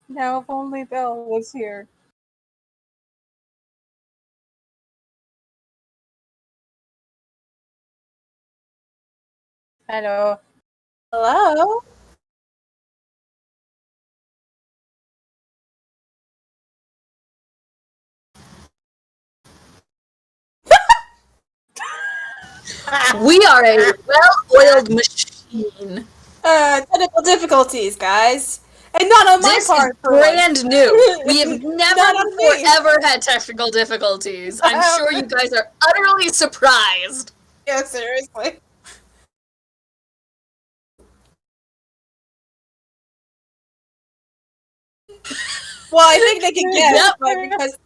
Now, if only Belle was here. Hello. Hello? We are a well-oiled machine. Technical difficulties, guys. And not on my This part, is for brand once. new. We have never Not on before me. ever had technical difficulties. I'm sure you guys are utterly surprised. Yeah, seriously. Well, I think they can guess, Yep. but because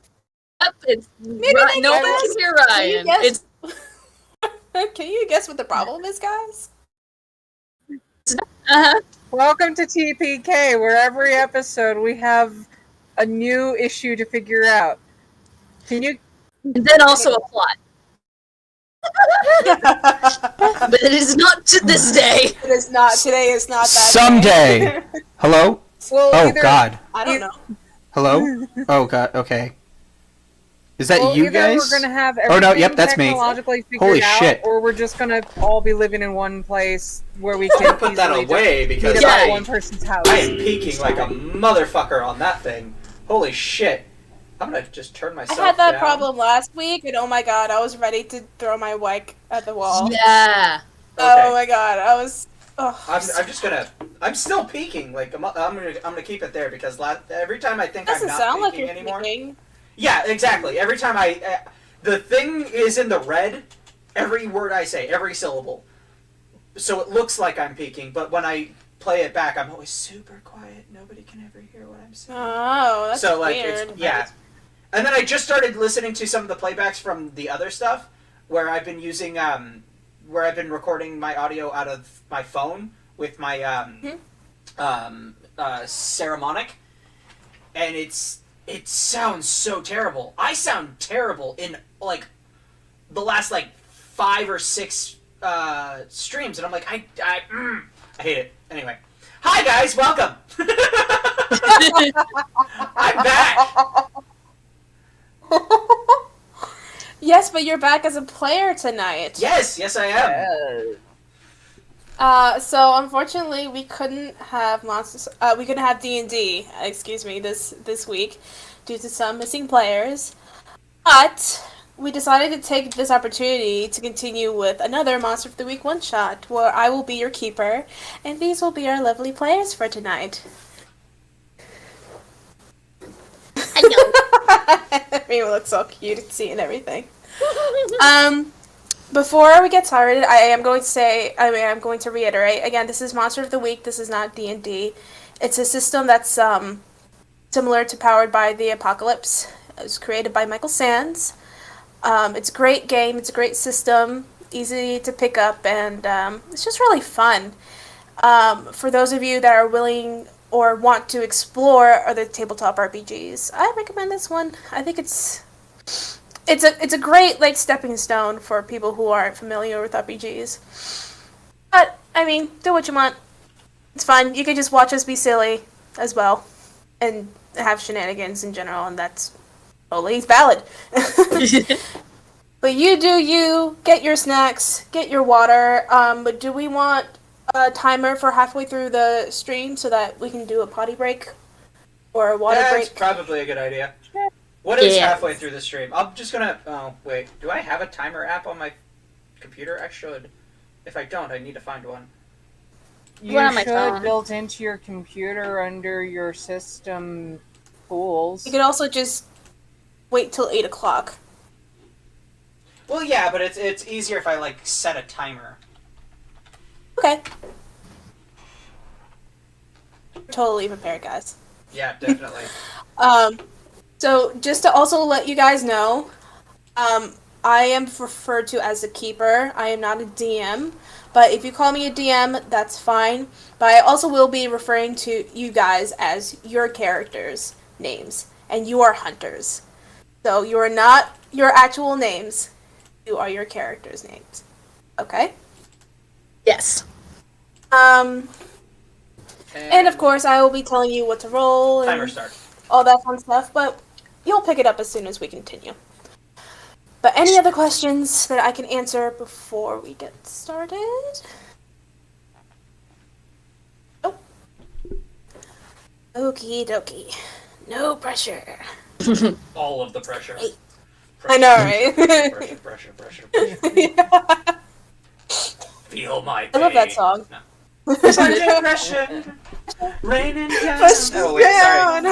Yep, it's maybe they nobody can can guess. hear Can you Ryan. guess? It's Can you guess what the problem is, guys? Welcome to TPK, where every episode we have a new issue to figure out. Can you? and then also a plot. But it is not to this day. It is not. Today is not that Someday. day. Hello? Well, Oh, either, God. I don't know. Hello? Oh, God. Okay. Is that Well, you either guys? we're gonna have Oh, everything no, yep, that's me. technologically figured Holy out, shit. or we're just gonna all be living in one place where we I'm can gonna put that easily away just because meet up at I one person's house. am peeking like a motherfucker on that thing. Holy shit. I'm gonna just turn I myself had that down. problem last week, and oh my god, I was ready to throw my mic at the wall. Yeah. Oh Okay. my god, I was. Oh, I'm just gonna. I'm still peeking. Like I'm gonna keep it there because every time I think I'm doesn't not sound like peeking you're anymore. speaking. Yeah, exactly. Every time the thing is in the red. Every word I say, every syllable. So it looks like I'm peeking, but when I play it back, I'm always super quiet. Nobody can ever hear what I'm saying. Oh, that's So like weird. it's yeah. And then I just started listening to some of the playbacks from the other stuff, where I've been using where I've been recording my audio out of my phone with my Ceramonic, and it sounds so terrible. I sound terrible in like the last like 5 or 6 streams, and I'm like I hate it. Anyway, hi guys, welcome. I'm back. Yes, but you're back as a player tonight. Yes, I am. So unfortunately, we couldn't have monsters. We couldn't have D&D. Excuse me, this week, due to some missing players. But we decided to take this opportunity to continue with another Monster of the Week one shot, where I will be your keeper, and these will be our lovely players for tonight. I know. It looks so cute to see and everything. Before we get started, I'm going to reiterate again. This is Monster of the Week. This is not D&D. It's a system that's similar to Powered by the Apocalypse. It was created by Michael Sands. It's a great game. It's a great system, easy to pick up, and it's just really fun. For those of you that are willing or want to explore other tabletop RPGs, I recommend this one. I think it's a great like stepping stone for people who aren't familiar with RPGs. But I mean, do what you want. It's fun. You can just watch us be silly as well, and have shenanigans in general, and that's totally valid. But you do you. Get your snacks. Get your water. But do we want a timer for halfway through the stream so that we can do a potty break or a water That's break? probably a good idea. What is Yeah. halfway through the stream? I'm just gonna. Oh wait, do I have a timer app on my computer? I should. If I don't, I need to find one. You One on my should phone. built into your computer under your system tools. You could also just wait till 8 o'clock. Well, yeah, but it's easier if I like set a timer. Okay. Totally prepared, guys. Yeah, definitely. So just to also let you guys know, I am referred to as a keeper. I am not a DM, but if you call me a DM, that's fine. But I also will be referring to you guys as your characters' names, and you are hunters. So you are not your actual names. You are your characters' names. Okay? Yes. And of course, I will be telling you what to roll timer and start. all that fun stuff, but you'll pick it up as soon as we continue. But any other questions that I can answer before we get started? Oh. Okie dokie. No pressure. All of the pressure. Hey. I know, right? Pressure. Yeah. Feel my pain. I love that song. No. Pressure. Raining down. Oh, wait, sorry.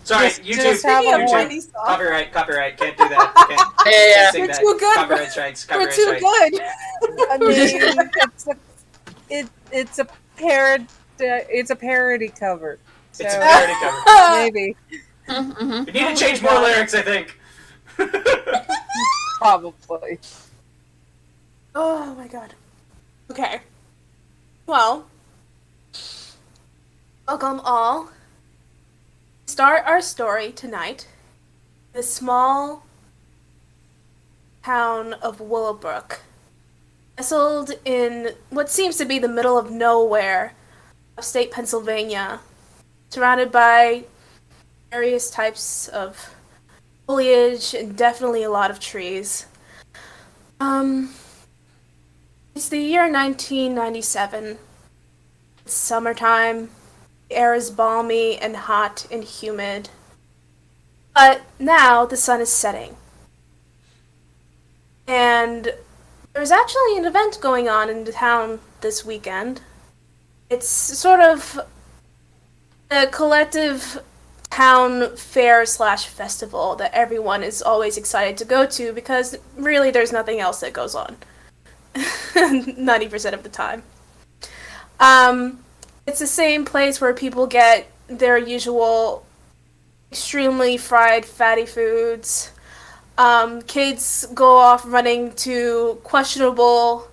Sorry, Just have a YouTube. Copyright. Can't do that. Yeah. Can't sing We're that. too good. Copyright strikes. We're too good. I mean, it's a parody cover. So It's a parody cover. maybe, Mm-hmm. We need to change more lyrics, I think. probably. Oh my god. Okay. Well, welcome all. Start our story tonight. The small town of Willowbrook, nestled in what seems to be the middle of nowhere, upstate Pennsylvania, surrounded by various types of foliage and definitely a lot of trees. It's the year 1997. It's summertime. The air is balmy and hot and humid. But now the sun is setting. And there's actually an event going on in the town this weekend. It's sort of a collective town fair / festival that everyone is always excited to go to because really there's nothing else that goes on. 90% of the time. It's the same place where people get their usual extremely fried fatty foods. Kids go off running to questionable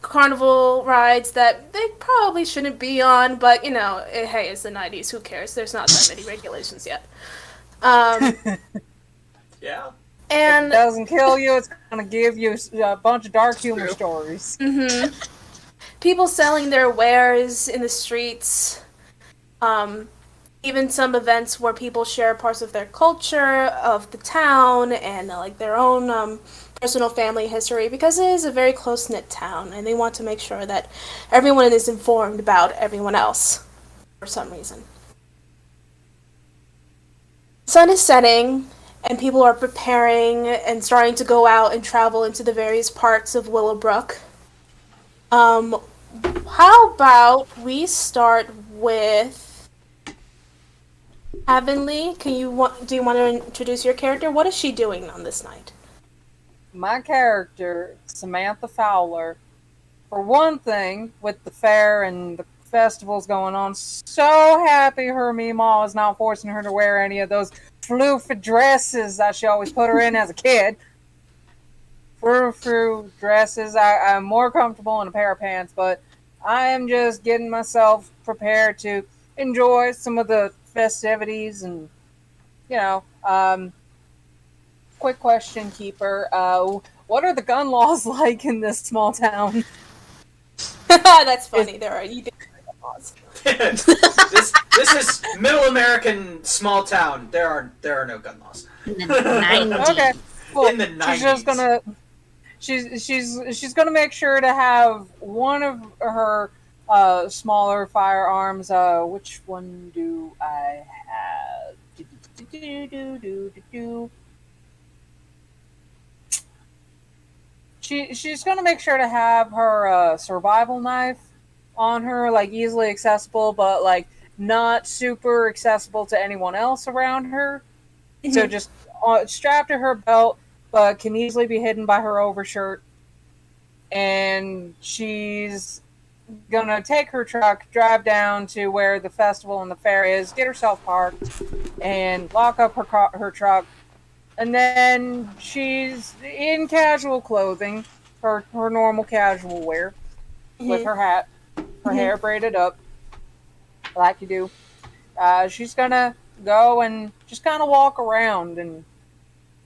carnival rides that they probably shouldn't be on, but you know, hey, it's the 90s, who cares? There's not that many regulations yet. Yeah. And If it doesn't kill you, it's gonna give you a bunch of dark humor stories. Mm-hmm. People selling their wares in the streets. Even some events where people share parts of their culture, of the town, and like their own personal family history, because it is a very close-knit town, and they want to make sure that everyone is informed about everyone else, for some reason. The sun is setting, and people are preparing and starting to go out and travel into the various parts of Willowbrook. How about we start with Avonlea? Do you want to introduce your character? What is she doing on this night? My character, Samantha Fowler, for one thing, with the fair and the festivals going on, so happy her Meemaw is not forcing her to wear any of those floofy dresses that she always put her in as a kid. Frou dresses. I'm more comfortable in a pair of pants, but I am just getting myself prepared to enjoy some of the festivities and, you know, quick question, Keeper. What are the gun laws like in this small town? That's funny. You think there are gun laws. this is middle American small town. There are no gun laws. In the 90s. Okay, cool. In the 90s. She's just gonna she's gonna make sure to have one of her smaller firearms. Which one do I have? She's gonna make sure to have her survival knife on her, like easily accessible, but like not super accessible to anyone else around her. Mm-hmm. So just strapped to her belt, but can easily be hidden by her overshirt. And she's gonna take her truck, drive down to where the festival and the fair is, get herself parked, and lock up her truck. And then she's in casual clothing, her normal casual wear, with her hat, her hair braided up, like you do. She's gonna go and just kind of walk around and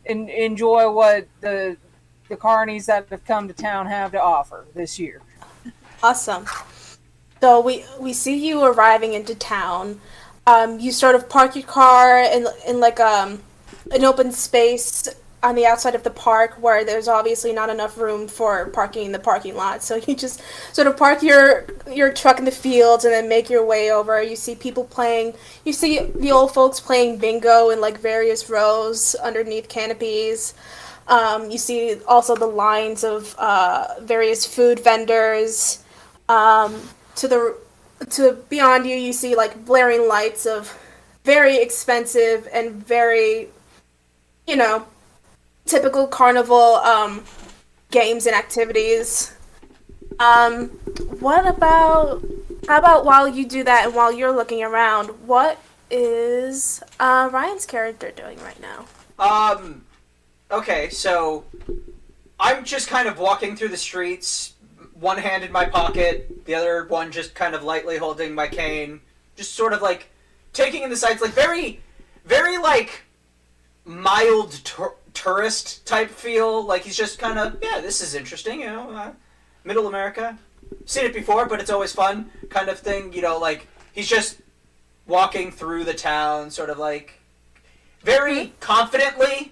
enjoy what the carnies that have come to town have to offer this year. Awesome. So we see you arriving into town. You sort of park your car in like an open space on the outside of the park where there's obviously not enough room for parking in the parking lot. So you just sort of park your truck in the fields and then make your way over. You see people playing. You see the old folks playing bingo in like various rows underneath canopies. You see also the lines of various food vendors. To the to beyond you, you see like blaring lights of very expensive and very, you know, typical carnival games and activities. Um, what about how about while you do that and while you're looking around, what is Ryan's character doing right now? Okay, so I'm just kind of walking through the streets, one hand in my pocket, the other one just kind of lightly holding my cane, just sort of like taking in the sights, like very, very like mild tourist type feel. Like he's just kind of, yeah, this is interesting, Middle America. Seen it before, but it's always fun, kind of thing. Like he's just walking through the town, sort of like very confidently.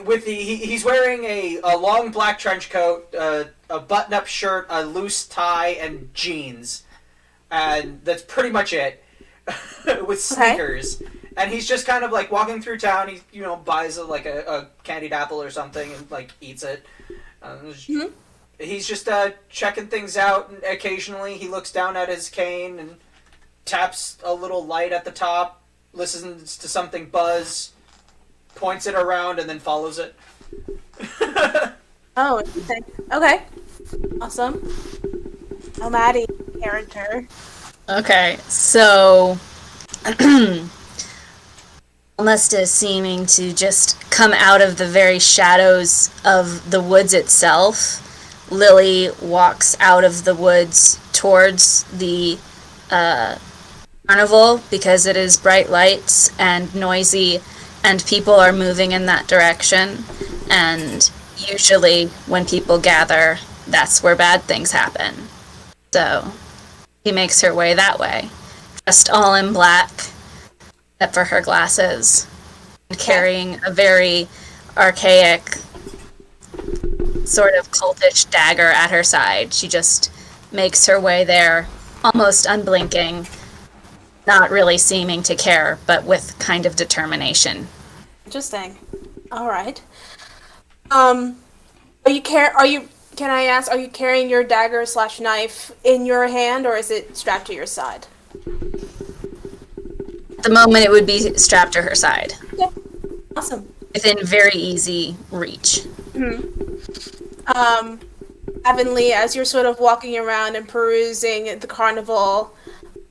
With he's wearing a long black trench coat, a button-up shirt, a loose tie, and jeans, and that's pretty much it. With sneakers, and he's just kind of like walking through town. He buys a candied apple or something and like eats it. He's just checking things out, and occasionally he looks down at his cane and taps a little light at the top, listens to something buzz, points it around, and then follows it. Oh, interesting. Okay. Awesome. Oh, Maddie character. Okay, so almost is seeming to just come out of the very shadows of the woods itself. Lily walks out of the woods towards the carnival because it is bright lights and noisy, and people are moving in that direction. And usually, when people gather, that's where bad things happen. So he makes her way that way, dressed all in black, except for her glasses, and carrying a very archaic, sort of cultish dagger at her side. She just makes her way there, almost unblinking, not really seeming to care, but with kind of determination. Interesting. All right. Can I ask, are you carrying your dagger / knife in your hand, or is it strapped to your side? At the moment, it would be strapped to her side, Yeah. Awesome. within very easy reach. Avonlea, as you're sort of walking around and perusing the carnival,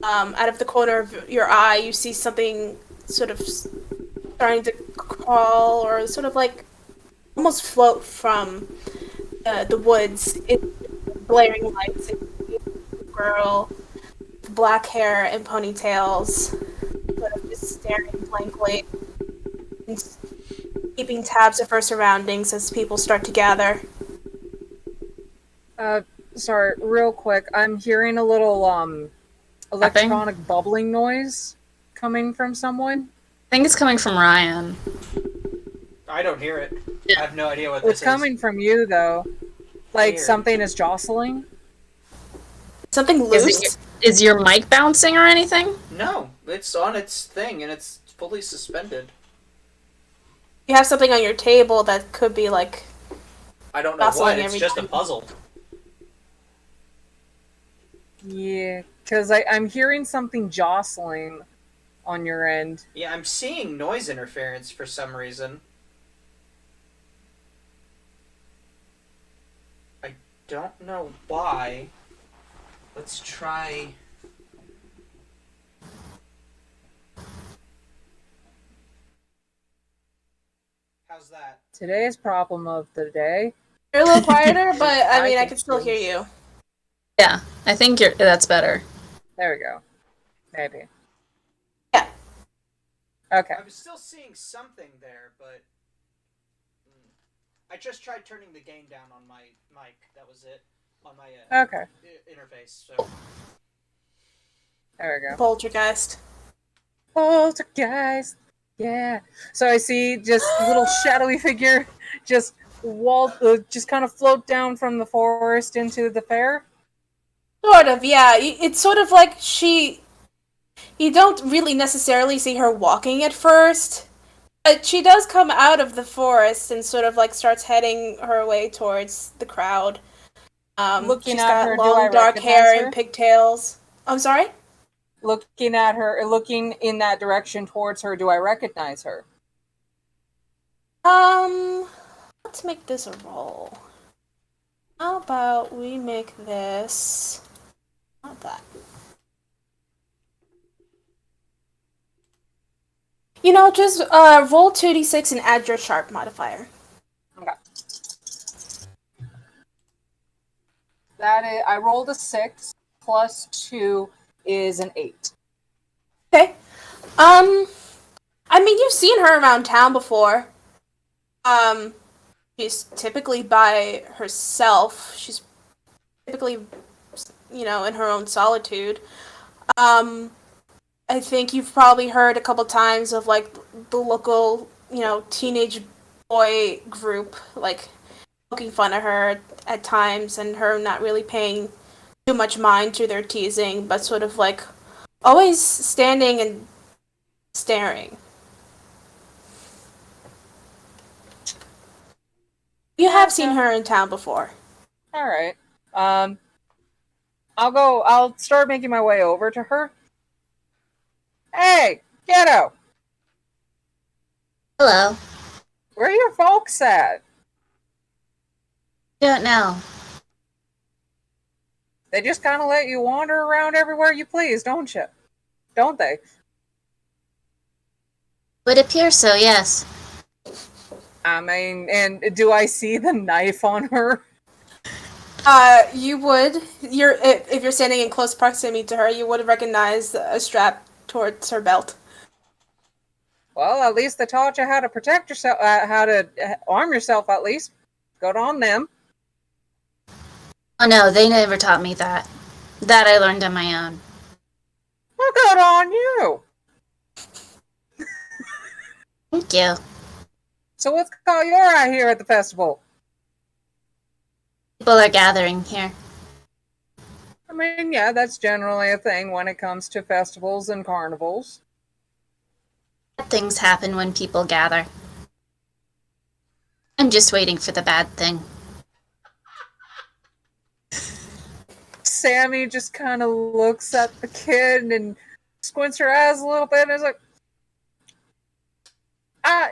out of the corner of your eye, you see something sort of starting to crawl or sort of like almost float from the woods. It's blaring lights. It's a girl, black hair and ponytails, sort of just staring blankly and keeping tabs of her surroundings as people start to gather. Sorry, real quick. I'm hearing a little electronic bubbling noise coming from someone. I think it's coming from Ryan. I don't hear it. Yeah. I have no idea what It's this is. coming from you, though. Like Weird. something is jostling. Something loose. Is your mic bouncing or anything? No, it's on its thing and it's fully suspended. You have something on your table that could be like I don't know Jostling what. It's every just a time. puzzle. Yeah, because I'm hearing something jostling on your end. Yeah, I'm seeing noise interference for some reason. I don't know why. Let's try. How's that? Today's problem of the day. you're a little quieter, but I mean I think can still so. hear you. Yeah, I think that's better. There we go. Maybe. Yeah. Okay. I was still seeing something there, but I just tried turning the gain down on my mic. That was it. on my Okay. interface. So There we go. Poltergeist. Poltergeist. Yeah. So I see just little shadowy figure just just kind of float down from the forest into the fair. Sort of, yeah. It's sort of like you don't really necessarily see her walking at first, but she does come out of the forest and sort of like starts heading her way towards the crowd. Looking She's at got her, do I long dark recognize hair her? and pigtails. I'm sorry? Looking at her, looking in that direction towards her, do I recognize her? Let's make this a roll. How about we make this not that. Just roll 2d6 and add your sharp modifier. Okay. That is, I rolled a 6 plus 2 is an 8. Okay. You've seen her around town before. She's typically by herself. She's typically, in her own solitude. I think you've probably heard a couple times of, like, the local, teenage boy group, like, poking fun at her at times and her not really paying too much mind to their teasing, but sort of, like, always standing and staring. You have seen her in town before. All right. I'll start making my way over to her. Hey, kiddo. Hello. Where are your folks at? Don't know. They just kind of let you wander around everywhere you please, don't you? Don't they? Would appear so, yes. I mean, and do I see the knife on her? You would. If you're standing in close proximity to her, you would recognize a strap towards her belt. Well, at least they taught you how to protect yourself, how to arm yourself. At least, good on them. Oh no, they never taught me that. That I learned on my own. Well, good on you. Thank you. So what's caught your eye here at the festival? People are gathering here. I mean, yeah, that's generally a thing when it comes to festivals and carnivals. Bad things happen when people gather. I'm just waiting for the bad thing. Sammy just kind of looks at the kid and squints her eyes a little bit and is like,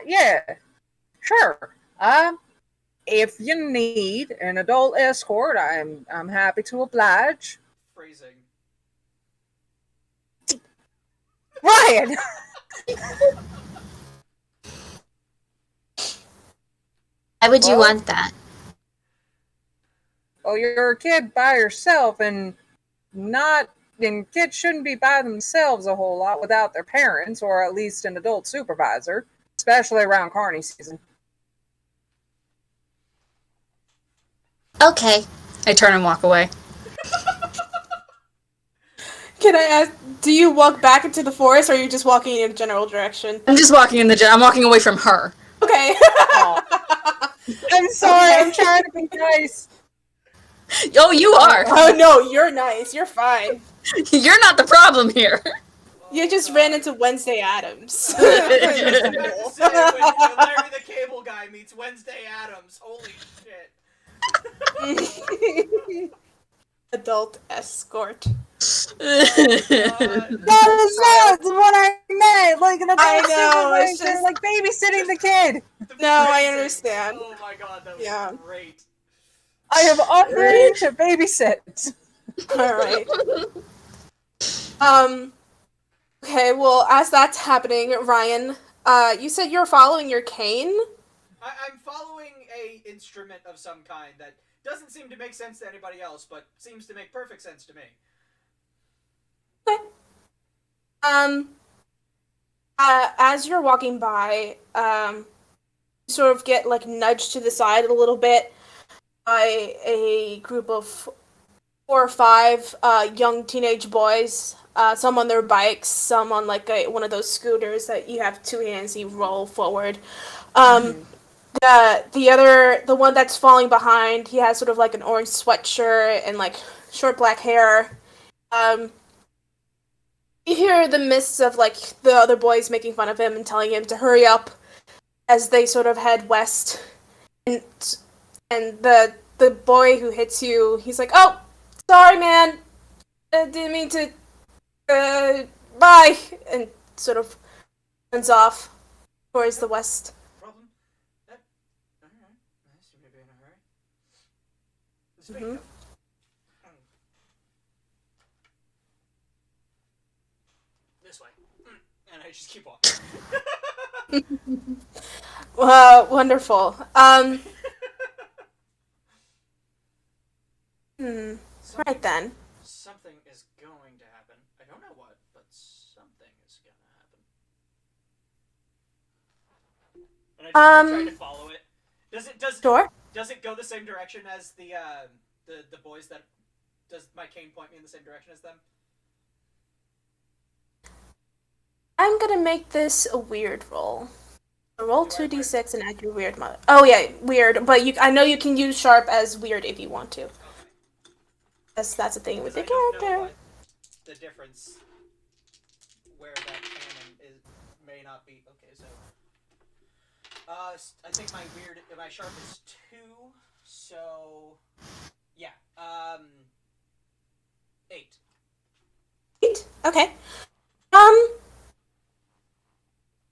yeah, sure. If you need an adult escort, I'm happy to oblige. phrasing. Ryan! Why would you Well- want that? Well, you're a kid by yourself, and kids shouldn't be by themselves a whole lot without their parents, or at least an adult supervisor, especially around carny season. Okay. I turn and walk away. Can I ask, do you walk back into the forest, or are you just walking in a general direction? I'm just walking I'm walking away from her. Okay. I'm sorry, Okay. I'm trying to be nice. Oh, you are! Oh no, you're nice. You're fine. You're not the problem here. You just ran into Wednesday Addams. I was about to say, when Larry the Cable Guy meets Wednesday Addams, holy shit. Adult escort. That is what I meant! Like, an adult I know, it's supervisor, just- like babysitting the kid! No, I Phrasing. understand. Oh my god, that was Yeah. great. I have offered to babysit. Alright. Okay, well, as that's happening, Ryan, you said you're following your cane? I'm following a instrument of some kind that doesn't seem to make sense to anybody else, but seems to make perfect sense to me. Okay. As you're walking by, you sort of get, like, nudged to the side a little bit by a group of 4 or 5 young teenage boys. Some on their bikes, some on like one of those scooters that you have 2 hands, you roll forward. Um, the one that's falling behind, he has sort of like an orange sweatshirt and like short black hair. Um, you hear the mists of like the other boys making fun of him and telling him to hurry up as they sort of head west. And the boy who hits you, he's like, "Oh, sorry, man. I didn't mean to. Bye," and sort of runs off towards the west. Problem? Alright. I seem to be in a hurry. Mhm. This way. And I just keep walking. Wonderful. Right then. Something is going to happen. I don't know what, but something is gonna happen. And I just keep trying to follow it. Sure. Does it go the same direction as the boys that does my cane point me in the same direction as them? I'm gonna make this a weird roll. Roll 2d6 and add your weird mother. Oh yeah, weird. But I know you can use sharp as weird if you want to. Okay. That's a thing with the I don't know character. what the difference where that cannon is may not be. Okay, so I think my sharp is 2, so yeah, 8. 8? Okay.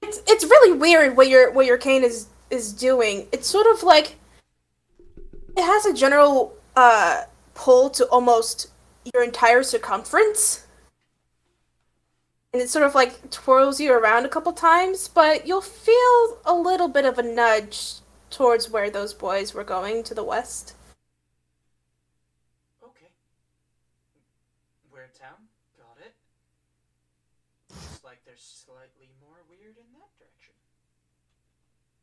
It's really weird what your cane is doing. It's sort of like it has a general pull to almost your entire circumference. And it sort of like twirls you around a couple times, but you'll feel a little bit of a nudge towards where those boys were going to the west. Okay. Weird town. Got it. Looks like there's slightly more weird in that direction.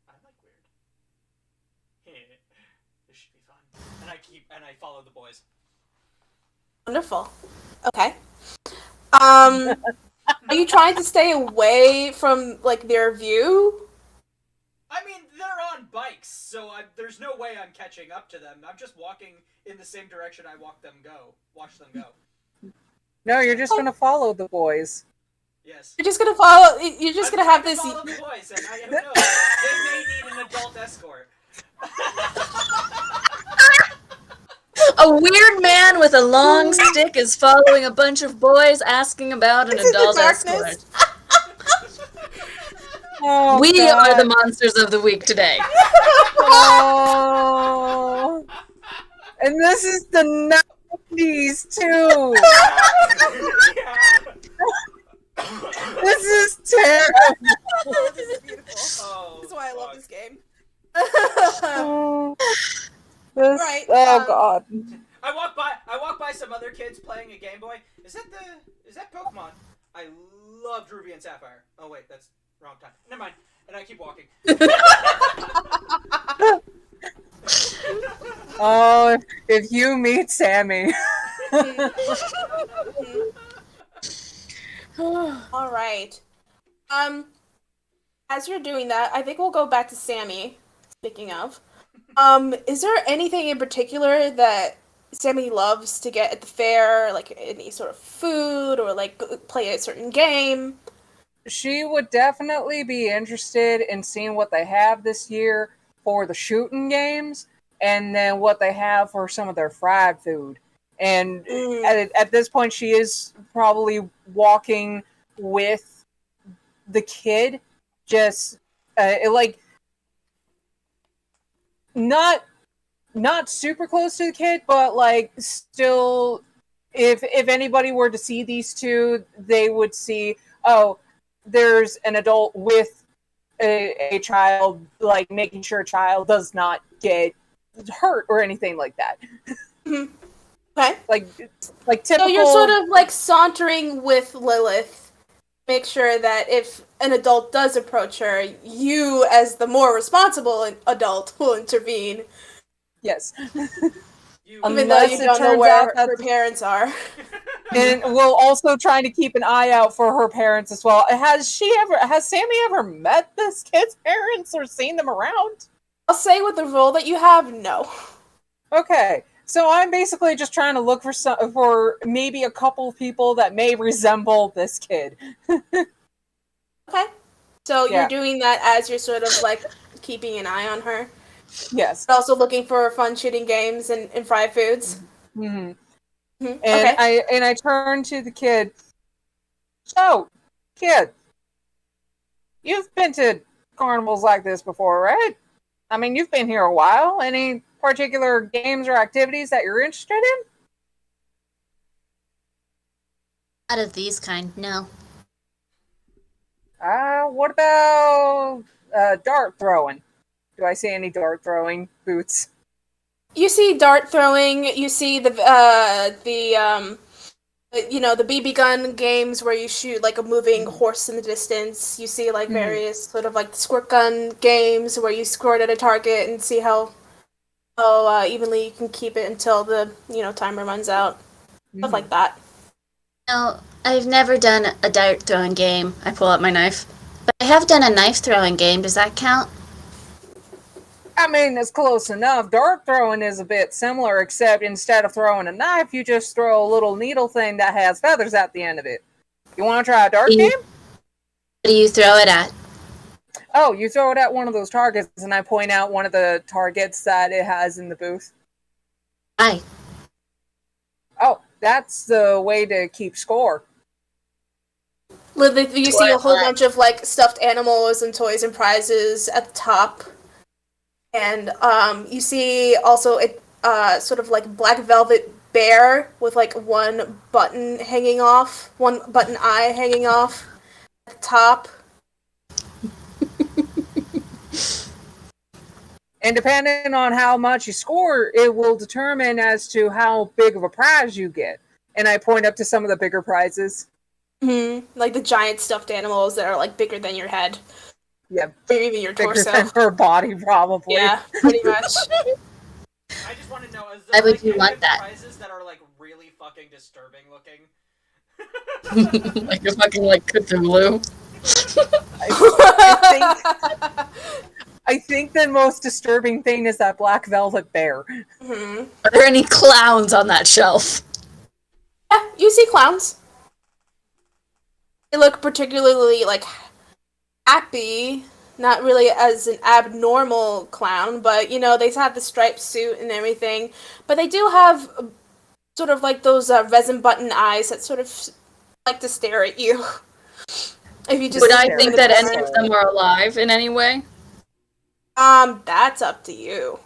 I like weird. This should be fun. And I follow the boys. Wonderful. Okay. Are you trying to stay away from like their view? I mean, they're on bikes, so there's no way I'm catching up to them. I'm just walking in the same direction I watch them go. No, you're just gonna follow the boys. Yes. You're just gonna follow. You're just gonna have this. Follow the boys, and who knows? They may need an adult escort. A weird man with a long stick is following a bunch of boys asking about an It's in the adult darkness. escort. Oh, We God. are the monsters of the week today. Oh. And this is the 90s, too. This is terrible. Oh, this is beautiful. Oh, This is why I love fuck. this game. Oh, this, Right, oh God. I walk by some other kids playing a Game Boy. Is that Pokemon? I loved Ruby and Sapphire. Oh wait, that's wrong time. Never mind. And I keep walking. Oh, if you meet Sammy. All right. As you're doing that, I think we'll go back to Sammy. Speaking of, is there anything in particular that Sammy loves to get at the fair, like any sort of food or like play a certain game? She would definitely be interested in seeing what they have this year for the shooting games, and then what they have for some of their fried food. And at this point, she is probably walking with the kid, just like not super close to the kid, but like still, if anybody were to see these two, they would see, oh, there's an adult with a child, like making sure a child does not get hurt or anything like that. Okay. Like typical. So you're sort of like sauntering with Lilith. Make sure that if an adult does approach her, you, as the more responsible adult, will intervene. Yes. You Even though you Unless it don't know turns where out that, her parents are. and we'll also trying to keep an eye out for her parents as well. Has Sammy ever met this kid's parents or seen them around? I'll say with the role that you have, no. Okay, so I'm basically just trying to look for maybe a couple people that may resemble this kid. Okay. So Yeah. you're doing that as you're sort of like keeping an eye on her. Yes. But also looking for fun shooting games and fried foods. Hmm. Mhm. And Okay. I turn to the kid. So, kid, you've been to carnivals like this before, right? I mean, you've been here a while. Any particular games or activities that you're interested in? Out of these kind, no. What about dart throwing? Do I see any dart throwing boots? You see dart throwing. You see the the BB gun games where you shoot like a moving horse in the distance. You see like various sort of like squirt gun games where you squirt at a target and see how evenly you can keep it until the timer runs out. Stuff like that. No, I've never done a dart throwing game. I pull out my knife. But I have done a knife throwing game. Does that count? I mean, it's close enough. Dart throwing is a bit similar, except instead of throwing a knife, you just throw a little needle thing that has feathers at the end of it. You want to try a dart game? What do you throw it at? Oh, you throw it at one of those targets, and I point out one of the targets that it has in the booth. Aye. Oh, that's the way to keep score. You see a whole bunch of like stuffed animals and toys and prizes at the top, and you see also a sort of like black velvet bear with like one button eye hanging off at the top. And depending on how much you score, it will determine as to how big of a prize you get. And I point up to some of the bigger prizes. Like the giant stuffed animals that are like bigger than your head. Yeah, Or even your bigger torso. than her body, probably. Yeah, pretty much. I just want to know, is Why there would like you any want of the that? prizes that are like really fucking disturbing looking? Like a fucking like Cthulhu. I think the most disturbing thing is that black velvet bear. Are there any clowns on that shelf? Yeah, you see clowns. They look particularly like happy, not really as an abnormal clown, but they have the striped suit and everything. But they do have sort of like those resin button eyes that sort of like to stare at you. If you just Would I sit think in the that any corner. of them are alive in any way? That's up to you.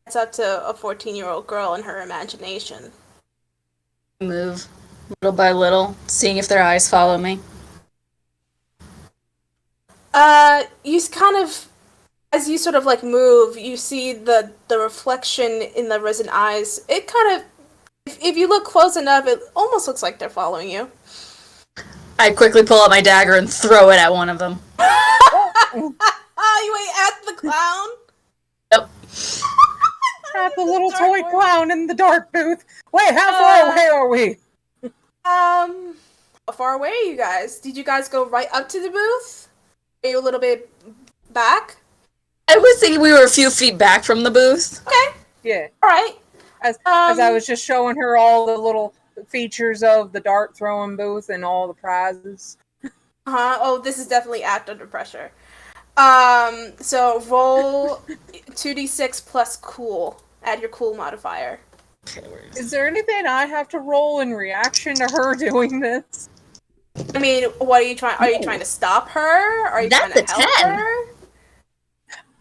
It's up to a 14-year-old girl and her imagination. Move little by little, seeing if their eyes follow me. You kind of, as you sort of like move, you see the reflection in the resin eyes. It kind of, if you look close enough, it almost looks like they're following you. I quickly pull out my dagger and throw it at one of them. You ain't at the clown? Yep. At the little toy clown in the dart booth. Wait, how far away are we? How far away are you guys? Did you guys go right up to the booth? Are you a little bit back? I was thinking we were a few feet back from the booth. Okay. Yeah. Alright. As I was just showing her all the little features of the dart throwing booth and all the prizes. Oh, this is definitely act under pressure. So roll 2d6 plus cool. Add your cool modifier. Okay, where is Is there anything I have to roll in reaction to her doing this? I mean, what are you trying? Are you trying to stop her? Are you That's trying to a help 10. her?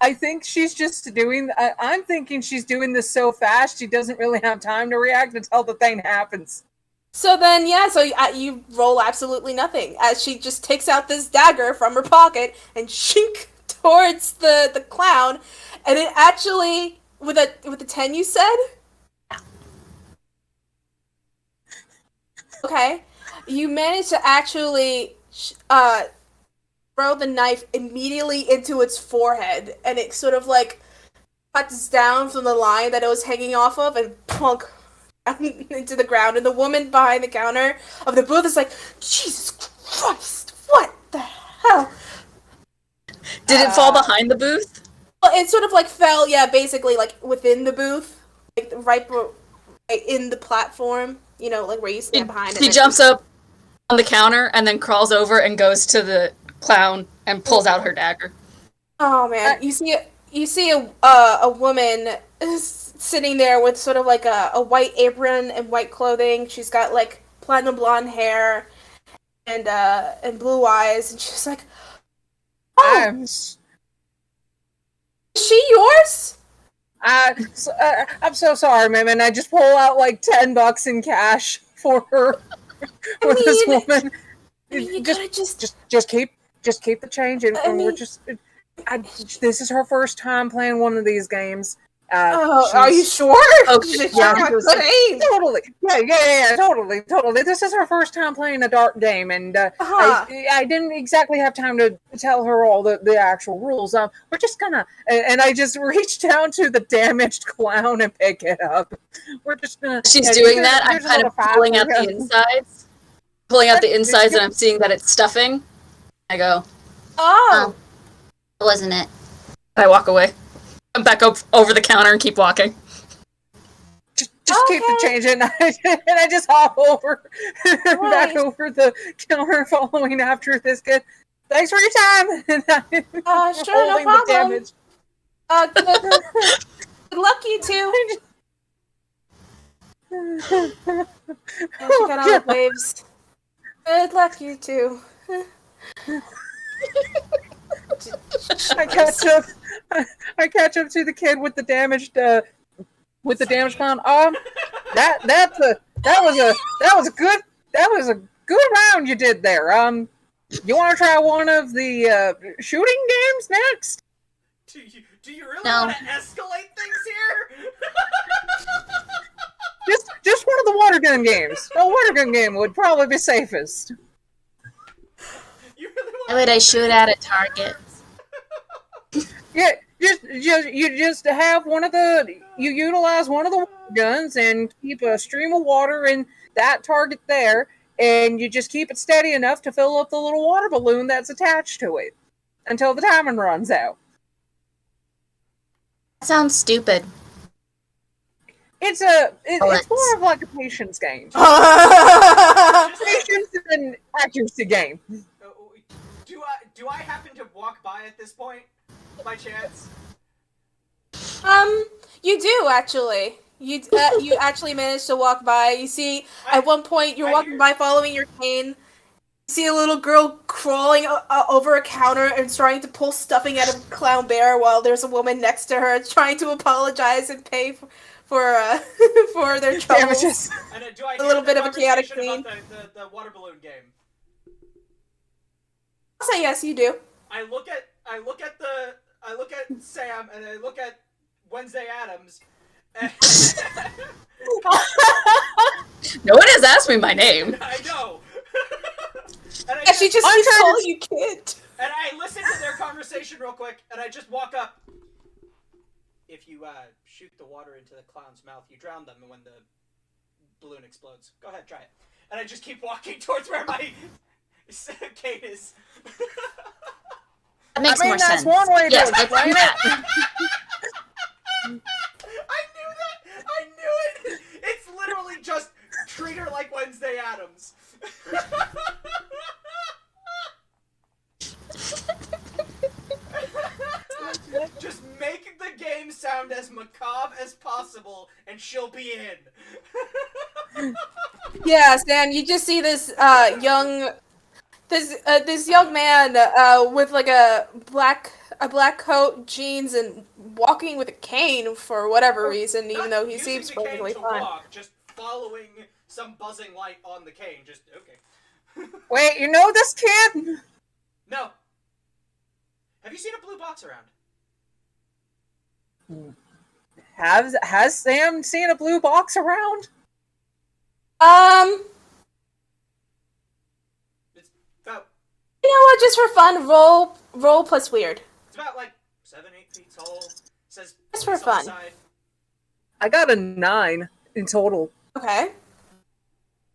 I think she's just doing. I'm thinking she's doing this so fast she doesn't really have time to react until the thing happens. So then, yeah. So you roll absolutely nothing as she just takes out this dagger from her pocket and shink towards the clown, and it actually with a 10 you said. Okay, you managed to actually throw the knife immediately into its forehead, and it sort of like cuts down from the line that it was hanging off of and plunk down into the ground. And the woman behind the counter of the booth is like, Jesus Christ, what the hell? Did it fall behind the booth? Well, it sort of like fell, yeah, basically like within the booth, like right in the platform, like where you stand behind it. She jumps up on the counter and then crawls over and goes to the clown and pulls out her dagger. Oh man, you see a woman sitting there with sort of like a white apron and white clothing. She's got like platinum blonde hair and blue eyes, and she's like, "Oh, is she yours?" I'm so sorry, ma'am, and I just pull out like $10 in cash for her, for this woman. You just keep the change, and we're just. This is her first time playing one of these games. Are you sure? Oh, Yeah, good. totally. Yeah, totally. This is her first time playing a dark game, and I didn't exactly have time to tell her all the actual rules. We're just gonna, and I just reach down to the damaged clown and pick it up. We're just gonna. She's doing that. I'm kind of pulling out the insides. And I'm seeing that it's stuffing. I go, Oh. Wasn't it? I walk away. I'm back up over the counter and keep walking. Just keep the change, and I just hop over back over the counter, following after this kid. Thanks for your time. Sure, no problem. Good luck, you two. And she kind of waves. Good luck, you two. I catch up to the kid with the damaged clown. That was a good round you did there. You want to try one of the shooting games next? Do you really want to escalate things here? just one of the water gun games. A water gun game would probably be safest. Why would I shoot at a target? Yeah, you just have you utilize one of the water guns and keep a stream of water in that target there, and you just keep it steady enough to fill up the little water balloon that's attached to it until the timer runs out. That sounds stupid. It's more of like a patience game. Patience and accuracy game. Do I happen to walk by at this point, by chance? You do actually. You actually managed to walk by. You see, at one point you're walking by, following your cane. You see a little girl crawling over a counter and trying to pull stuffing out of a clown bear, while there's a woman next to her trying to apologize and pay for their troubles. And do I a little bit of a chaotic scene. The water balloon game. I'll say yes, you do. I look at Sam, and I look at Wednesday Addams. And no one has asked me my name. I know. And she just keeps calling you kid. And I listen to their conversation real quick, and I just walk up. If you shoot the water into the clown's mouth, you drown them when the balloon explodes. Go ahead, try it. And I just keep walking towards where my cane is. That makes more sense. That's one way to do that. I knew it! It's literally just treat her like Wednesday Addams. Just make the game sound as macabre as possible, and she'll be in. Yeah, Sam, you just see this young man with like a black coat, jeans, and walking with a cane for whatever reason, even though he seems perfectly fine. Just following some buzzing light on the cane. Just okay. Wait, you know this kid? No. Have you seen a blue box around? Has Sam seen a blue box around? It's about. You know what? Just for fun, roll plus weird. It's about like 7-8 feet tall, says Just for police on the fun. side. I got a 9 in total. Okay.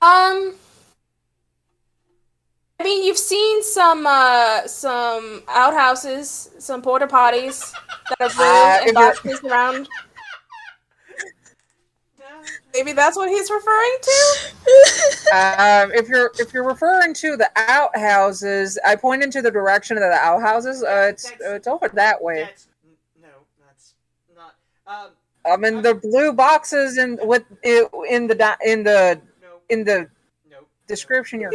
I mean, you've seen some outhouses, some porta potties that are blue and if you're- boxes around. Maybe that's what he's referring to. If you're referring to the outhouses, I point into the direction of the outhouses. It's over that way. That's not. I mean the blue boxes in the No. description. No.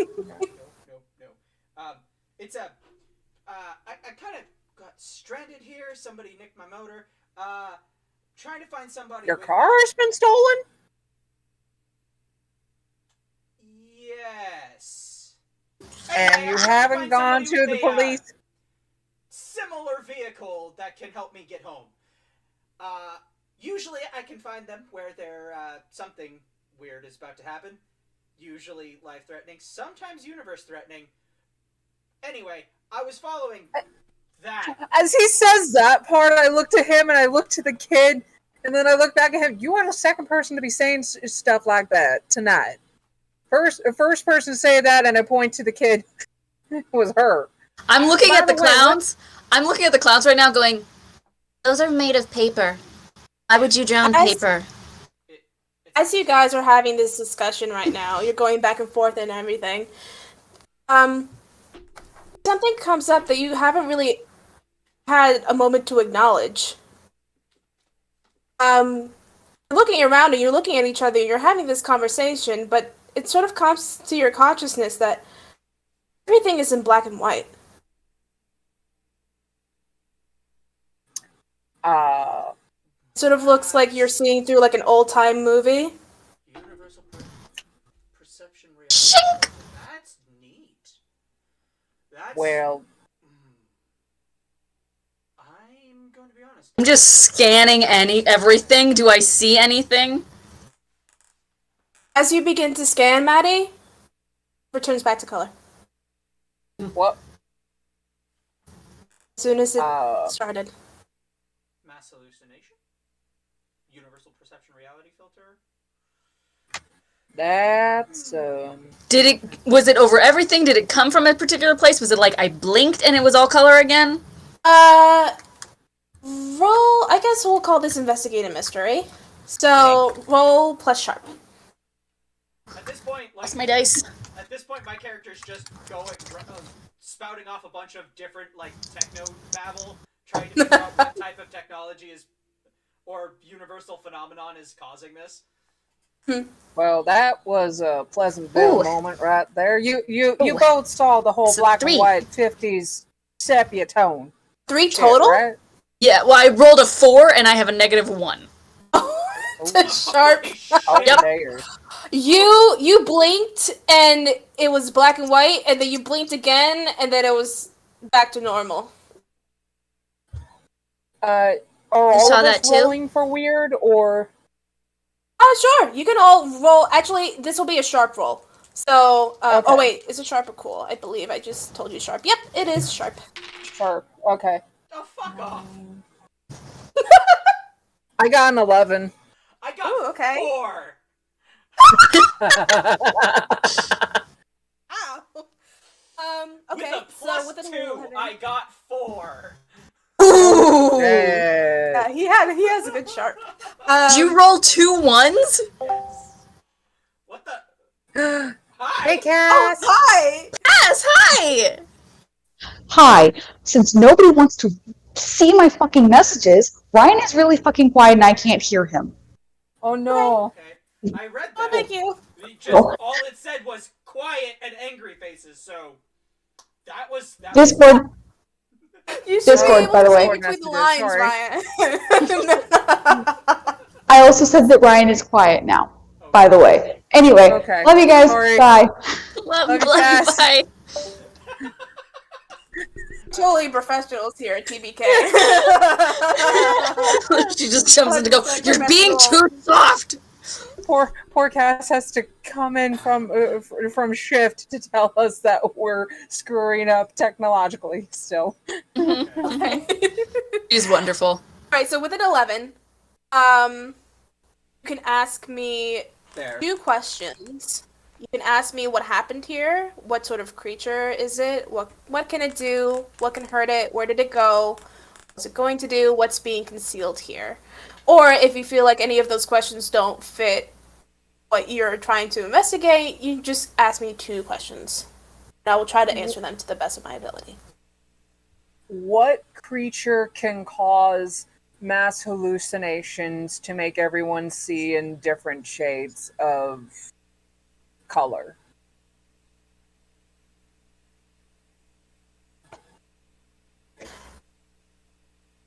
It's a. I kind of got stranded here. Somebody nicked my motor. Trying to find somebody. Your car's been stolen? Yes. And you haven't gone to the police? Similar vehicle that can help me get home. Usually I can find them where something weird is about to happen. Usually life-threatening, sometimes universe-threatening. Anyway, I was following that. As he says that part, I look to him and I look to the kid, and then I look back at him. You are the second person to be saying stuff like that tonight. First person to say that, and I point to the kid, was her. I'm looking at the clowns. I'm looking at the clowns right now going, those are made of paper. Why would you drown paper? As you guys are having this discussion right now, you're going back and forth and everything. Something comes up that you haven't really had a moment to acknowledge. You're looking around and you're looking at each other, you're having this conversation, but it sort of comes to your consciousness that everything is in black and white. Sort of looks like you're seeing through like an old-time movie. Universal perception reality. Shink! That's neat. Well, I'm going to be honest. I'm just scanning everything. Do I see anything? As you begin to scan, Maddie, returns back to color. what? As soon as it started. Mass hallucination? Universal perception reality filter? That's Was it over everything? Did it come from a particular place? Was it like I blinked and it was all color again? Roll, I guess we'll call this investigative mystery. So, roll plus sharp. At this point, That's my dice. At this point, my character's just going, spouting off a bunch of different, techno babble, trying to figure out what type of technology or universal phenomenon is causing this. Well, that was a Pleasantville moment right there. You both saw the whole black and white 50s sepia tone. 3 total? Right? Yeah, well, I rolled a 4 and I have a -1. Sharp. Yep. You blinked and it was black and white, and then you blinked again, and then it was back to normal. Are all saw of us that too? rolling for weird, or? Sure. You can all roll. Actually, this will be a sharp roll. So, Okay. Oh wait, is it sharp or cool? I believe I just told you sharp. Yep, it is sharp. Sharp. Okay. Oh, fuck off! I got an 11. I got Ooh, okay. 4! Ow. Okay. With a plus with a 2, I got 4. Ooh! Yeah. he has a good sharp. Did you roll 2 1s? What the? Hi! Hey, Cass. Hi. Yes, hi! Hi, since nobody wants to see my fucking messages, Ryan is really fucking quiet and I can't hear him. Oh no. Okay. I read that. Oh, thank you. All it said was quiet and angry faces, so that was Discord. You should Discord, be able by the to way. see between the lines, Sorry. Ryan. I also said that Ryan is quiet now, by the way. Anyway, Okay. love you guys. Sorry. Bye. Love you, you, Cass. bye. Totally professionals here at TBK. She just jumps in to go, 100% you're being professional. too soft! Poor Cass has to come in from shift to tell us that we're screwing up technologically still. She's wonderful. Alright, so with an 11, you can ask me There. 2 questions. You can ask me what happened here, what sort of creature is it, what can it do, what can hurt it, where did it go, what's it going to do, what's being concealed here. Or if you feel like any of those questions don't fit what you're trying to investigate, you just ask me 2 questions. And I will try to answer them to the best of my ability. What creature can cause mass hallucinations to make everyone see in different shades of color?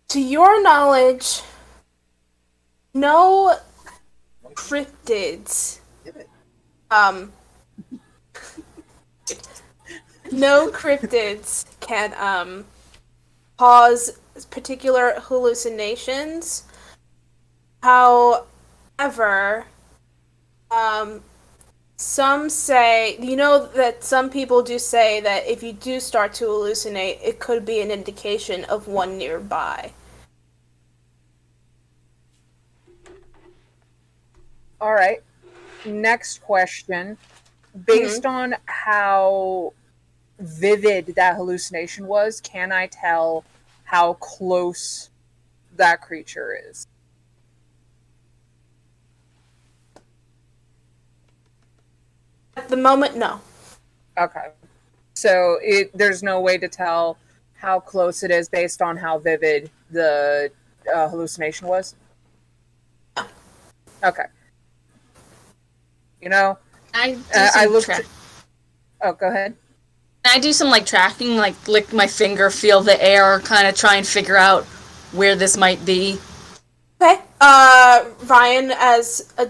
To your knowledge, no cryptids. No cryptids can cause particular hallucinations. However, some say, that some people do say that if you do start to hallucinate, it could be an indication of one nearby. All right. Next question. Based on how vivid that hallucination was, can I tell how close that creature is? At the moment, no. Okay. So there's no way to tell how close it is based on how vivid the hallucination was? Okay. I looked. Oh, go ahead. I do some tracking, lick my finger, feel the air, kind of try and figure out where this might be. Okay. Ryan,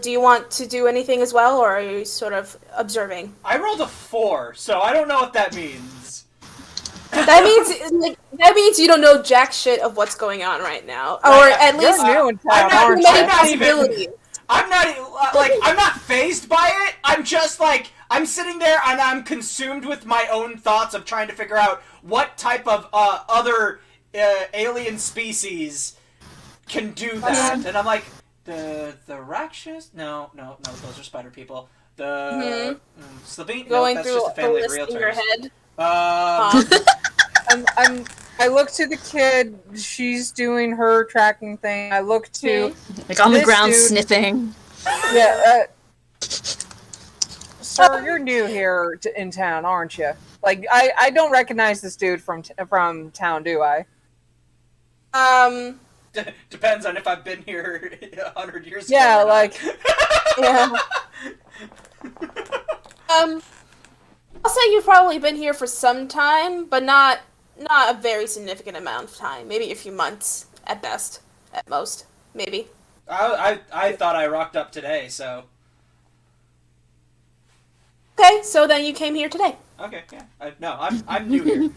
do you want to do anything as well, or are you sort of observing? I rolled a 4, so I don't know what that means. That means you don't know jack shit of what's going on right now, or at least new in town, I'm not fazed by it. I'm just I'm sitting there and I'm consumed with my own thoughts of trying to figure out what type of other alien species can do that. And I'm like, the Rakshas? No, those are spider people. The Slovene? Going that's through just a family of list in realtors. your head. I look to the kid. She's doing her tracking thing. I look to on the ground dude. sniffing. Yeah. Sir, you're new here in town, aren't you? I don't recognize this dude from town, do I? Depends on if I've been here 100 years ago. Yeah, yeah. I'll say you've probably been here for some time, but not a very significant amount of time. Maybe a few months at best, at most, maybe. I thought I rocked up today, so. Okay, so then you came here today. Okay, yeah. I'm new here.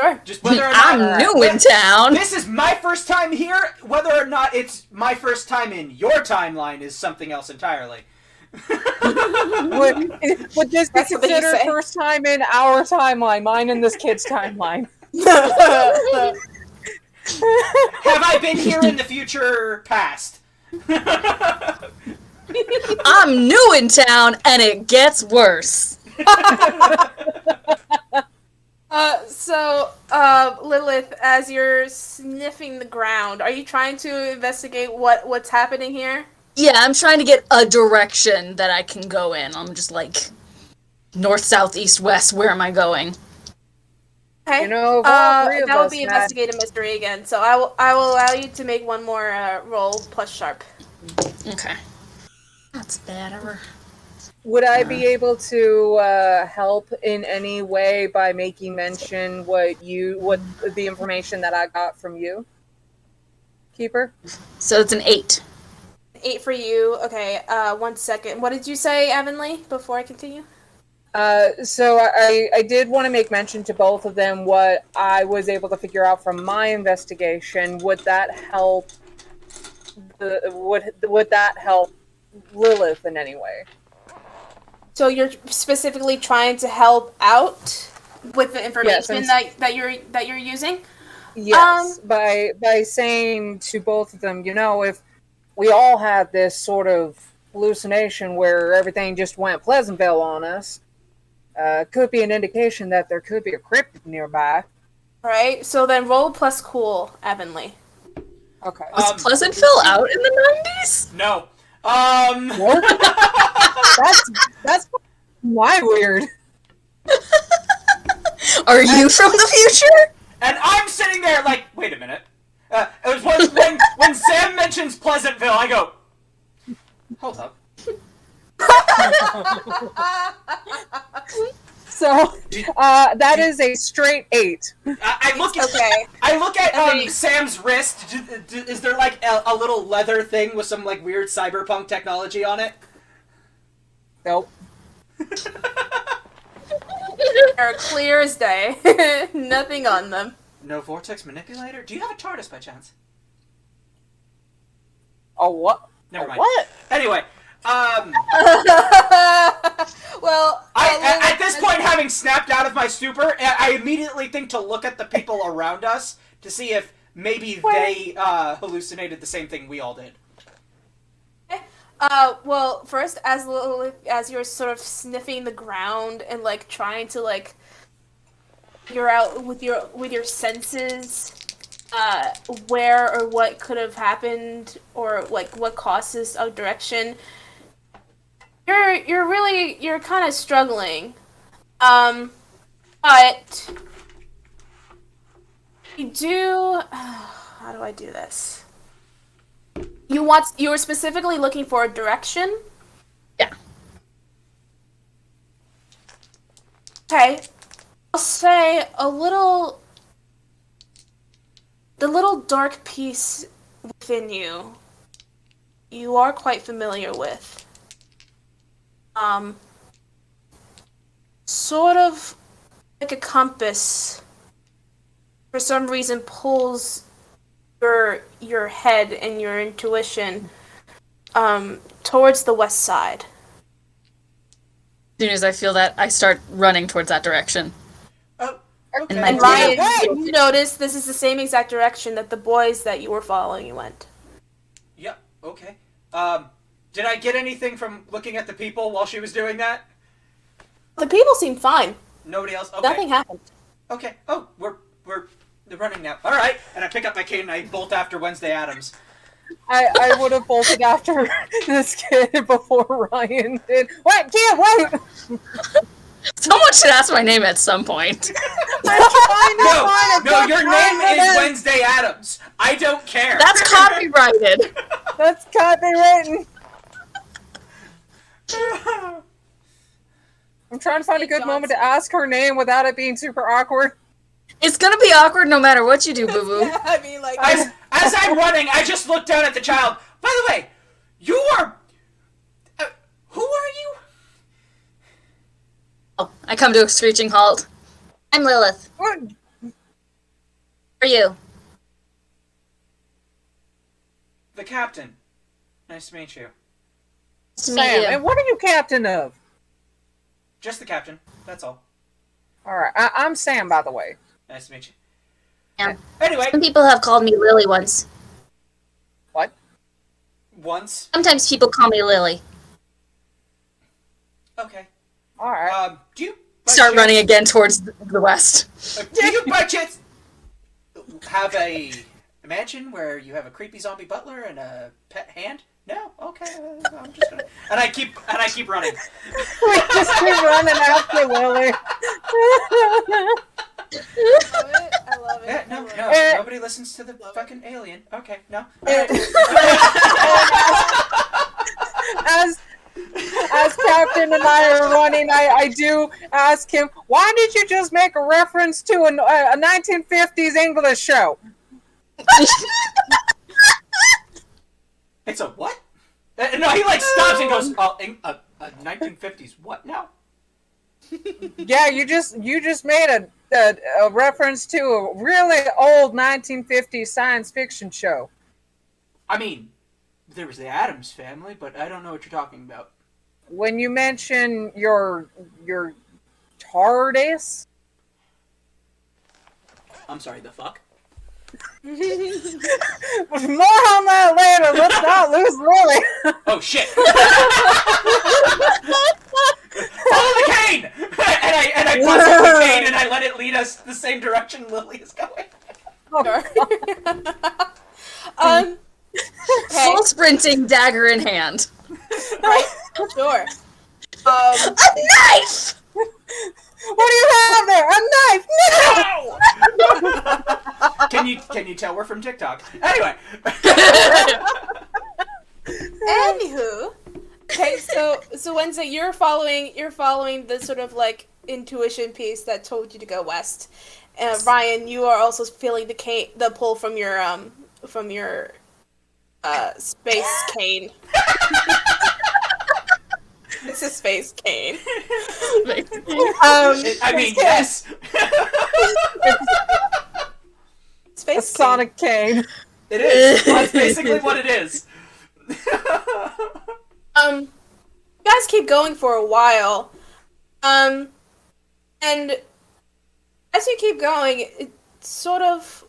Sure. Just whether or not I'm new in town. This is my first time here. Whether or not it's my first time in your timeline is something else entirely. Would this be considered first time in our timeline? Mine and this kid's timeline. Have I been here in the future past? I'm new in town, and it gets worse. Lilith, as you're sniffing the ground, are you trying to investigate what's happening here? Yeah, I'm trying to get a direction that I can go in. I'm just north, south, east, west. Where am I going? Okay. That would be investigative mystery again. So I will allow you to make one more roll plus sharp. Okay. That's better. Would I be able to help in any way by making mention what the information that I got from you, Keeper? So it's an 8. 8 for you. Okay. 1 second. What did you say, Avonlea? Before I continue. So I did want to make mention to both of them what I was able to figure out from my investigation. Would that help? Would that help Lilith in any way? So you're specifically trying to help out with the information that you're using. Yes, by saying to both of them, if we all had this sort of hallucination where everything just went Pleasantville on us, could be an indication that there could be a cryptid nearby. Right? So then roll plus cool, Avonlea. Okay. Was Pleasantville out in the 90s? No. Nope. That's why weird. Are you from the future? And I'm sitting there like, wait a minute. It was when Sam mentions Pleasantville, I go, hold up. So that is a straight 8. I look at Okay. I look at Okay. Sam's wrist. Is there like a little leather thing with some like weird cyberpunk technology on it? Nope. They're clear as day. Nothing on them. No vortex manipulator? Do you have a TARDIS by chance? Oh, what? Never mind. What? Anyway, Well, at this point, having snapped out of my stupor, I immediately think to look at the people around us to see if maybe they hallucinated the same thing we all did. well, first, as you're sort of sniffing the ground and like trying to like figure out with your senses, where or what could have happened or like what caused this direction, you're kind of struggling, but you do. How do I do this? You were specifically looking for a direction? Yeah. Okay. I'll say the little dark piece within you are quite familiar with. Sort of like a compass, for some reason pulls your head and your intuition towards the west side. As soon as I feel that, I start running towards that direction. Oh, okay. And my And Ryan, Okay. you notice this is the same exact direction that the boys that you were following went. Yep. Okay. Did I get anything from looking at the people while she was doing that? The people seemed fine. Nobody else. Okay. Nothing happened. Okay. Oh, we're running now. All right. And I pick up my cane and I bolt after Wednesday Addams. I would have bolted after this kid before Ryan did. Wait, Tia, wait! Someone should ask my name at some point. No, your name is Wednesday Addams. I don't care. That's copyrighted. That's copywritten. I'm trying to find a good moment to ask her name without it being super awkward. It's gonna be awkward no matter what you do, boo boo. I mean, like, As I'm running, I just look down at the child. By the way, you are. Who are you? Oh, I come to a screeching halt. I'm Lilith. What? Who are you? The captain. Nice to meet you. Nice to meet Sam, you. and what are you captain of? Just the captain. That's all. Alright, I'm Sam, by the way. Nice to meet you. Yeah. Anyway, Some people have called me Lily once. What? once. Sometimes people call me Lily. Okay. Alright. Do you by Start chance- running again towards the west. Do you by chance have a mansion where you have a creepy zombie butler and a pet hand? No. Okay. I'm just gonna. And I keep running. We just keep running after Lily. I love it. Yeah, no, nobody listens to the fucking alien. Okay, no. As Captain and I are running, I do ask him, why did you just make a reference to a 1950s English show? It's a what? No, he like stops and goes, a 1950s what now? Yeah, you just made a reference to a really old 1950s science fiction show. I mean, there was the Addams Family, but I don't know what you're talking about. When you mention your TARDIS, I'm sorry, the fuck? But more on that later. Let's not lose Lily. Oh shit! Follow the cane! and I bust up the cane and I let it lead us the same direction Lily is going. Okay. Full sprinting, dagger in hand. Right? Sure. A knife! What do you have there? A knife! No! Can you tell we're from TikTok? Anyway. Anywho, okay, so Wednesday, you're following the sort of like intuition piece that told you to go west. Ryan, you are also feeling the pull from your space cane. It's a space cane. I mean, yes. Space A sonic cane. It is. That's basically what it is. You guys keep going for a while. And as you keep going, it's sort of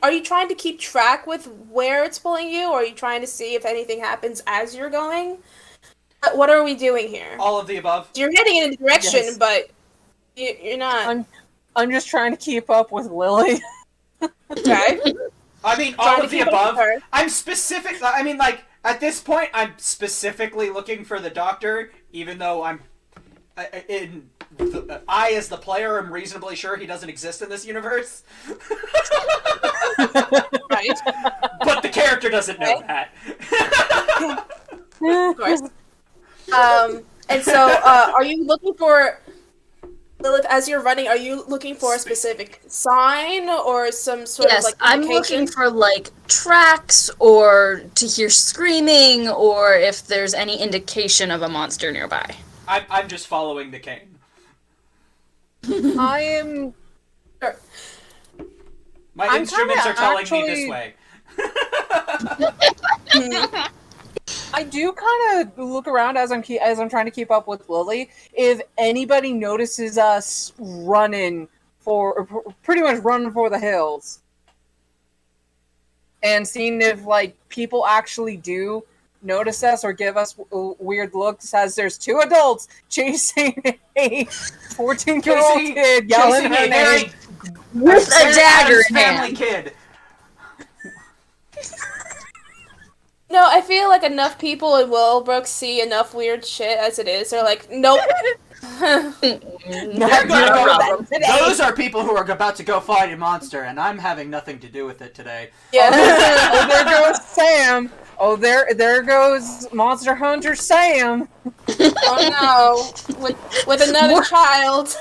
are you trying to keep track with where it's pulling you, or are you trying to see if anything happens as you're going? What are we doing here? All of the above. You're heading in a direction, Yes. but you're not. I'm just trying to keep up with Lily. Okay. I mean, Trying all to of the keep up above. with her. I'm specific. I mean, like at this point, I'm specifically looking for the doctor, even though I, as the player, am reasonably sure he doesn't exist in this universe. Right. But the character doesn't know Okay. that. Of course. And so, are you looking for, Lilith, as you're running, are you looking for a specific sign or some sort of Yes, like I'm indication? looking for like tracks or to hear screaming or if there's any indication of a monster nearby. I'm just following the cane. I am. Sure. My I'm instruments kinda are telling me this actually- way. I do kind of look around as I'm trying to keep up with Lily. If anybody notices us running pretty much running for the hills, and seeing if like people actually do notice us or give us weird looks, as there's two adults chasing a 14-year-old kid yelling Chasing her a very, name. With a very dagger Addams in Family hand. kid. No, I feel like enough people in Willowbrook see enough weird shit as it is. They're like, nope. They're Not gonna a go. problem. Those are people who are about to go fight a monster, and I'm having nothing to do with it today. Yeah. Oh, there goes Sam. Oh, there goes Monster Hunter Sam. Oh no. With another child.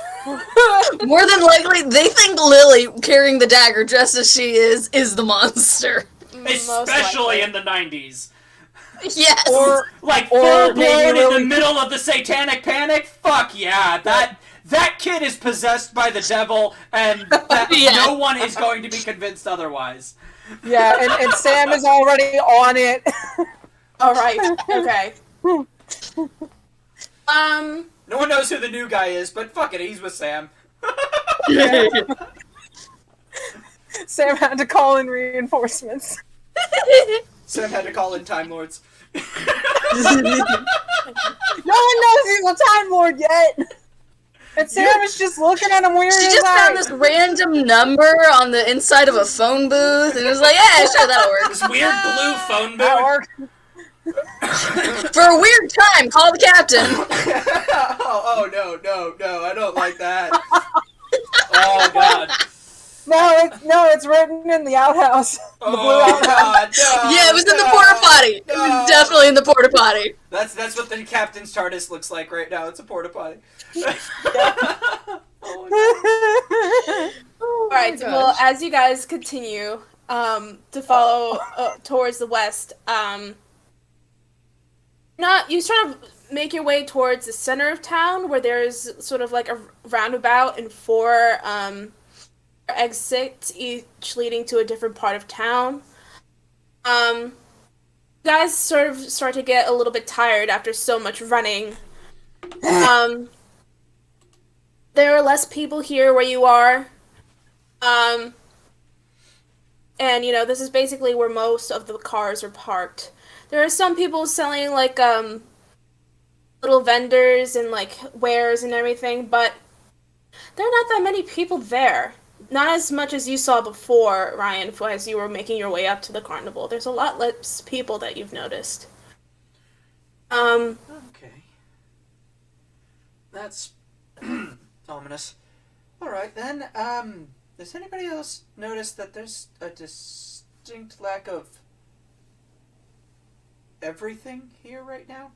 More than likely, they think Lily, carrying the dagger just as she is the monster. Most Especially likely. in the 90s. Yes. Or Like, Or full blown maybe in the Lily- middle of the satanic panic? Fuck yeah, that kid is possessed by the devil, and that Yeah. no one is going to be convinced otherwise. yeah, and Sam is already on it. Alright, okay. No one knows who the new guy is, but fuck it, he's with Sam. Sam had to call in reinforcements. Sam had to call in Time Lords. No one knows he's a Time Lord yet. And Sam is just looking at him weird. She as just found eyes. this random number on the inside of a phone booth and was like, yeah, sure, that'll work. This weird blue phone That booth. worked. For a weird time, call the captain. oh no, I don't like that. Oh god. No, it's written in the outhouse. The blue Oh outhouse. god, no. Yeah, it was in the no, porta potty. It no. was definitely in the porta potty. That's what the captain's TARDIS looks like right now. It's a porta potty. Alright, well, as you guys continue to follow towards the west, you sort of make your way towards the center of town where there's sort of like a roundabout and four exits, each leading to a different part of town. You guys sort of start to get a little bit tired after so much running. There are less people here where you are. And this is basically where most of the cars are parked. There are some people selling like little vendors and like wares and everything, but there are not that many people there. Not as much as you saw before, Ryan, as you were making your way up to the carnival. There's a lot less people that you've noticed. Okay. That's ominous. Alright then, does anybody else notice that there's a distinct lack of everything here right now?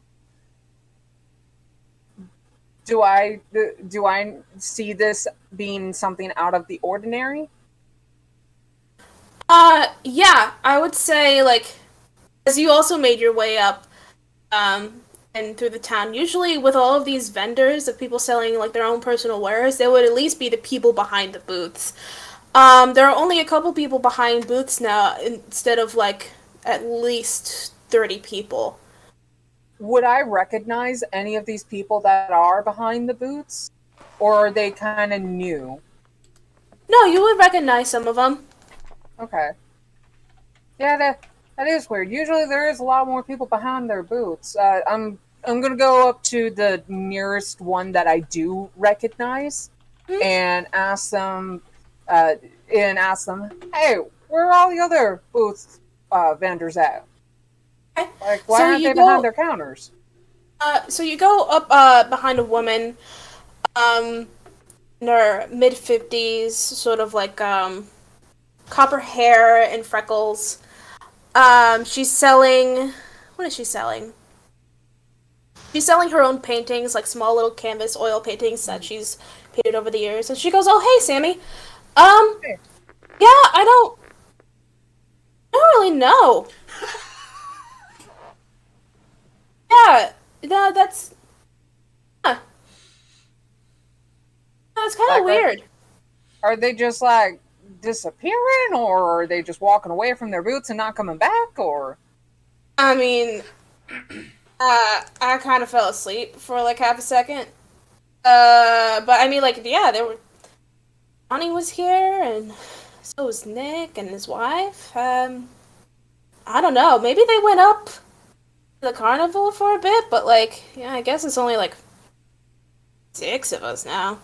Do I see this being something out of the ordinary? Yeah, I would say, like, as you also made your way up, and through the town, usually with all of these vendors of people selling, like, their own personal wares, there would at least be the people behind the booths. There are only a couple people behind booths now, instead of, like, at least 30 people. Would I recognize any of these people that are behind the booths? Or are they kind of new? No, you would recognize some of them. Okay. Yeah, that is weird. Usually there is a lot more people behind their booths. I'm gonna go up to the nearest one that I do recognize and ask them, hey, where are all the other booths vendors at? Okay. Like, why So aren't you they go- behind their counters? So you go up behind a woman, in her mid-50s, sort of like copper hair and freckles. She's selling. What is she selling? She's selling her own paintings, like small little canvas oil paintings that she's painted over the years. And she goes, "Oh, hey, Sammy. Hey. Yeah, I don't really know. Yeah, no, that's kind Like, of weird. Are they just like disappearing, or are they just walking away from their booths and not coming back, or? I mean, I kind of fell asleep for like half a second. But I mean, like, yeah, there were. Bonnie was here, and so was Nick and his wife. I don't know. Maybe they went up to the carnival for a bit, but like, yeah, I guess it's only like 6 of us now.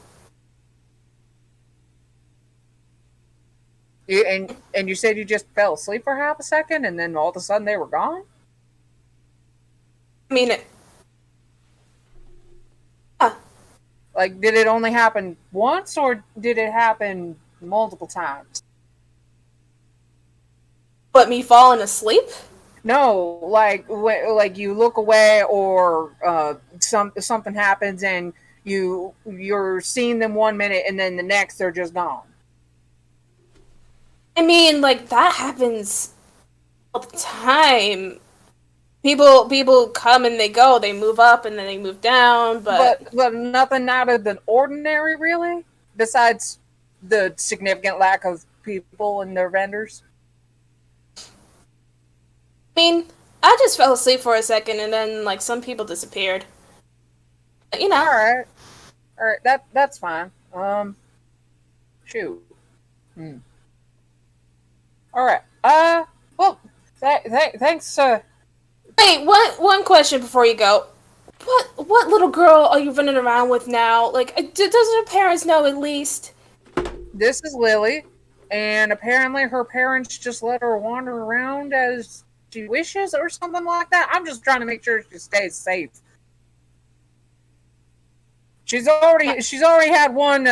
And you said you just fell asleep for half a second, and then all of a sudden they were gone. I mean, Like, did it only happen once, or did it happen multiple times? but me falling asleep? No, like you look away, or something happens, and you're seeing them 1 minute, and then the next they're just gone. I mean, like, that happens all the time. People come and they go. They move up and then they move down, But nothing out of the ordinary, really, besides the significant lack of people and their vendors. I mean, I just fell asleep for a second and then like some people disappeared. But, All right, that's fine. Shoot. All right. Well, thanks. Wait, one question before you go. What little girl are you running around with now? Like, doesn't her parents know at least? This is Lily, and apparently her parents just let her wander around as she wishes, or something like that. I'm just trying to make sure she stays safe. She's already had one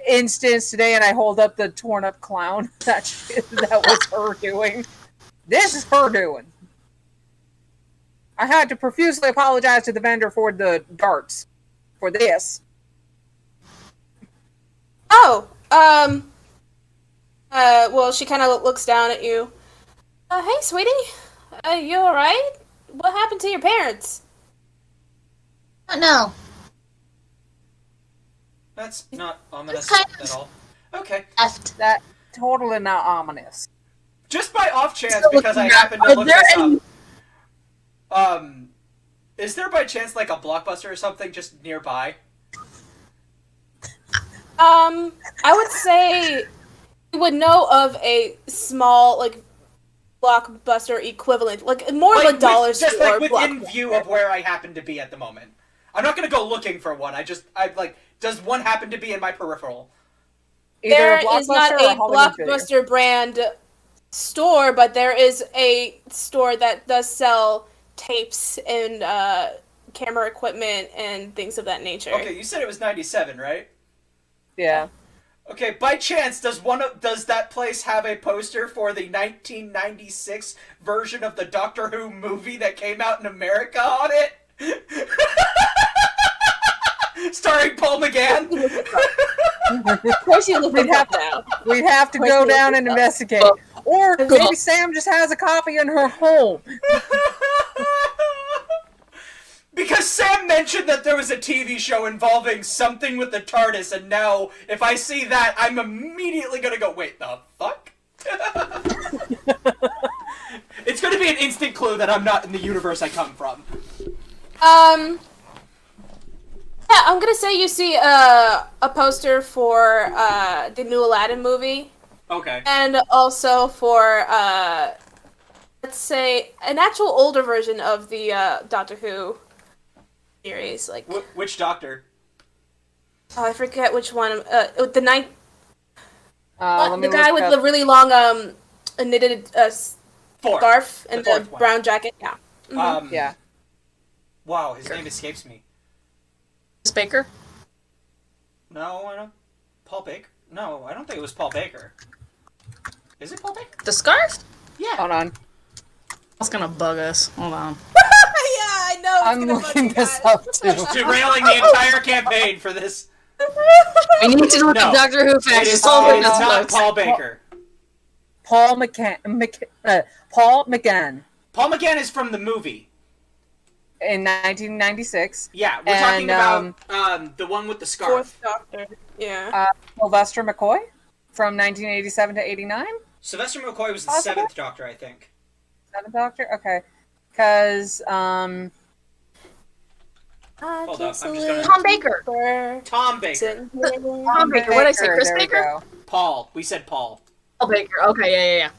instance today, and I hold up the torn up clown that was her doing. This is her doing. I had to profusely apologize to the vendor for the darts for this. Oh, well, she kind of looks down at you. Hey, sweetie, you all right? What happened to your parents? Oh, no. That's not ominous kind of- at all. Okay. Left. That totally not ominous. Just by off chance, Still because I looking happened to around. look Are there this any- up. Is there by chance like a Blockbuster or something just nearby? I would say would know of a small, like, Blockbuster equivalent, like more of a dollar store. Just like within Blockbuster. view of where I happen to be at the moment. I'm not gonna go looking for one. I like. Does one happen to be in my peripheral? There Either is not or a Hollywood Video. Blockbuster brand store, but there is a store that does sell tapes and camera equipment and things of that nature. Okay, you said it was 97, right? Yeah. Okay, by chance, does that place have a poster for the 1996 version of the Doctor Who movie that came out in America on it? Starring Paul McGann? Of course you look it up now. We'd have to go down and investigate. Or maybe Sam just has a copy in her home. Because Sam mentioned that there was a TV show involving something with the TARDIS, and now, if I see that, I'm immediately gonna go, wait, the fuck? It's gonna be an instant clue that I'm not in the universe I come from. Yeah, I'm gonna say you see a poster for the new Aladdin movie, Okay. and also for let's say an actual older version of the Doctor Who series. Like, Which Doctor? oh, I forget which one. The night, Let me the guy look with up. the really long knitted Fourth. scarf and the fourth one. brown jacket. Yeah. Yeah. Wow, his name escapes me. Chris Baker? No, I don't. Paul Baker? No, I don't think it was Paul Baker. Is it Paul Baker? The scarf? Yeah. Hold on. That's gonna bug us. Hold on. Yeah, I know. It's I'm gonna bug looking you this guys. up too. Derailing the entire campaign for this. We need to look No. at Doctor Who facts. It is, It's all it over is the not books. Paul Baker. Paul McGann Paul McGann is from the movie. in 1996. Yeah, we're And, talking about the one with the scarf. Fourth Doctor. Yeah. Sylvester McCoy from 1987 to 89. Sylvester McCoy was the Possible? 7th Doctor, I think. Seventh Doctor. Okay, because Hold up, I'm just gonna... Tom Baker. Tom Baker. Tom Baker. What did I say? Chris there we Baker? go. Paul. We said Paul. Paul Baker. Okay, yeah.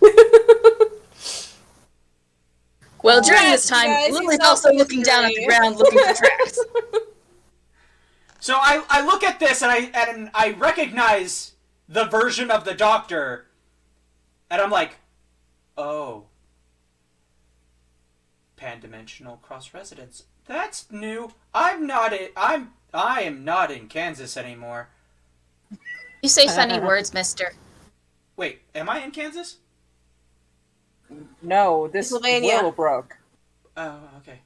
Well, during Yes, this time, guys, Lily's he's also solving looking down at the mystery. ground looking for tracks. So I look at this and I recognize the version of the Doctor, and I'm like, oh, pan-dimensional cross-residence. That's new. I am not in Kansas anymore. You say funny words, mister. Wait, am I in Kansas? No, this is Pennsylvania. Willowbrook. Oh, okay.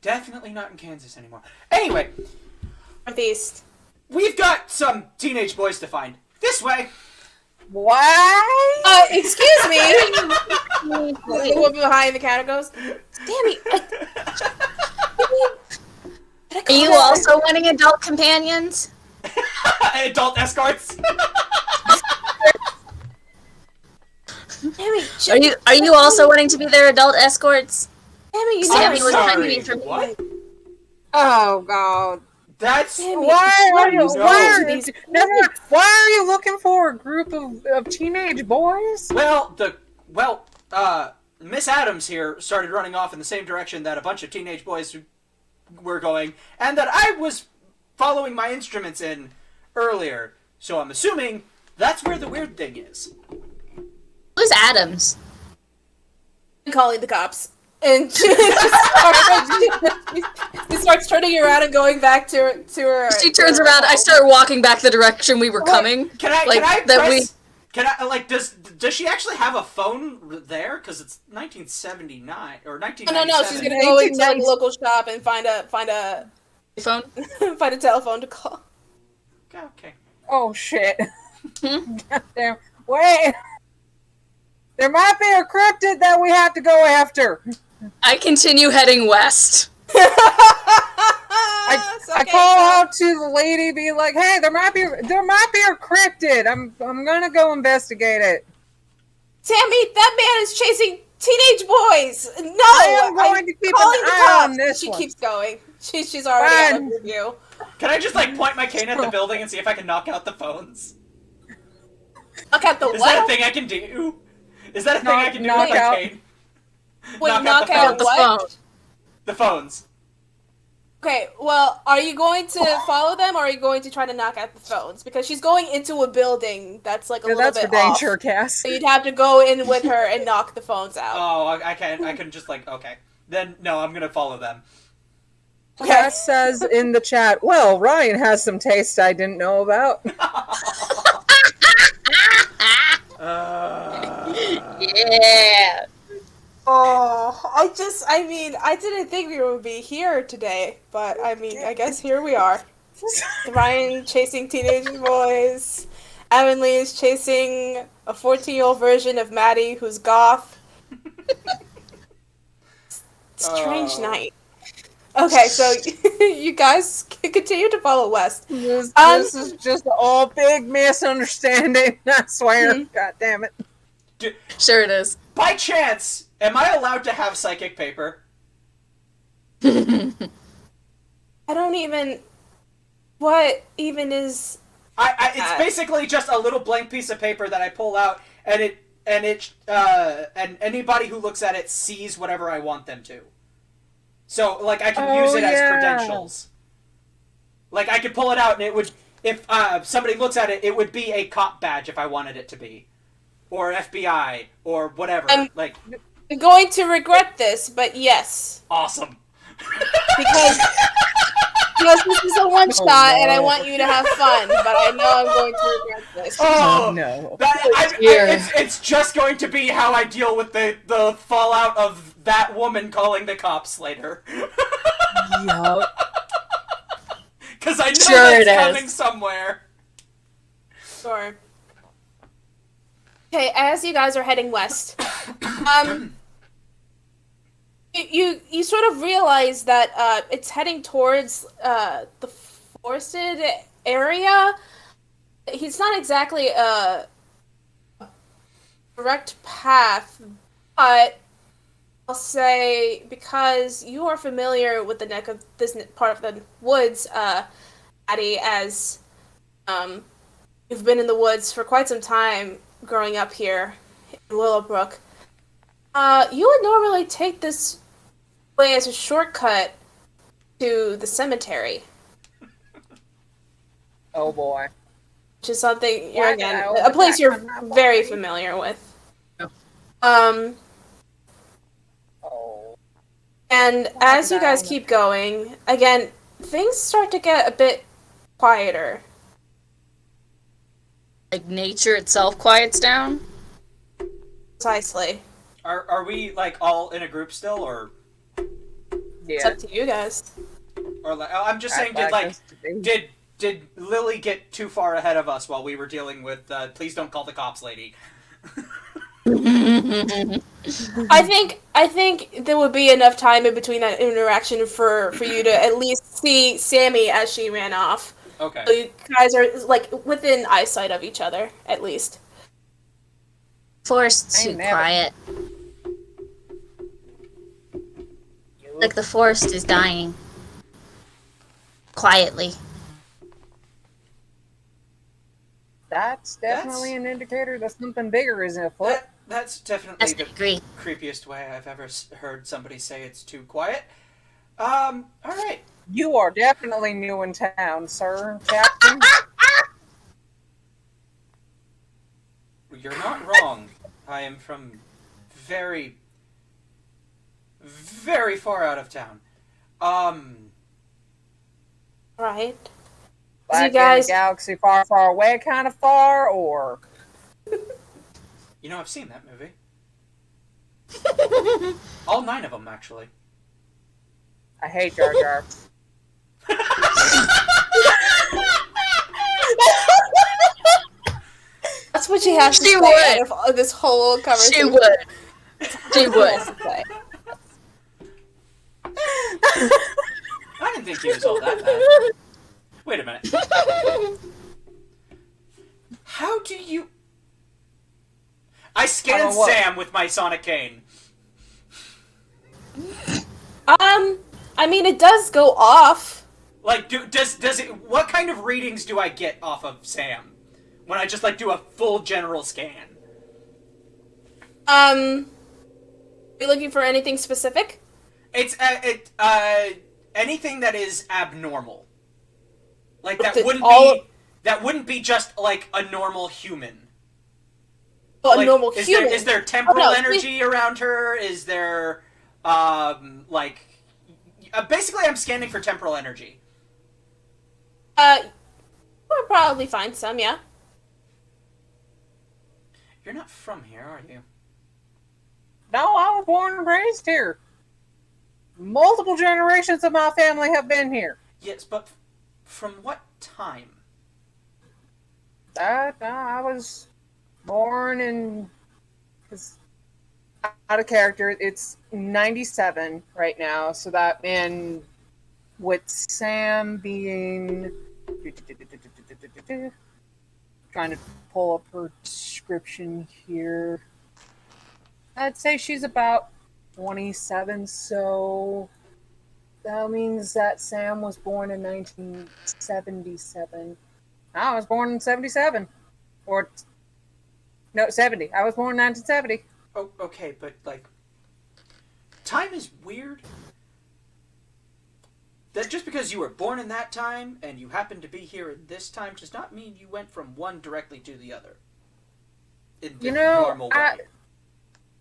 Definitely not in Kansas anymore. Anyway, Northeast. we've got some teenage boys to find. This way. What? Excuse me. The woman behind the counter goes, "Damn Are you also wanting adult companions? Adult escorts. Are you also wanting to be their adult escorts? You Sammy was sorry. trying to be for me. What? Oh God! That's Why are you? No. Why are you looking for a group of teenage boys? well. Miss Adams here started running off in the same direction that a bunch of teenage boys were going, and that I was following my instruments in earlier. So I'm assuming that's where the weird thing is. Who's Adams? calling the cops. And she starts turning around and going back to her. She turns around. I start walking back the direction we were coming. Can I that does she actually have a phone there? Because it's 1979 or 1997. No, she's gonna go into like a local shop and find a phone. find a telephone to call. Okay. Oh shit! Goddamn! Wait, there might be a cryptid that we have to go after. I continue heading west. I call out to the lady, be like, "Hey, there might be a cryptid. I'm gonna go investigate it." Sammy, that man is chasing teenage boys. No, I am going to keep an calling the eye cops. on this She one. keeps going. She's already Fine. on review. Can I just point my cane at the building and see if I can knock out the phones? Knock out the Is that a what? thing I can do? Is that a thing I can do knock with my out- cane? Wait, knock out the out phones. The what? phone. The phones. Okay, well, are you going to follow them, or are you going to try to knock out the phones? Because she's going into a building that's like a Yeah, little that's for bit dang off. sure, Cass. So you'd have to go in with her and knock the phones out. Oh, I can just like, okay. Then, no, I'm gonna follow them. Okay. Cass says in the chat, well, Ryan has some taste I didn't know about. Yeah. Oh, I didn't think we would be here today, but I mean, I guess here we are. Ryan chasing teenage boys. Avonlea is chasing a 14-year-old version of Maddie who's goth. Strange Oh. night. Okay, so you guys can continue to follow West. This Um, is just all big misunderstanding, I swear. Mhm. God damn it. Sure it is. By chance, am I allowed to have psychic paper? I don't even. What even is? It's basically just a little blank piece of paper that I pull out, and anybody who looks at it sees whatever I want them to. So, like, I can use it as credentials. Like, I could pull it out, and it would, if somebody looks at it, it would be a cop badge if I wanted it to be, or FBI, or whatever. Like, I'm going to regret this, but yes, awesome. because this is a one shot, and I want you to have fun. But I know I'm going to regret this. Oh no. It's just going to be how I deal with the fallout of that woman calling the cops later. Yup. Because I know Sure it that's is. coming somewhere. Sure. Okay, as you guys are heading west, you sort of realize that it's heading towards the forested area. It's not exactly a direct path, but I'll say because you are familiar with the neck of this part of the woods, Addie, as you've been in the woods for quite some time growing up here in Willowbrook. You would normally take this way as a shortcut to the cemetery, Oh boy. which is something you're Why again did I a open place that you're from that very body? familiar with. Oh. And as you guys keep going, again, things start to get a bit quieter. Like nature itself quiets down. Precisely. Are we like all in a group still, or It's Yeah. up to you guys. like I'm just saying, did Lily get too far ahead of us while we were dealing with please don't call the cops lady? I think there would be enough time in between that interaction for you to at least see Sammy as she ran off. Okay. So you guys are like within eyesight of each other, at least. Forest's too Ain't never- quiet. Like the forest is dying. Quietly. That's definitely an indicator that something bigger is afoot. That's definitely Yes, I the agree. creepiest way I've ever heard somebody say it's too quiet. All right. You are definitely new in town, sir, Captain. You're not wrong. I am from very, very far out of town. Right. Like guys- in a galaxy far, far away kind of far, or... You know, I've seen that movie. All 9 of them, actually. I hate Jar Jar. That's what she has to She say would. out of this whole She conversation. would. She She would. has to say. I didn't think he was all that bad. Wait a minute. How do you... I scanned what? Sam with my sonic cane. I mean, it does go off. Like, does it... What kind of readings do I get off of Sam When I just like do a full general scan. Are you looking for anything specific? It's anything that is abnormal. Like that wouldn't be just like a normal human. Oh, like, a normal human. Is there temporal energy around her? Is there basically I'm scanning for temporal energy. We'll probably find some, yeah. You're not from here, are you? No, I was born and raised here. Multiple generations of my family have been here. Yes, but from what time? I was born in... Out of character, it's 97 right now, so that, and with Sam being... Trying to pull up her description here. I'd say she's about 27, so that means that Sam was born in 1977. I was born in 77. Or, no, 70. I was born in 1970. Oh, okay, but, like, time is weird. That just because you were born in that time and you happen to be here at this time does not mean you went from one directly to the other. In the normal way.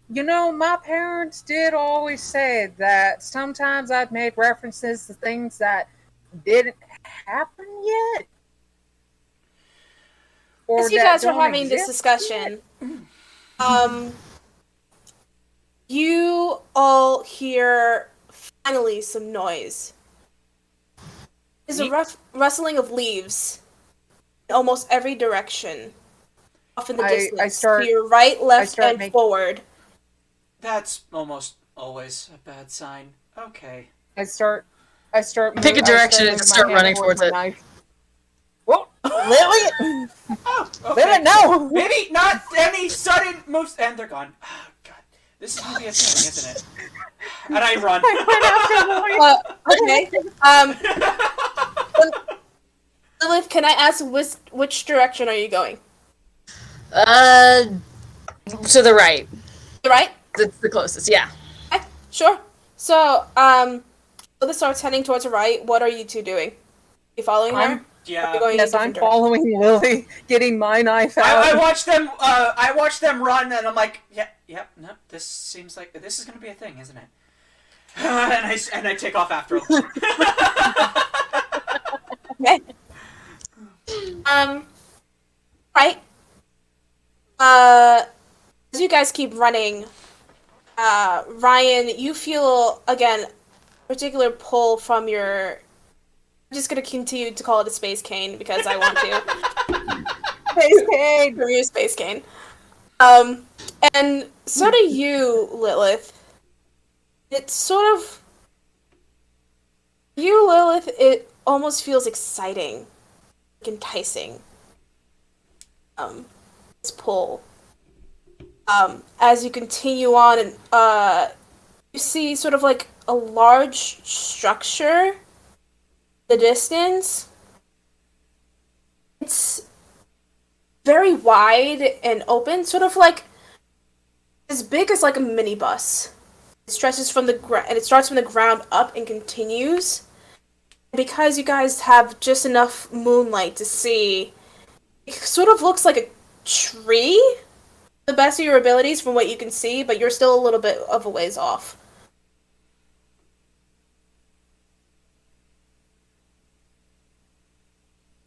My parents did always say that sometimes I've made references to things that didn't happen yet. Or as you guys were having this discussion, you all hear finally some noise. There's a rustling of leaves in almost every direction. Off in the distance. To your right, left, and forward. That's almost always a bad sign. Okay. I start pick a direction and start running towards it. Whoa, Lily! Oh, okay. Lily, no! Maybe not any sudden moves, and they're gone. Oh, God. This is gonna be a thing, isn't it? And I run. Okay. Lilith, can I ask which direction are you going? To the right. The right? That's the closest, yeah. Okay, sure. So, Lilith starts heading towards the right. What are you two doing? You following her? Yeah. Yes, I'm following Lily, getting my knife out. I watch them. I watch them run, and I'm like, no. This seems like this is gonna be a thing, isn't it? and I take off after them. Okay. Right. As you guys keep running, Ryan, you feel again a particular pull from your. I'm just gonna continue to call it a space cane because I want to. Space cane from your space cane. And so do you, Lilith. It's sort of you, Lilith. It almost feels exciting, like enticing. This pull. As you continue on, and you see sort of like a large structure. The distance. It's very wide and open, sort of like as big as like a minibus. It stretches from the ground, and it starts from the ground up and continues. Because you guys have just enough moonlight to see, it sort of looks like a tree. The best of your abilities from what you can see, but you're still a little bit of a ways off.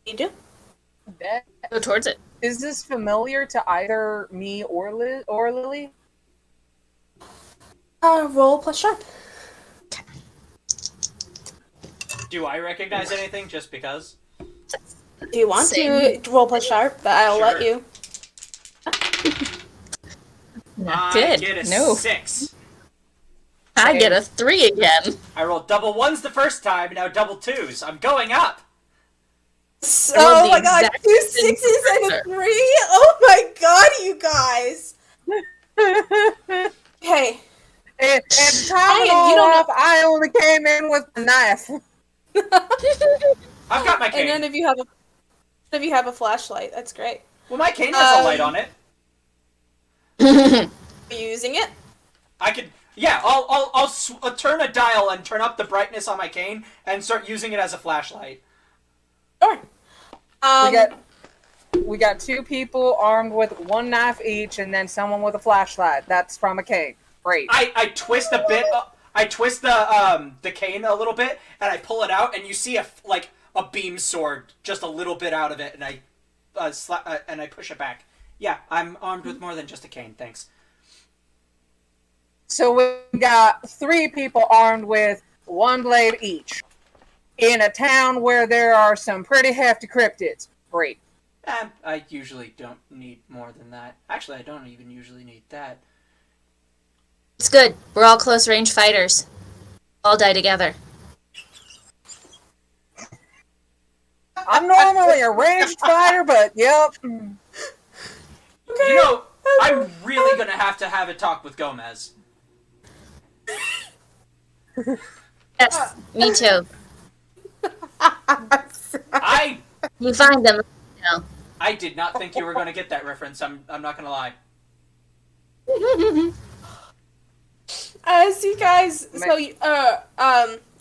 You do? Go towards it. Is this familiar to either me or Lily? Roll plus sharp. Do I recognize anything just because? Do you want to roll plus sharp? But I'll let you. Not good. I get a no. 6. I get a 3 again. I rolled double 1s the first time, now double 2s. I'm going up. Oh my god, 2 6s and a 3? Oh my god, you guys! Hey. And to top it all off, I only came in with a knife. I've got my cane. And none of you have a flashlight. That's great. Well, my cane has a light on it. Are you using it? I could. Yeah, I'll turn a dial and turn up the brightness on my cane and start using it as a flashlight. Sure. We got 2 people armed with 1 knife each, and then someone with a flashlight. That's from a cave. Great. I twist a bit. I twist the cane a little bit, and I pull it out, and you see a beam sword just a little bit out of it, and I push it back. Yeah, I'm armed with more than just a cane. Thanks. So we got 3 people armed with 1 blade each in a town where there are some pretty hefty cryptids. Great. I usually don't need more than that. Actually, I don't even usually need that. It's good. We're all close range fighters. All die together. I'm normally a ranged fighter, but yep. You know, I'm really gonna have to have a talk with Gomez. Yes, me too. You find them. No. I did not think you were gonna get that reference. I'm not gonna lie. As you guys,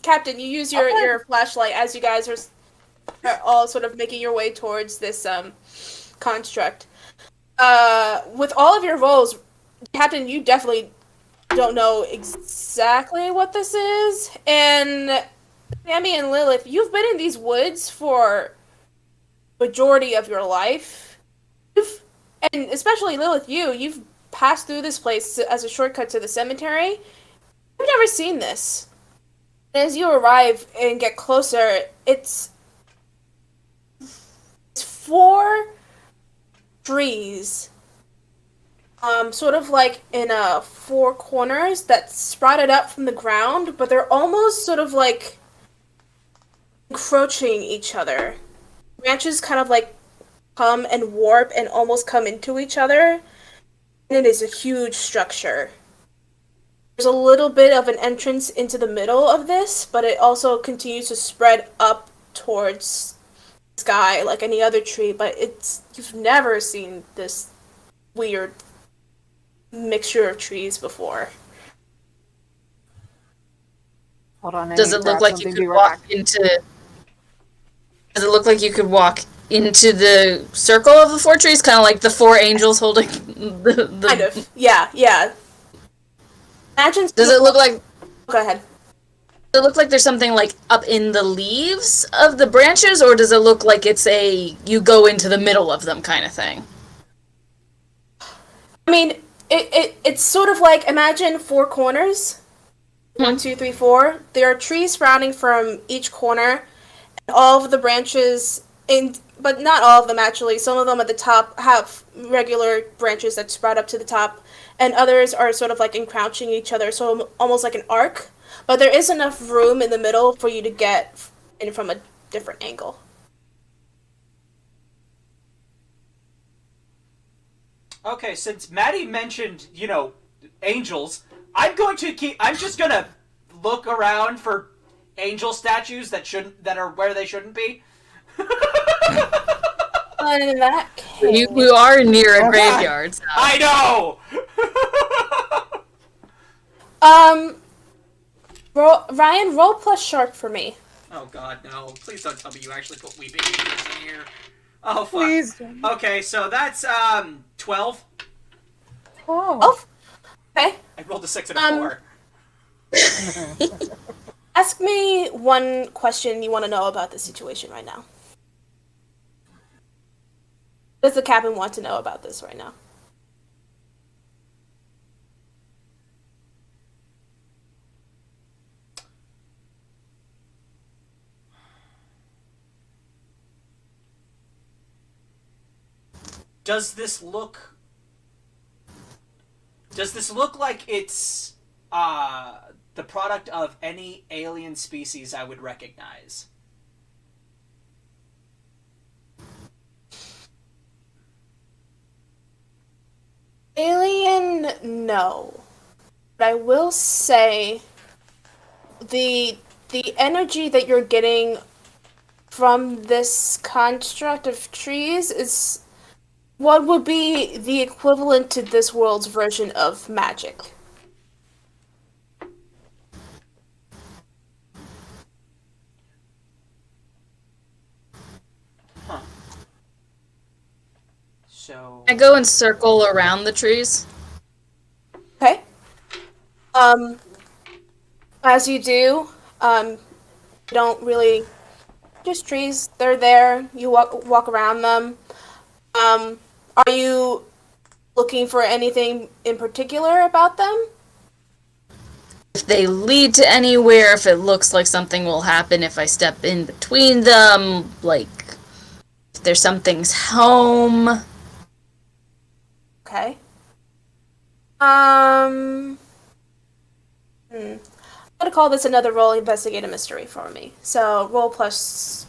Captain, you use your flashlight as you guys are all sort of making your way towards this construct. With all of your rolls, Captain, you definitely don't know exactly what this is. And Sammy and Lilith, you've been in these woods for majority of your life. And especially Lilith, you've passed through this place as a shortcut to the cemetery. I've never seen this. As you arrive and get closer, it's 4 trees, sort of like in 4 corners that sprouted up from the ground, but they're almost sort of like encroaching each other. Branches kind of like come and warp and almost come into each other. And it is a huge structure. There's a little bit of an entrance into the middle of this, but it also continues to spread up towards the sky like any other tree, but you've never seen this weird mixture of trees before. Hold on. Does it look like you could walk into... Does it look like you could walk into the circle of the 4 trees? Kind of like the 4 angels holding the... Kind of. Yeah. Imagine... Does it look like... Go ahead. Does it look like there's something like up in the leaves of the branches, or does it look like it's you go into the middle of them kind of thing? I mean, it's sort of like, imagine 4 corners. 1, 2, 3, 4. There are trees sprouting from each corner. All of the branches, but not all of them actually. Some of them at the top have regular branches that sprout up to the top, and others are sort of like encroaching each other, so almost like an arc. But there is enough room in the middle for you to get in from a different angle. Okay, since Maddie mentioned, angels, I'm just gonna look around for angel statues that are where they shouldn't be. In that case... You are near a graveyard. So. I know. Ryan, roll plus sharp for me. Oh God, no! Please don't tell me you actually put weeping angels in here. Oh fuck. Please. Okay, so that's 12. Oh. Okay. I rolled a 6 and a 4. Ask me one question you want to know about the situation right now. Does the captain want to know about this right now? Does this look like it's the product of any alien species I would recognize? Alien, no. But I will say the energy that you're getting from this construct of trees is What would be the equivalent to this world's version of magic? Huh. So. I go and circle around the trees. Okay. As you do, you don't really just trees. They're there. You walk around them. Are you looking for anything in particular about them? If they lead to anywhere, if it looks like something will happen if I step in between them, like if there's something's home. Okay. I'm gonna call this another roll investigate a mystery for me. So roll plus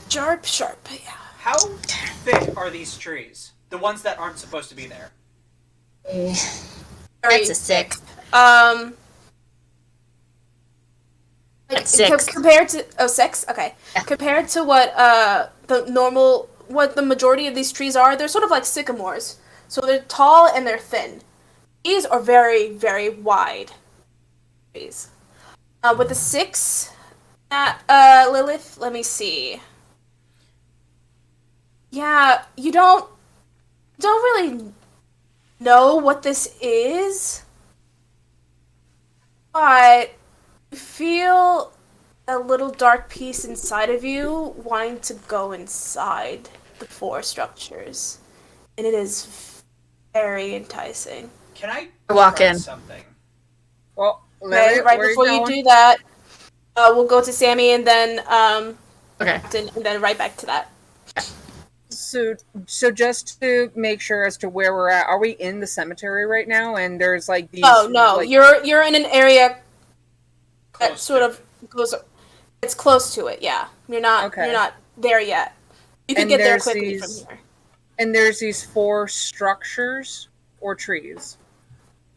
sharp. Yeah. How thick are these trees? The ones that aren't supposed to be there. That's a 6. Um. Like, That's 6. Compared to 6, okay. Yeah. Compared to what what the majority of these trees are, they're sort of like sycamores. So they're tall and they're thin. These are very, very wide trees. With the 6, Lilith, let me see. Yeah, you don't really know what this is, but you feel a little dark piece inside of you wanting to go inside the 4 structures, and it is very enticing. Can I Walk try in. something? Well, Okay, Lily, right where before you going? do that, we'll go to Sammy and then Okay. and then right back to that. So just to make sure as to where we're at, are we in the cemetery right now? And there's like these. Oh no, like, you're in an area that Close sort to of goes. It's close to it. Yeah, you're not. Okay. You're not there yet. You can And get there there's quickly these- from here. And there's these 4 structures or trees.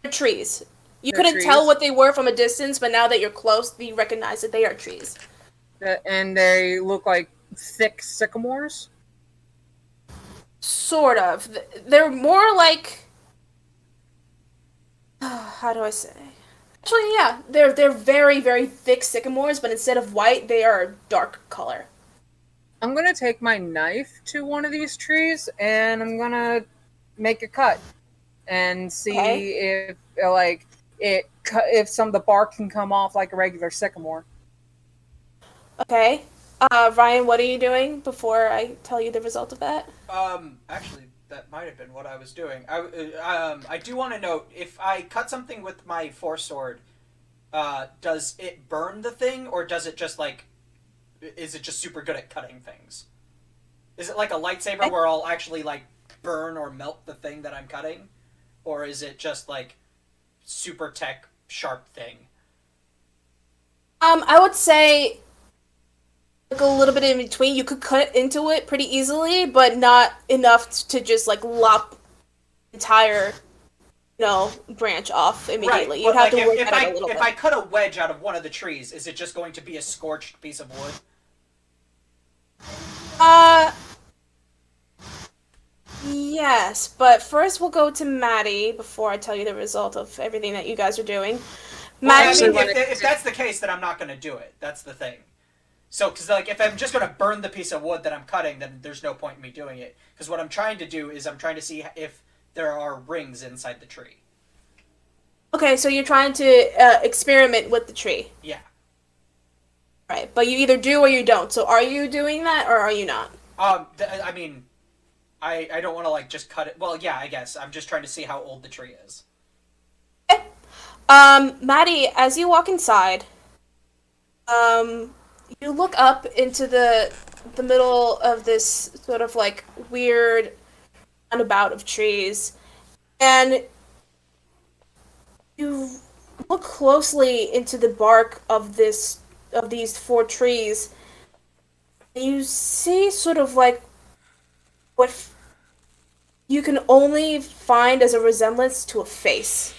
They're trees. You They're couldn't tell trees? what they were from a distance, but now that you're close, you recognize that they are trees. And they look like thick sycamores. Sort of. They're more like. How do I say? Actually, yeah, they're very, very thick sycamores, but instead of white, they are dark color. I'm gonna take my knife to one of these trees and I'm gonna make a cut and see Okay. if some of the bark can come off like a regular sycamore. Okay. Ryan, what are you doing before I tell you the result of that? Actually, that might have been what I was doing. I do want to note, if I cut something with my sword, does it burn the thing, or does it just is it just super good at cutting things? Is it like a lightsaber where I'll actually burn or melt the thing that I'm cutting, or is it just super tech sharp thing? I would say a little bit in between. You could cut into it pretty easily, but not enough to just lop entire, branch off immediately. Right, You'd have to work if at it a little if bit. I cut a wedge out of one of the trees, is it just going to be a scorched piece of wood? Yes, but first we'll go to Maddie before I tell you the result of everything that you guys are doing. Well, I Maddie, mean, if that's the case, then I'm not going to do it. That's the thing. So, because if I'm just going to burn the piece of wood that I'm cutting, then there's no point in me doing it. Because what I'm trying to do is I'm trying to see if there are rings inside the tree. okay, so you're trying to experiment with the tree. Yeah. Right, but you either do or you don't. So are you doing that or are you not? I mean, I don't want to just cut it. Well, yeah, I guess I'm just trying to see how old the tree is. Okay. Maddie, as you walk inside, you look up into the middle of this sort of weird roundabout of trees, and you look closely into the bark of these 4 trees. And you see sort of what you can only find as a resemblance to a face.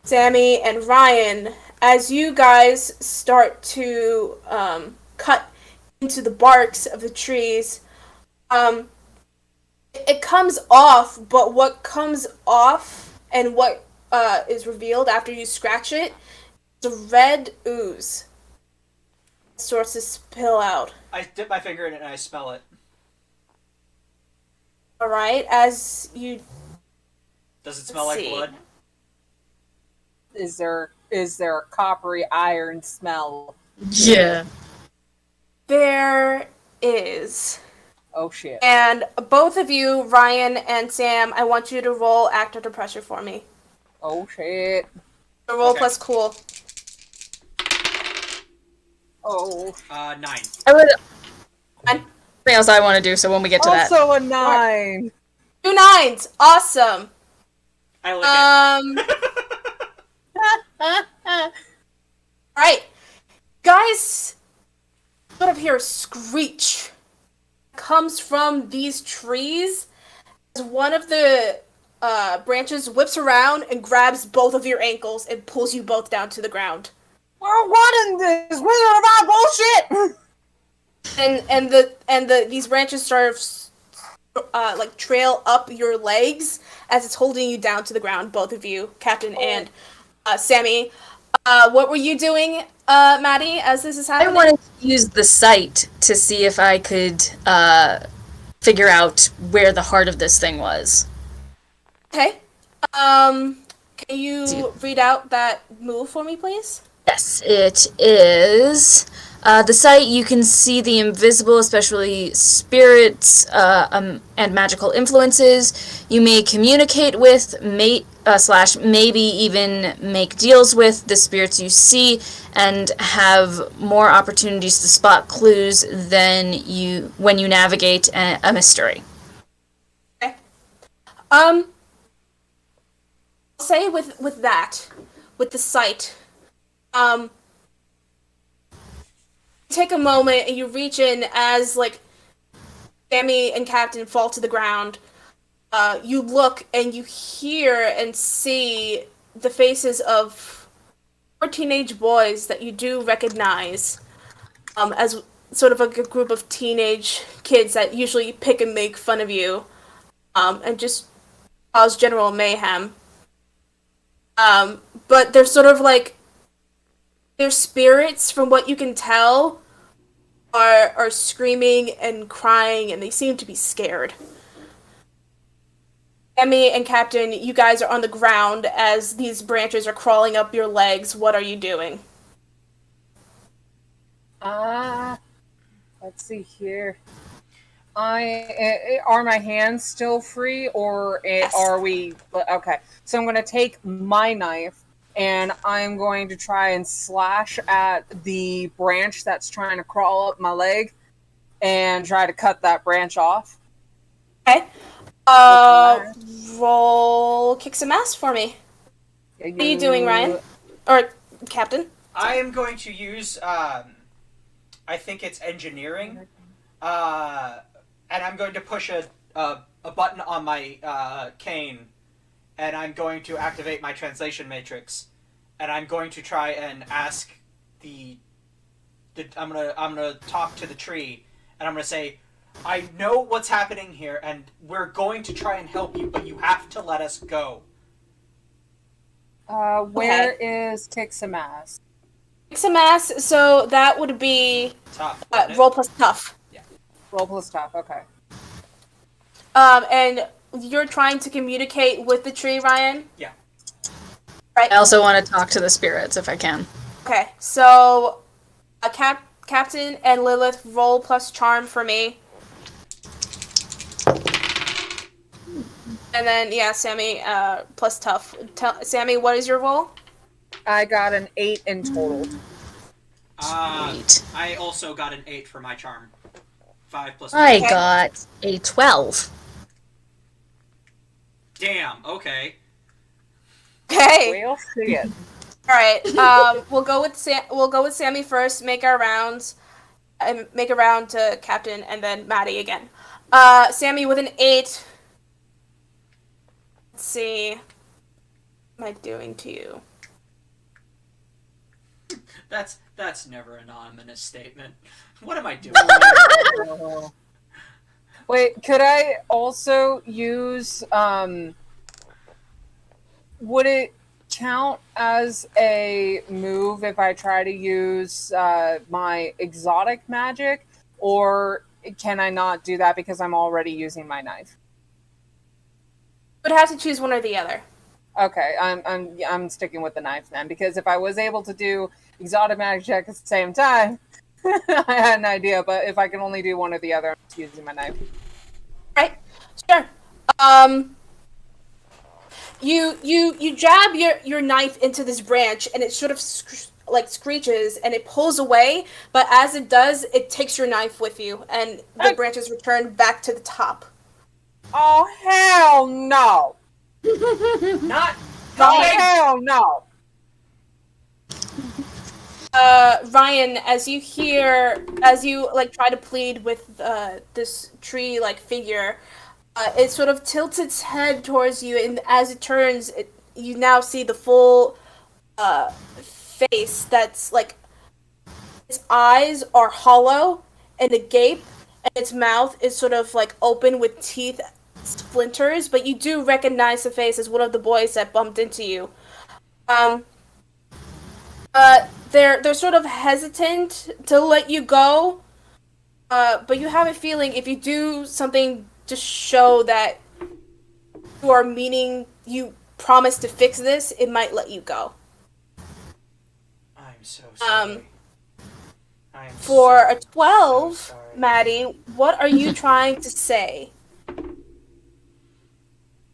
Sammy and Ryan, as you guys start to cut into the barks of the trees. It comes off, but what comes off and what is revealed after you scratch it is a red ooze. It starts to spill out. I dip my finger in it and I smell it. Alright, as you... Does it smell like see. blood? Is there a coppery iron smell? Yeah. There is. Oh shit. And both of you, Ryan and Sam, I want you to roll act under pressure for me. Oh shit. So roll Okay. plus cool. Oh. 9. I would. And Something else I want to do. So when we get to that, Also a 9. 2 9s! Awesome! I lick it. Alright. Guys, sort of hear a screech. Comes from these trees as one of the branches whips around and grabs both of your ankles and pulls you both down to the ground. We're running this. We're about bullshit. And these branches sort of like trail up your legs as it's holding you down to the ground, both of you, Captain and Sammy. What were you doing, Maddie, as this is I happening? wanted to use the sight to see if I could figure out where the heart of this thing was. Okay. Can you read out that move for me, please? Yes, it is. The site, you can see the invisible, especially spirits and magical influences. You may communicate with, slash maybe even make deals with the spirits you see, and have more opportunities to spot clues than when you navigate a mystery. Okay. I'll say with that, with the sight, take a moment and you reach in as like Sammy and Captain fall to the ground. You look and you hear and see the faces of 4 teenage boys that you do recognize as sort of like a group of teenage kids that usually pick and make fun of you and just cause general mayhem. But they're sort of like their spirits, from what you can tell, are screaming and crying, and they seem to be scared. Emmy and Captain, you guys are on the ground as these branches are crawling up your legs. What are you doing? Let's see here. Are my hands still free, or are we? Okay, so I'm gonna take my knife and I'm going to try and slash at the branch that's trying to crawl up my leg, and try to cut that branch off. Okay. Roll kick some ass for me. What are you doing, Ryan? Or Captain? I am going to use, I think it's engineering, and I'm going to push a button on my cane, and I'm going to activate my translation matrix, and I'm going to try and ask I'm gonna talk to the tree, and I'm gonna say, I know what's happening here, and we're going to try and help you, but you have to let us go. Where is kick some ass? Kick some ass, so that would be Tough. roll plus tough. Yeah. Roll plus tough. Okay. And you're trying to communicate with the tree, Ryan? Yeah. Right. I also want to talk to the spirits if I can. Okay, so Captain and Lilith roll plus charm for me. And then, yeah, Sammy plus tough. Sammy, what is your roll? I got an 8 in total. I also got an 8 for my charm. 5 plus 8. I got a 12. Damn, okay. Okay. We'll see it. All right. We'll go with Sammy first. Make our rounds, and make a round to Captain, and then Maddie again. Sammy with an 8. Let's see. What am I doing to you? That's never an ominous statement. What am I doing? Wait, could I also use would it count as a move if I try to use my exotic magic, or can I not do that because I'm already using my knife? You would have to choose one or the other. Okay, I'm sticking with the knife then, because if I was able to do exotic magic at the same time, I had an idea. But if I can only do one or the other, I'm just using my knife. Right? Sure. You jab your knife into this branch, and it sort of screeches, and it pulls away. But as it does, it takes your knife with you, and the branches return back to the top. Oh hell no! Not Oh hell no! Ryan, as you try to plead with this tree figure, it sort of tilts its head towards you, and as it turns, you now see the full face that's its eyes are hollow and agape, and its mouth is sort of open with teeth splinters, but you do recognize the face as one of the boys that bumped into you. They're sort of hesitant to let you go, but you have a feeling if you do something to show that you promise to fix this, it might let you go. I'm so sorry. For a 12, Maddie, what are you trying to say?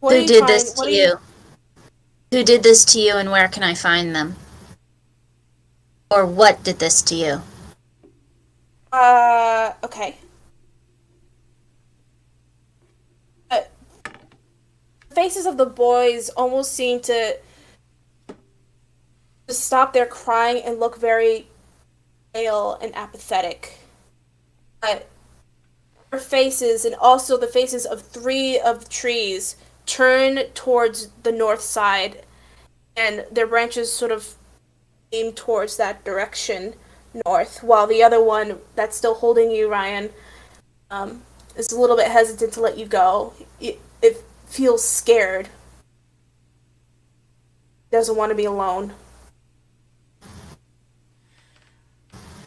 Who did this to you? Who did this to you, and where can I find them? Or what did this to you? Okay. The faces of the boys almost seem to stop their crying and look very pale and apathetic. Their faces, and also the faces of 3 of the trees, turn towards the north side, and their branches sort of aim towards that direction, north, while the other one that's still holding you, Ryan, is a little bit hesitant to let you go. It feels scared. Doesn't want to be alone.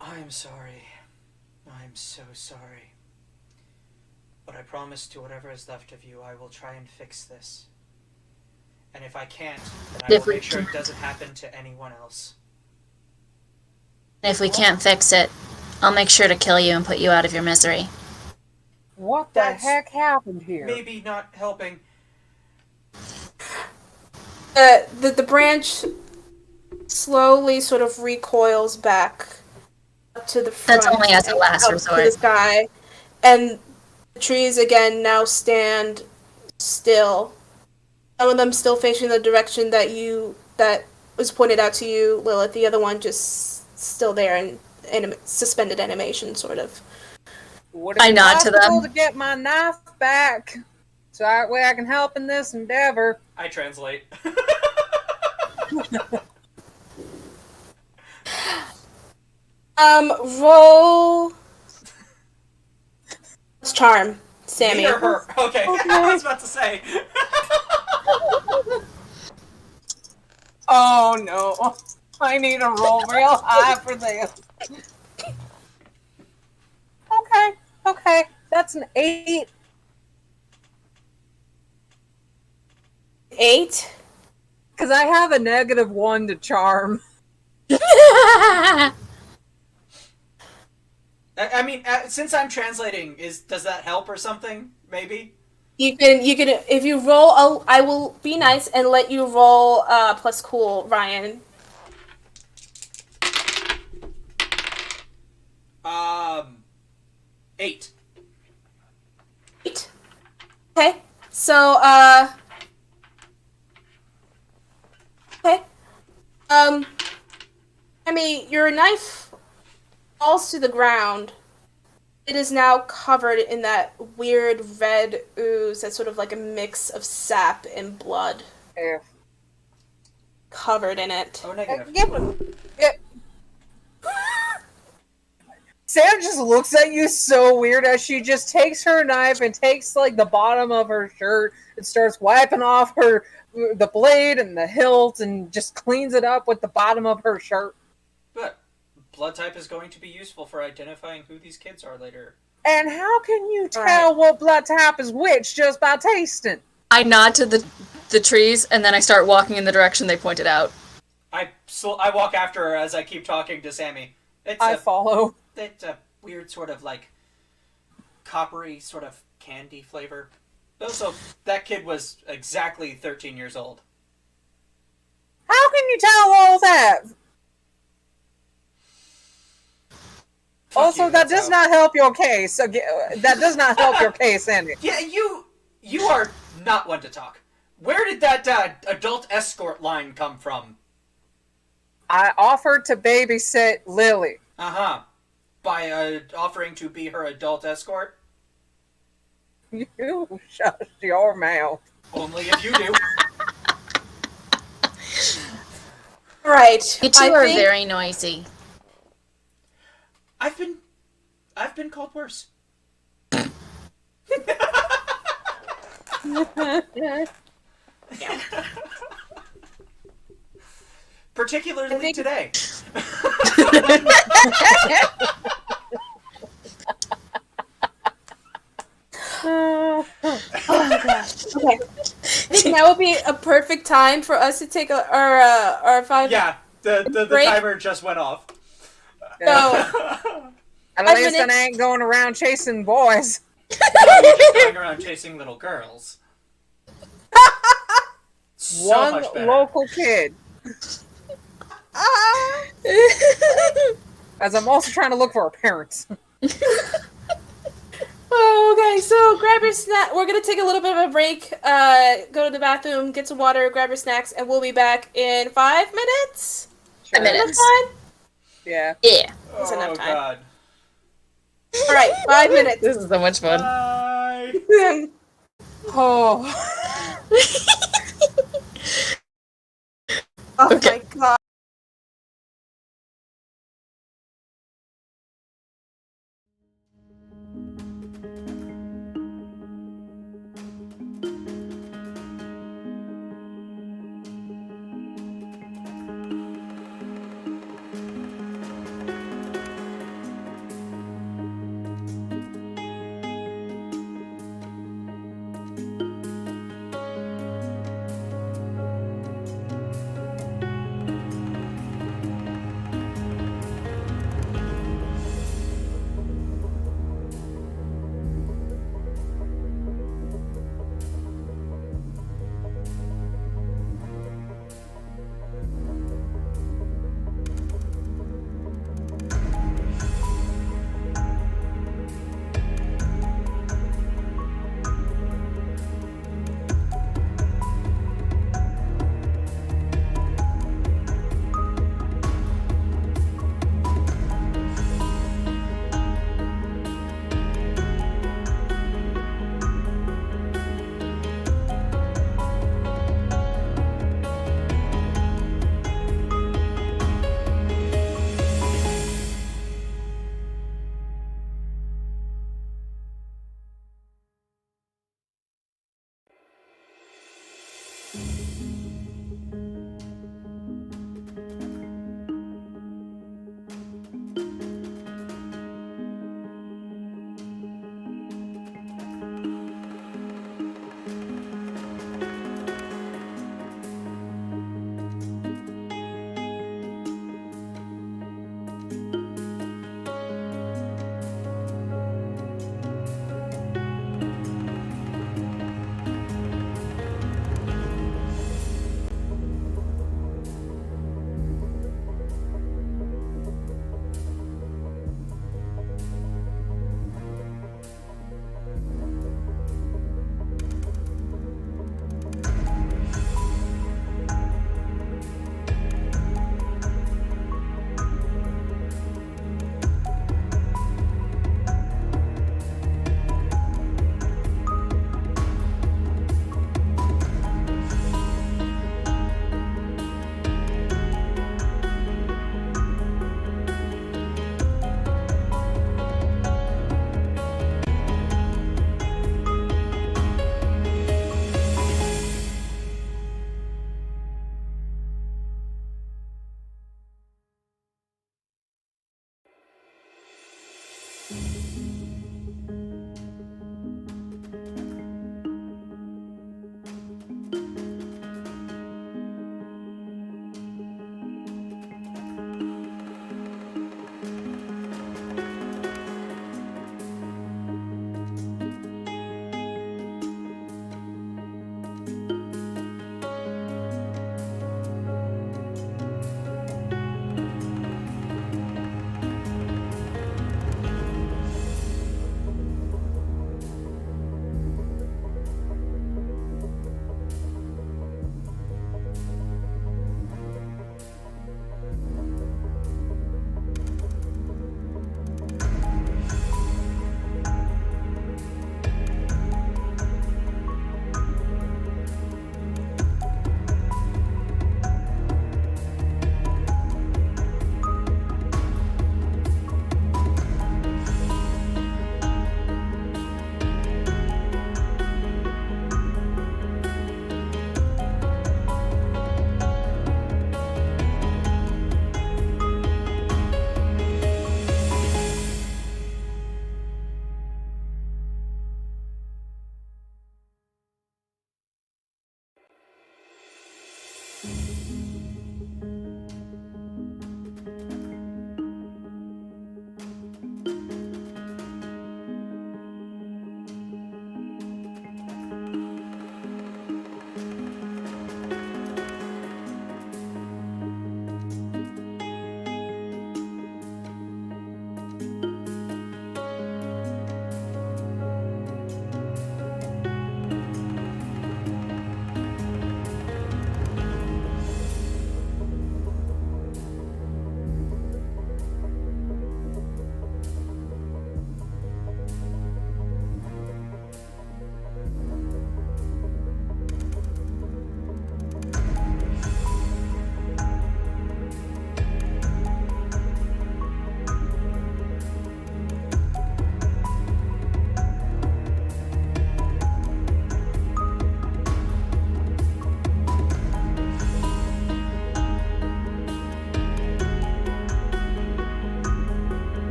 I'm sorry. I'm so sorry. But I promise to whatever is left of you, I will try and fix this. And if I can't, then I will make sure it doesn't happen to anyone else. If we can't fix it, I'll make sure to kill you and put you out of your misery. What the heck happened here? Maybe not helping. The branch slowly sort of recoils back up to the front. That's only as a last resort. To the sky, and the trees again now stand still. Some of them still facing the direction that was pointed out to you, Lilith. The other one just still there in suspended animation, sort of. Would it be possible to get my knife back, so that way I can help in this endeavor? I translate. Roll. Charm, Sammy. Me or her? Okay. I was about to say. Oh no. I need to roll real high for this. Okay. That's an 8. 8? Because I have a -1 to charm. I mean, since I'm translating, does that help or something? Maybe? You can if you roll, I will be nice and let you roll plus cool, Ryan. 8. 8. Okay. So okay. I mean, your knife falls to the ground. It is now covered in that weird red ooze that's sort of like a mix of sap and blood. Yeah. Covered in it. Oh, negative. Sam just looks at you so weird as she just takes her knife and takes like the bottom of her shirt and starts wiping off the blade and the hilt and just cleans it up with the bottom of her shirt. But blood type is going to be useful for identifying who these kids are later. And how can you tell what blood type is which just by tasting? I nod to the trees, and then I start walking in the direction they pointed out. I walk after her as I keep talking to Sammy. I follow. It's a weird sort of like coppery sort of candy flavor. Also, that kid was exactly 13 years old. How can you tell all that? Also, that does not help your case. That does not help your case, Andy. Yeah, you are not one to talk. Where did that adult escort line come from? I offered to babysit Lily. Uh-huh. By offering to be her adult escort? You shut your mouth. Only if you do. Right. You two are very noisy. I've been called worse. Particularly today. Oh my gosh. Okay. I think now would be a perfect time for us to take our 5 Yeah, the break. timer just went off. So, At least I ain't going around chasing boys. Going around chasing little girls. So One much better. local kid. As I'm also trying to look for her parents. okay, so grab your snack. We're gonna take a little bit of a break. Go to the bathroom, get some water, grab your snacks, and we'll be back in 5 minutes. Sure. 5 minutes. That's fine. Yeah. Yeah. That's enough time. God. All right, 5 minutes. This is so much fun. Bye. Oh. Oh Okay. my god.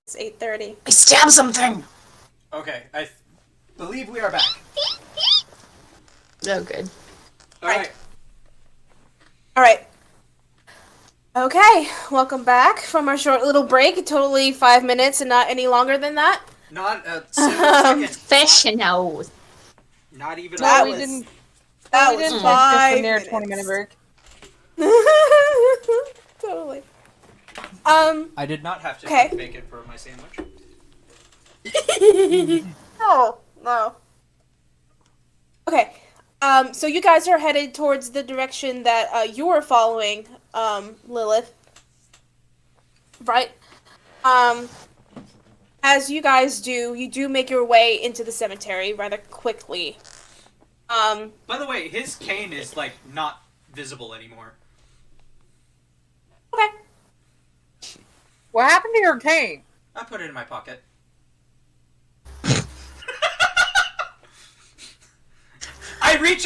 It's 8:30. I stabbed something! Okay, I believe we are back. Oh, good. Alright. All right. Okay, welcome back from our short little break. Totally 5 minutes and not any longer than that. Not a single second. Professional. Not even That a we was- didn't. That we was didn't take 5 just a near minutes. 20-minute break. Totally. I did not have to Okay. cook bacon for my sandwich. Oh, no. Okay. So you guys are headed towards the direction that you were following, Lilith. Right? As you guys do, you do make your way into the cemetery rather quickly. By the way, his cane is, like, not visible anymore. Okay. What happened to your cane? I put it in my pocket. I reach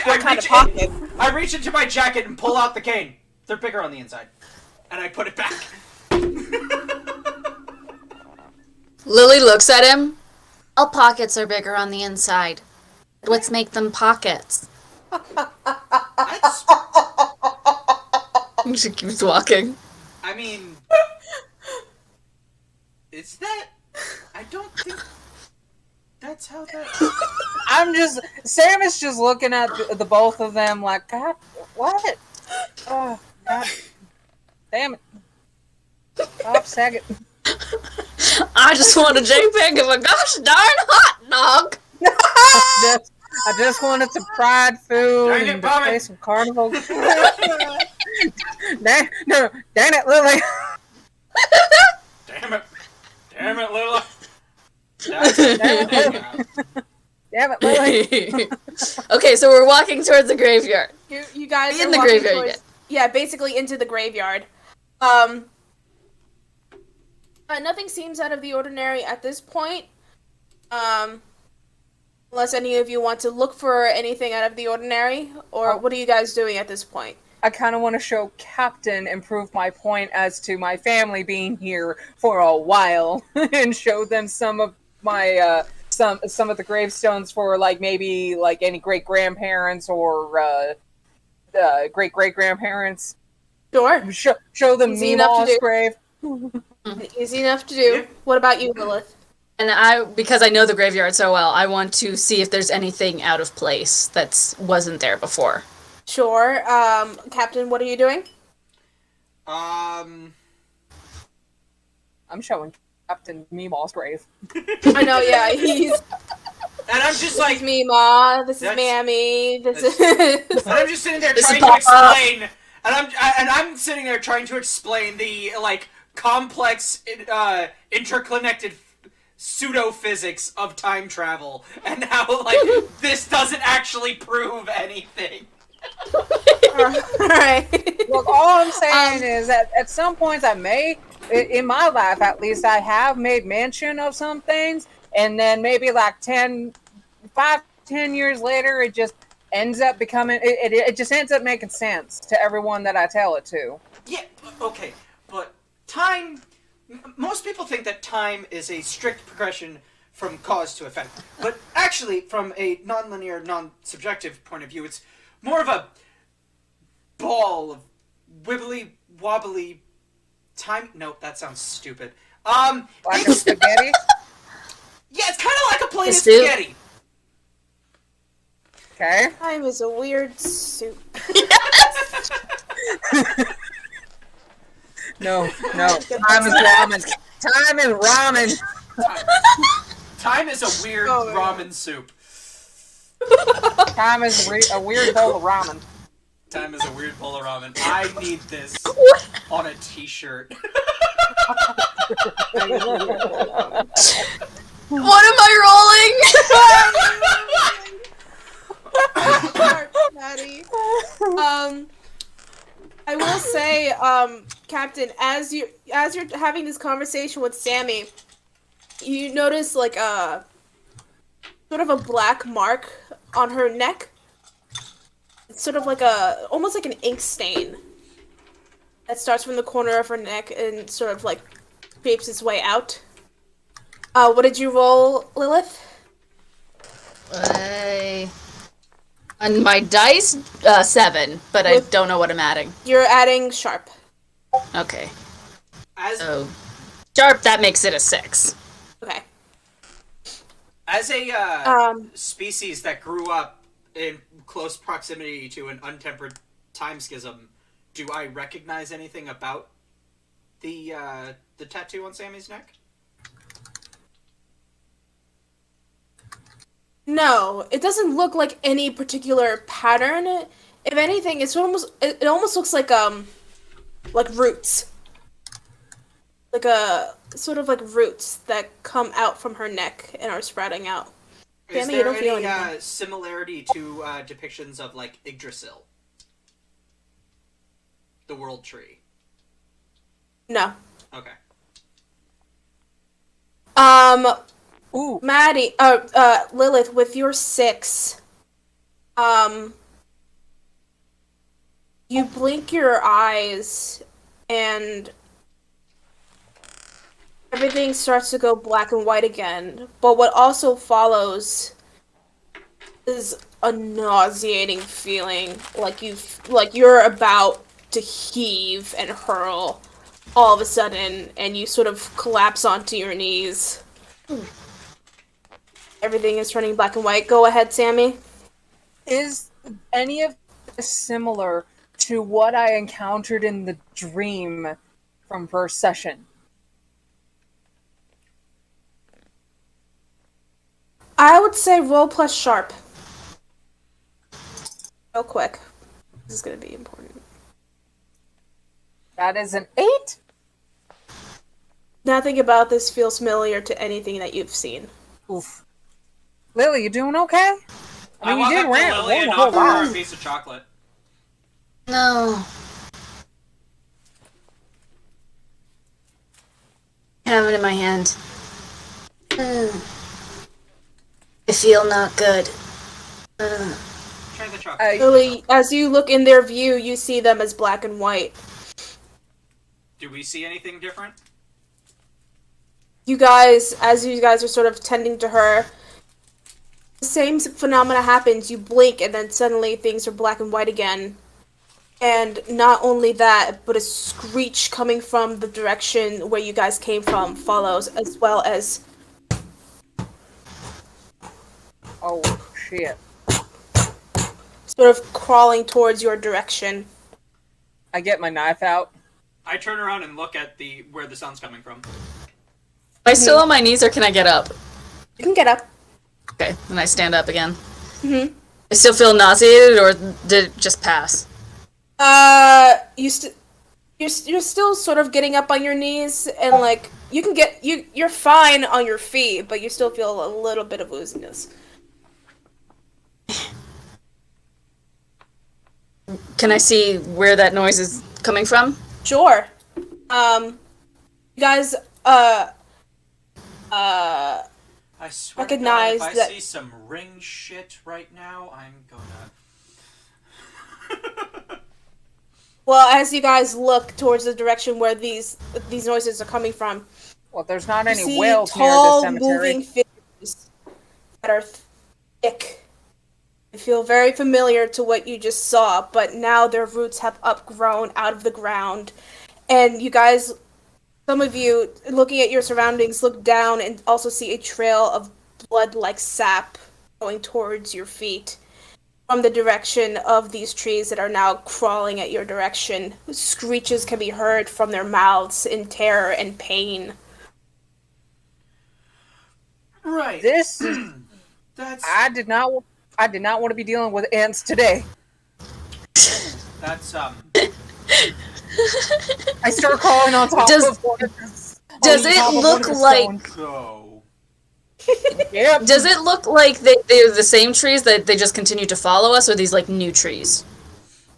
into my jacket and pull out the cane. They're bigger on the inside. And I put it back. Lily looks at him. All pockets are bigger on the inside. Let's make them pockets. That's, She keeps walking. I mean... Is that... I don't think... That's how that... Sam is just looking at the both of them like, God, what? Oh, God. Damn it. Stop second. I just want a JPEG of a gosh darn hot dog. I just wanted some fried food Dang it, and to Bobby. play some carnival. Dang it, Lily. Damn it. Damn it, Lila. Damn it, Lily. Okay, so we're walking towards the graveyard. You guys In are the walking graveyard, towards, yeah, basically into the graveyard. Nothing seems out of the ordinary at this point. Unless any of you want to look for anything out of the ordinary, or what are you guys doing at this point? I kind of want to show Captain and prove my point as to my family being here for a while, and show them some of my some of the gravestones for like maybe like any great grandparents or great great grandparents. Sure. Show them Easy enough to Meemaw's do. grave. Easy enough to do. Yeah. What about you, Lilith? And because I know the graveyard so well, I want to see if there's anything out of place that wasn't there before. Sure. Captain, what are you doing? I'm showing Captain Meemaw's grave. I know, yeah, he's And I'm just like... me, Ma. This is That's- Mammy. This is. And I'm just sitting there This trying is to Papa. explain... And I'm sitting there trying to explain the, like, complex, interconnected pseudo-physics of time travel, and how, like, this doesn't actually prove anything. Alright. Look, all I'm saying is that at some points I may, in my life at least, I have made mention of some things, and then maybe like 10 years later, it just ends up becoming, it just ends up making sense to everyone that I tell it to. Yeah, okay, but time... Most people think that time is a strict progression from cause to effect. But actually, from a non-linear, non-subjective point of view, it's more of a ball of wibbly-wobbly time... No, that sounds stupid. Like a It's... spaghetti. Yeah, it's kind of like a plate of A soup? spaghetti. Okay. Time is a weird soup. No. Time is ramen. Time is ramen. Time is a weird Oh, yeah. ramen soup. Time is a weird bowl of ramen. Time is a weird bowl of ramen. I need this on a t-shirt. What am I Maddie. I will say, Captain, as you're having this conversation with Sammy, you notice like a sort of a black mark on her neck. It's sort of like almost like an ink stain that starts from the corner of her neck and sort of like shapes its way out. What did you roll, Lilith? On my dice, 7, but I With- don't know what I'm adding. You're adding sharp. Okay. As So, sharp, that makes it a 6. Okay. as a Um, species that grew up in close proximity to an untempered time schism, do I recognize anything about the tattoo on Sammy's neck? no, it doesn't look like any particular pattern. If anything, it almost looks like roots. Like a sort of like roots that come out from her neck and are sprouting out. Is Sammy, you there don't feel any anything. similarity to depictions of like Yggdrasil, the world tree? No. Okay. Ooh. Maddie, Lilith, with your 6, you blink your eyes and everything starts to go black and white again. But what also follows is a nauseating feeling, like you're about to heave and hurl all of a sudden, and you sort of collapse onto your knees. Everything is turning black and white. Go ahead, Sammy. Is any of this similar to what I encountered in the dream from first session? I would say roll plus sharp. Real quick. This is going to be important. That is an 8? Nothing about this feels familiar to anything that you've seen. Oof. Lily, you doing okay? I you walk did up to rant Lily and one whole offer her a lot. piece of chocolate. No. I have it in my hand. I feel not good. Try the chocolate. Lily, as you look in their view, you see them as black and white. Do we see anything different? You guys, as you guys are sort of tending to her, the same phenomena happens. You blink, and then suddenly things are black and white again. And not only that, but a screech coming from the direction where you guys came from follows, as well as Oh, shit. sort of crawling towards your direction. I get my knife out. I turn around and look at where the sound's coming from. Am I still on my knees or can I get up? You can get up. Okay, then I stand up again. Mm-hmm. I still feel nauseated or did it just pass? You're still sort of getting up on your knees, and like you're fine on your feet, but you still feel a little bit of wooziness. Can I see where that noise is coming from? Sure. You guys, I swear Recognize to God, if I that- see some ring shit right now, I'm gonna... well, as you guys look towards the direction where these noises are coming from, Well, there's not you any see whales near tall, this cemetery. moving figures that are thick. They feel very familiar to what you just saw, but now their roots have upgrown out of the ground. And you guys, some of you, looking at your surroundings, look down and also see a trail of blood-like sap going towards your feet from the direction of these trees that are now crawling at your direction. Screeches can be heard from their mouths in terror and pain. Right. This is... That's... I did not want to be dealing with ants today. That's, I start crawling on top Does- of one of Does on it top of look one of the like- stones. go. Yep. Does it look like they're the same trees that they just continue to follow us, or these like new trees?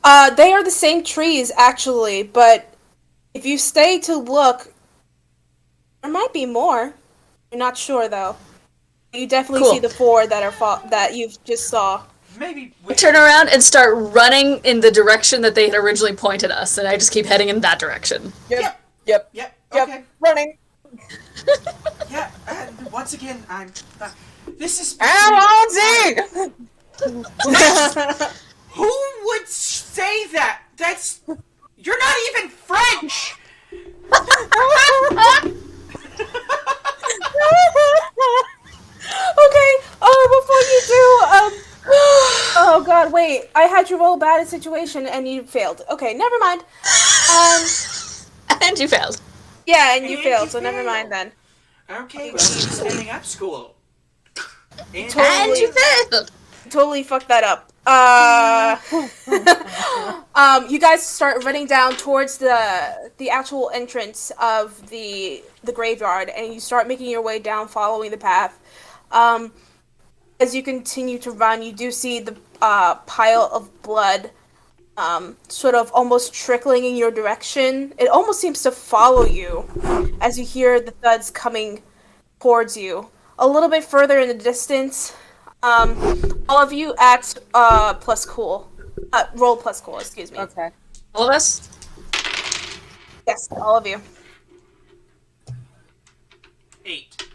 They are the same trees, actually, but if you stay to look, there might be more. You're not sure, though. You definitely Cool. see the four that are that you just saw. Maybe we... Turn around and start running in the direction that they had originally pointed us, and I just keep heading in that direction. Yep. Yep, Yep. okay. Running. Yeah, and once again, I'm. This is. Alonzi! Who would say that? That's. You're not even French! Okay, before you do, oh god, wait, I had you roll bad at situation and you failed. Okay, never mind. And you failed. Yeah, and you And failed, you so never mind failed. then. Okay, well, you're just ending up school. And And you failed. Totally fucked that up. You guys start running down towards the actual entrance of the graveyard, and you start making your way down, following the path. As you continue to run, you do see the pile of blood, sort of almost trickling in your direction. It almost seems to follow you as you hear the thuds coming towards you. A little bit further in the distance, all of you act plus cool. Roll plus cool, excuse me. Okay. All of us? Yes, all of you. 8.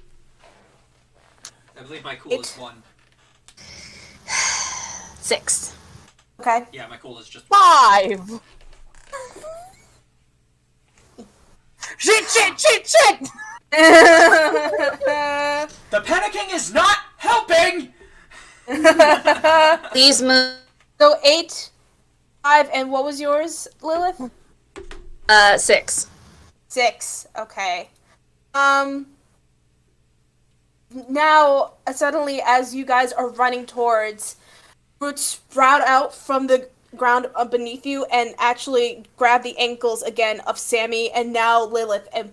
I believe my cool is 1. 6. Okay. Yeah, my cool is just 5! Shit! The panicking is not helping! Please move. So 8, 5, and what was yours, Lilith? 6. 6. Okay. Now, suddenly, as you guys are running towards, roots sprout out from the ground beneath you and actually grab the ankles again of Sammy and now Lilith and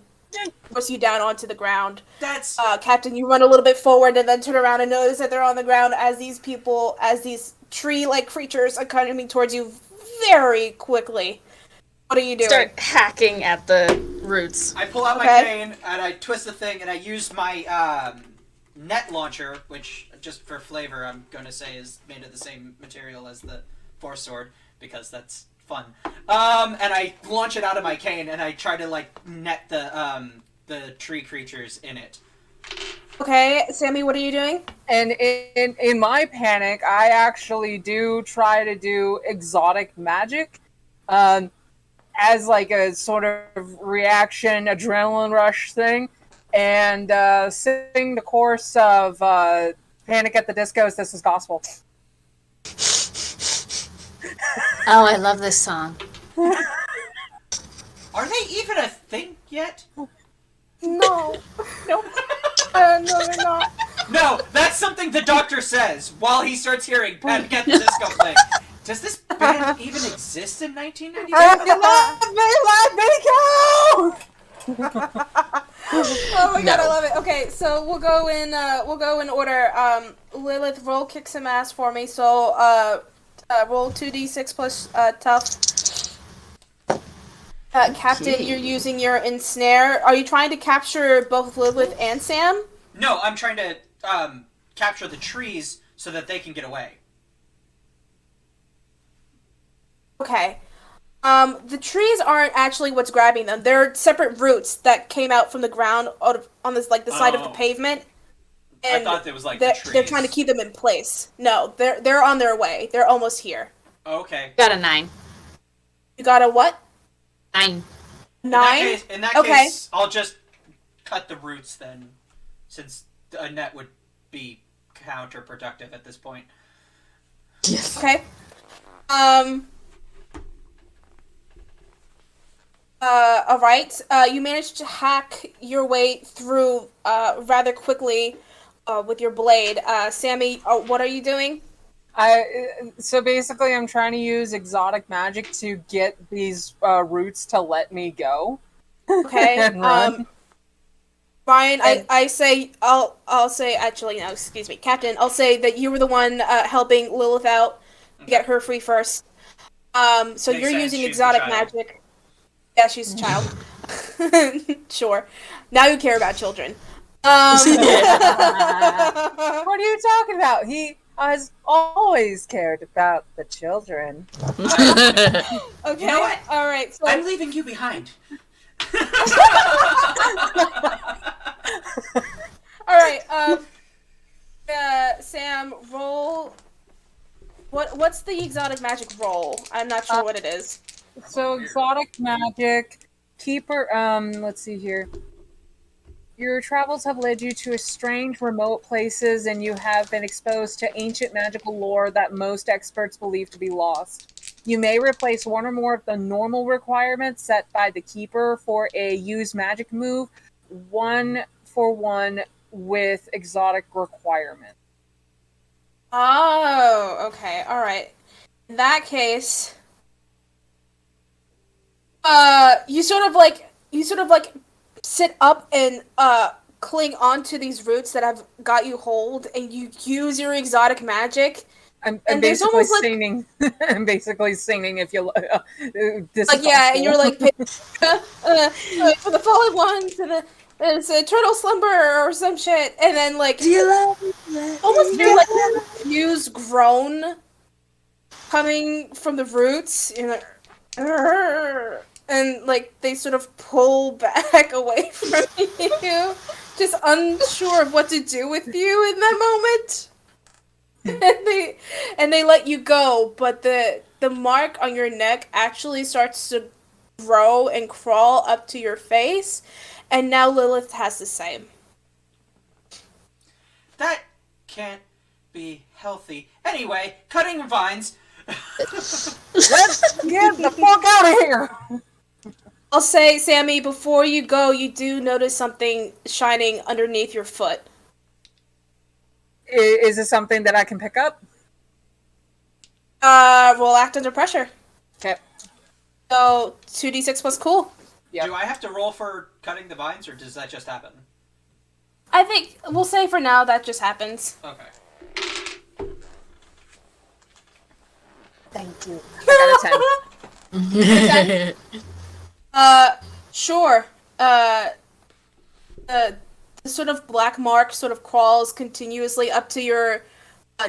force you down onto the ground. That's... Captain, you run a little bit forward and then turn around and notice that they're on the ground as these tree-like creatures are coming towards you very quickly. What are you doing? Start hacking at the roots. I pull out my Okay. cane, and I twist the thing, and I use my, net launcher, which, just for flavor, I'm gonna say is made of the same material as the Force Sword, because that's fun. And I launch it out of my cane, and I try to, like, net the tree creatures in it. Okay, Sammy, what are you doing? And in my panic, I actually do try to do exotic magic, as like a sort of reaction, adrenaline rush thing, and sing the chorus of Panic at the Disco's "This Is Gospel." Oh, I love this song. Are they even a thing yet? No. No. No, they're not. No, that's something the doctor says while he starts hearing Panic at the Disco play. Does this band even exist in 1992? Oh my god, I love it. Okay, so we'll go in order. Lilith, roll kick some ass for me. So roll 2d6 plus tough. Captain, you're using your ensnare. Are you trying to capture both Lilith and Sam? No, I'm trying to capture the trees so that they can get away. Okay. The trees aren't actually what's grabbing them. They're separate roots that came out from the ground on this, like, the side of the Oh. pavement. I And thought it was like they're, the trees. they're trying to keep them in place. No, they're on their way. They're almost here. Okay. Got a 9. You got a what? 9. 9? In that Okay. case, I'll just cut the roots then, since a net would be counterproductive at this point. Yes. Okay. Alright. You managed to hack your way through rather quickly with your blade. Sammy, what are you doing? So basically, I'm trying to use exotic magic to get these roots to let me go. Okay. And run. Ryan, I say I'll say actually no, excuse me, Captain. I'll say that you were the one helping Lilith out to get her free first. So Makes you're sense, using she's the exotic child. magic. Yeah, she's a child. Sure. Now you care about children. What are you talking about? He has always cared about the children. Okay. You know what? All right. So I'm leaving you behind. All right. Sam, roll. What's the exotic magic roll? I'm not sure what it is. So exotic magic, keeper. Let's see here. Your travels have led you to strange, remote places, and you have been exposed to ancient magical lore that most experts believe to be lost. You may replace one or more of the normal requirements set by the keeper for a use magic move, 1-for-1 with exotic requirement. Oh, okay. All right. In that case, you sort of like sit up and cling onto these roots that have got you hold, and you use your exotic magic. I'm And there's basically almost like- singing. I'm basically singing. If you this Like is yeah, awful. and you're like for the fallen ones and it's a eternal slumber or some shit, and then like almost hear like confused groan coming from the roots, and like, "Arr," and like they sort of pull back away from you, just unsure of what to do with you in that moment. and they let you go, but the mark on your neck actually starts to grow and crawl up to your face, and now Lilith has the same. That can't be healthy. Anyway, cutting vines. Let's get the fuck out of here. I'll say, Sammy, before you go, you do notice something shining underneath your foot. Is this something that I can pick up? Roll act under pressure. Okay. So 2d6 plus cool. Yep. Do I have to roll for cutting the vines, or does that just happen? I think we'll say for now that just happens. Okay. Thank you. I got a 10. Sure. The sort of black mark sort of crawls continuously up to your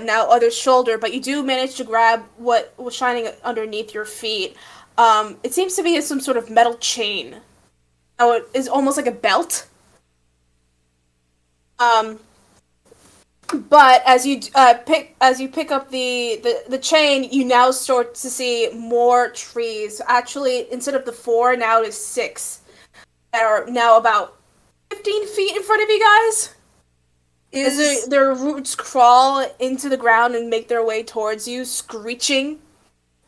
now other shoulder, but you do manage to grab what was shining underneath your feet. It seems to be some sort of metal chain. Now it is almost like a belt. But as you pick up the chain, you now start to see more trees. Actually, instead of the 4, now it is 6 that are now about 15 feet in front of you guys. As their roots crawl into the ground and make their way towards you, screeching.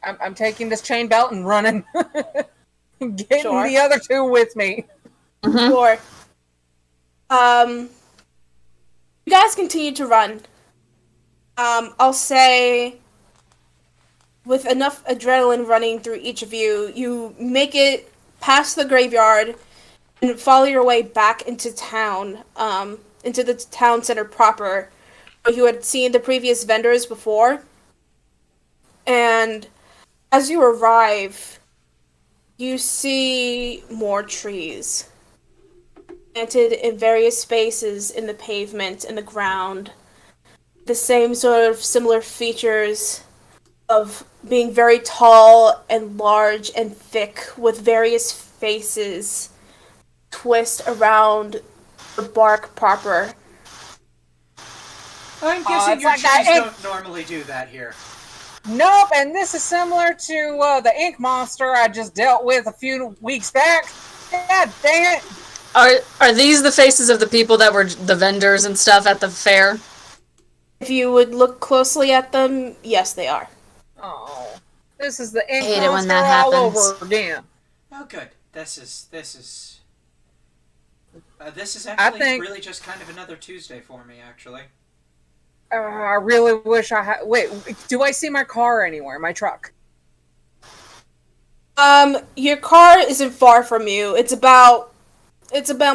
I'm taking this chain belt and running. Getting Sure. the other 2 with me. Sure. You guys continue to run. I'll say, with enough adrenaline running through each of you, you make it past the graveyard and follow your way back into town, into the town center proper, where you had seen the previous vendors before. And as you arrive, you see more trees planted in various spaces in the pavement and the ground. The same sort of similar features of being very tall and large and thick, with various faces twist around the bark proper. I'm guessing it's your like trees that don't normally do that here. Nope, and this is similar to the ink monster I just dealt with a few weeks back. God dang it! Are these the faces of the people that were the vendors and stuff at the fair? If you would look closely at them, yes, they are. Oh, this is the ink Hate it when monster that all happens. over again. Oh, good. This is actually think- really just kind of another Tuesday for me, actually. I really wish I had. Wait, do I see my car anywhere? My truck? Your car isn't far from you. It's about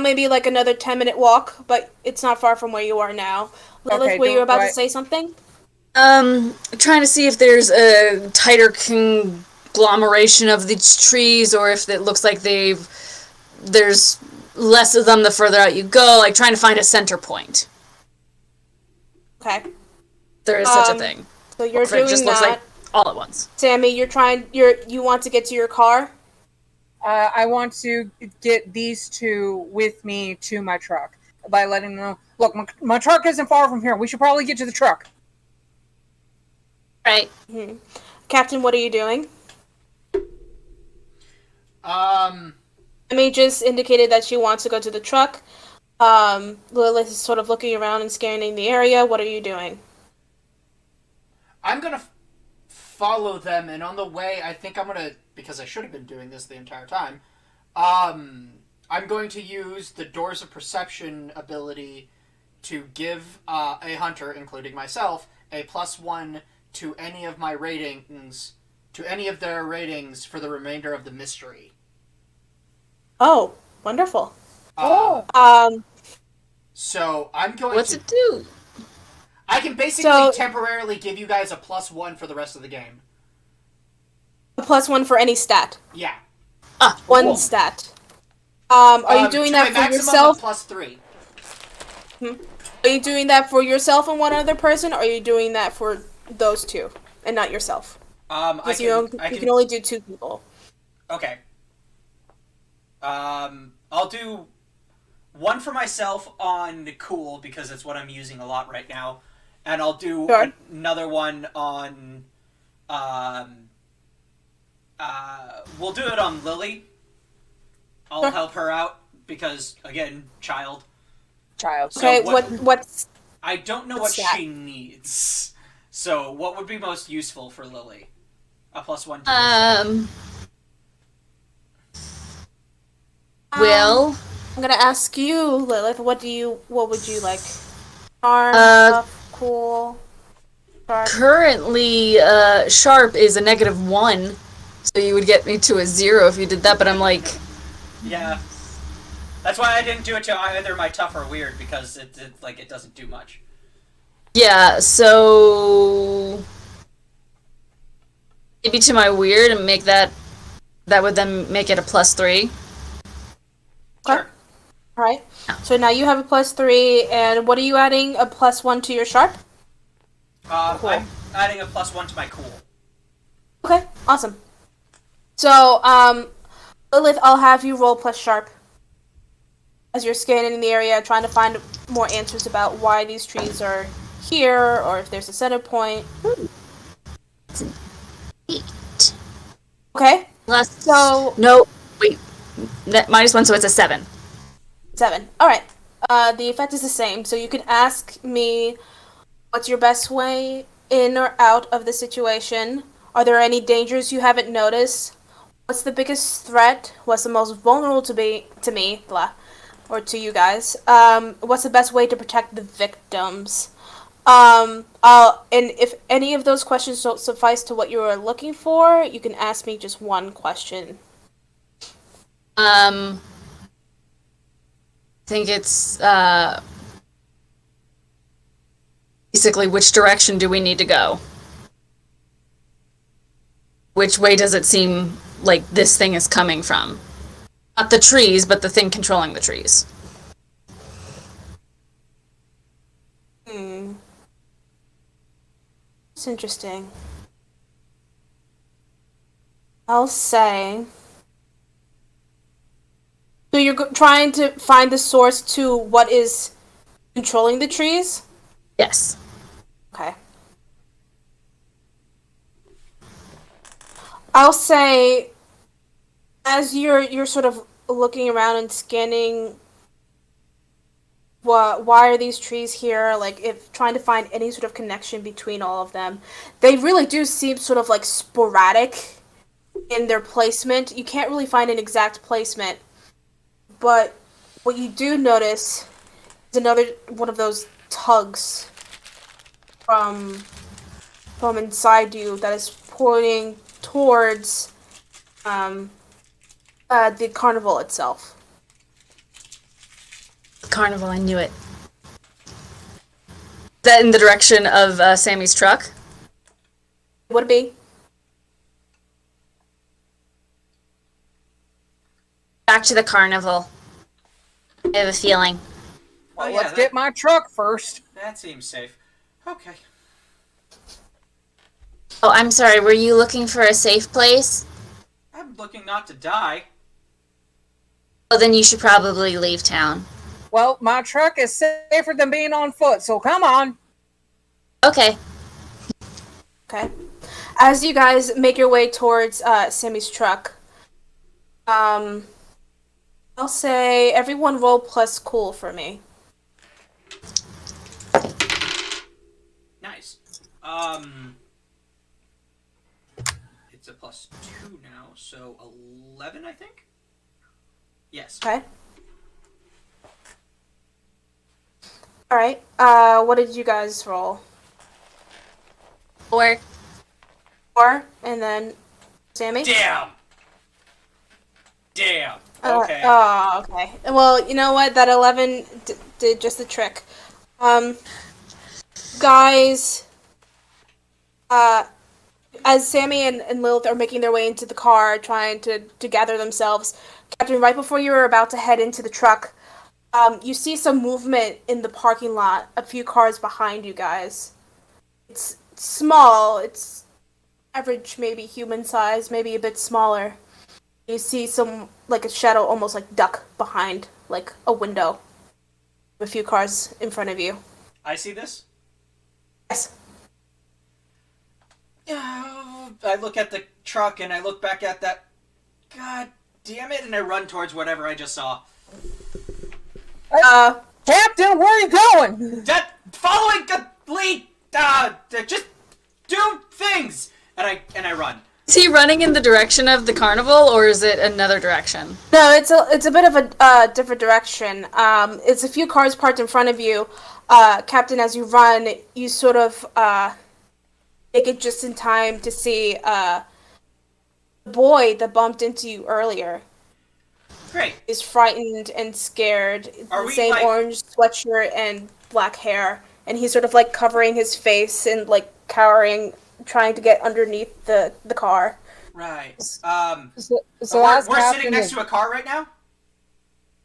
maybe like another 10-minute walk, but it's not far from where you are now. Lilith, Okay, were you about do I- to say something? Trying to see if there's a tighter conglomeration of these trees, or if it looks like there's less of them the further out you go, like trying to find a center point. Okay. There is such a thing. So you're Or if it doing just looks that. like all at once. Sammy, you want to get to your car? I want to get these two with me to my truck by letting them know, look, my truck isn't far from here. We should probably get to the truck. Right. Captain, what are you doing? Amy just indicated that she wants to go to the truck. Lilith is sort of looking around and scanning the area. What are you doing? I'm gonna follow them, and on the way, I think I'm gonna, because I should have been doing this the entire time, I'm going to use the Doors of Perception ability to give a hunter, including myself, a +1 to any of my ratings, to any of their ratings for the remainder of the mystery. Oh, wonderful. So I'm going What's to... it do? I can basically temporarily give you guys a +1 for the rest of the game. A +1 for any stat. Yeah. One Cool. stat. Are you doing to that a for maximum yourself? of +3. Are you doing that for yourself and one other person, or are you doing that for those two and not yourself? Because you can only do 2 people. Okay. I'll do 1 for myself on Cool, because it's what I'm using a lot right now. And I'll do another one on... we'll do it on Lily. I'll help her out, because, again, child. Child. So Okay, what's... I don't know what she needs. So, what would be most useful for Lily? A +1 to Will? I'm gonna ask you, Lilith, what would you like? Charm, cool, sharp. Currently, sharp is a -1, so you would get me to a 0 if you did that, but I'm like... Yeah. That's why I didn't do it to either my tough or weird, because it doesn't do much. Yeah, so... maybe to my weird and make that would then make it a +3. Okay. Alright. So now you have a +3, and what are you adding? A +1 to your sharp? Cool. I'm adding a +1 to my cool. Okay, awesome. So, Lilith, I'll have you roll +sharp. As you're scanning the area, trying to find more answers about why these trees are here, or if there's a center point. It's an 8. Okay? So... No, wait. -1, so it's a 7. 7. Alright. The effect is the same, so you can ask me what's your best way in or out of the situation. Are there any dangers you haven't noticed? What's the biggest threat? What's the most vulnerable to me, blah, or to you guys? What's the best way to protect the victims? And if any of those questions don't suffice to what you are looking for, you can ask me just one question. I think it's, basically, which direction do we need to go? Which way does it seem like this thing is coming from? Not the trees, but the thing controlling the trees. It's interesting. I'll say... So you're trying to find the source to what is controlling the trees? Yes. Okay. I'll say, as you're sort of looking around and scanning, why are these trees here? Like, if trying to find any sort of connection between all of them, they really do seem sort of like sporadic in their placement. You can't really find an exact placement. But what you do notice is another one of those tugs from inside you that is pointing towards the carnival itself. Carnival, I knew it. Is that in the direction of Sammy's truck? Would it be? Back to the carnival. I have a feeling. Well, yeah, let's get my truck first. That seems safe. Okay. Oh, I'm sorry, were you looking for a safe place? I'm looking not to die. Well, then you should probably leave town. Well, my truck is safer than being on foot, so come on. Okay. Okay. As you guys make your way towards Sammy's truck, I'll say everyone roll plus cool for me. Nice. It's a +2 now, so 11, I think? Yes. Okay. Alright, what did you guys roll? 4. 4, and then Sammy? Damn! Damn. Oh, Okay. okay. Well, you know what? That 11 did just the trick. Guys, as Sammy and Lilith are making their way into the car, trying to gather themselves, Captain, right before you were about to head into the truck, you see some movement in the parking lot, a few cars behind you guys. It's small, it's average, maybe human size, maybe a bit smaller. You see some, like a shadow, almost like duck behind, like a window. A few cars in front of you. I see this? Yes. I look at the truck and I look back at that. God damn it! And I run towards whatever I just saw. Captain, where are you going? That following the lead. Just do things. And I run. Is he running in the direction of the carnival, or is it another direction? No, it's a bit of a different direction. It's a few cars parked in front of you. Captain, as you run, you sort of make it just in time to see the boy that bumped into you earlier. Great. Is frightened and scared. Are The we, same like- orange sweatshirt and black hair, and he's sort of like covering his face and like cowering, trying to get underneath the car. Right. So we're as Captain sitting next to a car right now?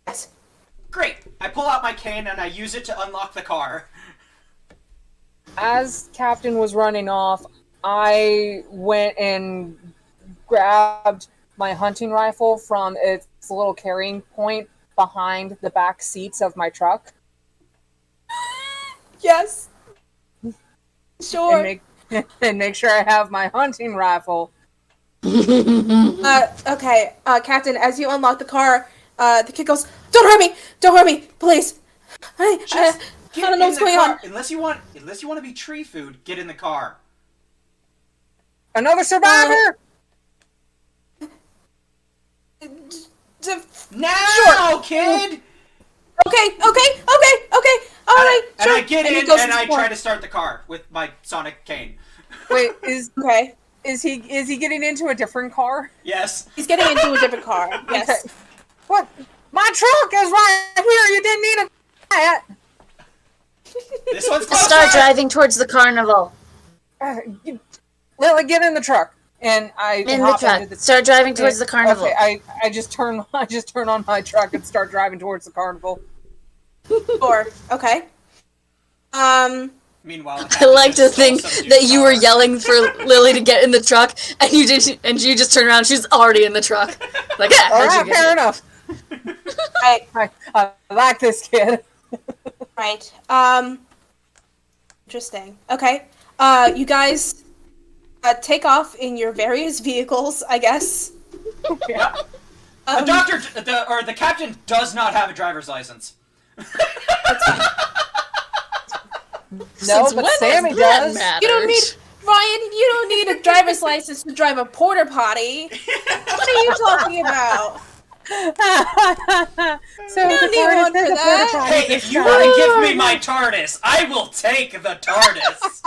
Yes. Great. I pull out my cane and I use it to unlock the car. As Captain was running off, I went and grabbed my hunting rifle from its little carrying point behind the back seats of my truck. Yes. Sure. And make sure I have my hunting rifle. Okay, Captain, as you unlock the car, the kid goes, "Don't hurt me! Don't hurt me! Please! I don't know what's going on." Unless you want to be tree food, get in the car. Another survivor! Now, Sure. kid! Okay, alright, And sure. I get he in goes and to I the car. try to start the car with my sonic cane. Wait, Okay. is he getting into a different car? Yes. He's getting into a different car. Yes. Okay. What? My truck is right here. You didn't need a that. This one's Just closer. start driving towards the carnival. Lily, get in the truck, and I In the hop truck. into the Start driving towards the carnival. Okay, I just turn on my truck and start driving towards the carnival. Sure. Okay. Meanwhile, I like to think that you were yelling for Lily to get in the truck, and you just turned around. She's already in the truck. Like, yeah, All how'd you right, get fair here? enough. Right. I like this kid. Right. Interesting. Okay. You guys take off in your various vehicles, I guess. Yeah. The captain does not have a driver's license. No, Since but when Sammy does that does. matter? You don't need Ryan. You don't need a driver's license to drive a porta potty. What are you talking about? So You don't need one for that. Hey, if you want to give me my TARDIS, I will take the TARDIS.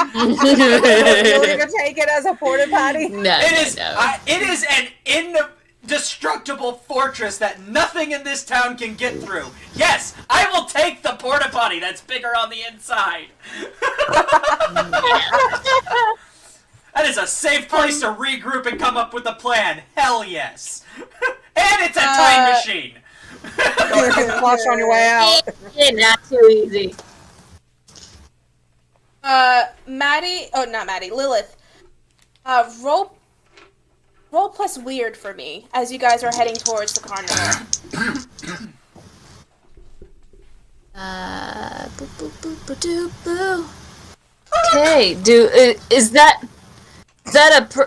You're gonna take it as a porta potty? No, It is an indestructible fortress that nothing in this town can get through. Yes, I will take the porta potty that's bigger on the inside. That is a safe place to regroup and come up with a plan. Hell yes. And it's a time machine. Flush on your way out. Not too easy. Maddie. Oh, not Maddie. Lilith. Roll plus weird for me as you guys are heading towards the carnival. Boo, boo, boo, boo, doo, boo. Okay, is that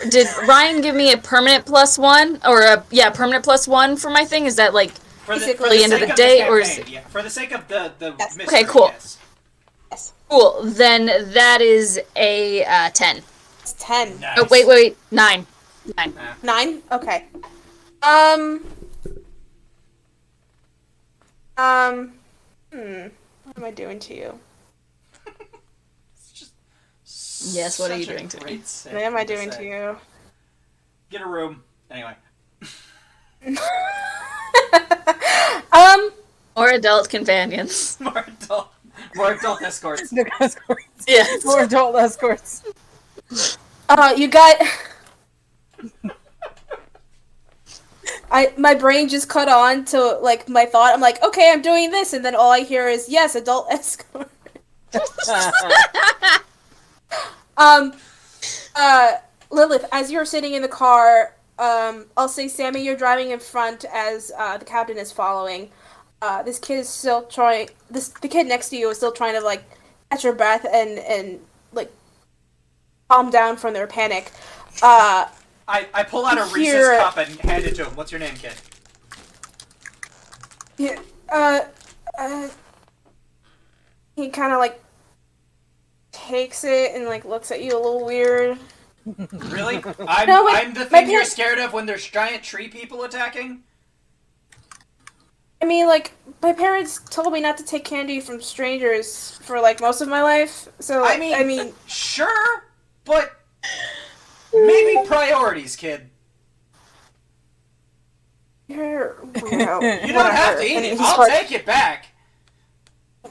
did Ryan give me a permanent +1 or permanent +1 for my thing? Is that like For the Basically. end of sake the of day, the or is campaign, yeah. For the sake of the Yes. mystery, Okay, cool. yes. Yes. cool? Then that is a 10. It's 10. Nice. Oh wait, 9. 9. 9? Okay. What am I doing to you? It's just Yes, what are you such a doing to me? great sick What am I thing doing to say. you? Get a room. Anyway. Or adult companions. More adult escorts. The escorts. Yes. More adult escorts. You got. My brain just cut on to like my thought. I'm like, okay, I'm doing this, and then all I hear is yes, adult escort. Lilith, as you're sitting in the car, I'll say, Sammy, you're driving in front as the captain is following. This kid is still trying. The kid next to you is still trying to like catch your breath and like calm down from their panic. I pull out a Here- Reese's cup and hand it to him. What's your name, kid? Yeah, he kind of like takes it and like looks at you a little weird. Really? No, wait, I'm the my thing you're parents- scared of when there's giant tree people attacking? I mean, like, my parents told me not to take candy from strangers for like most of my life. So I mean, sure, but maybe priorities, kid. you're weirdo. You don't have to eat And it. he's I'll hard- take it back.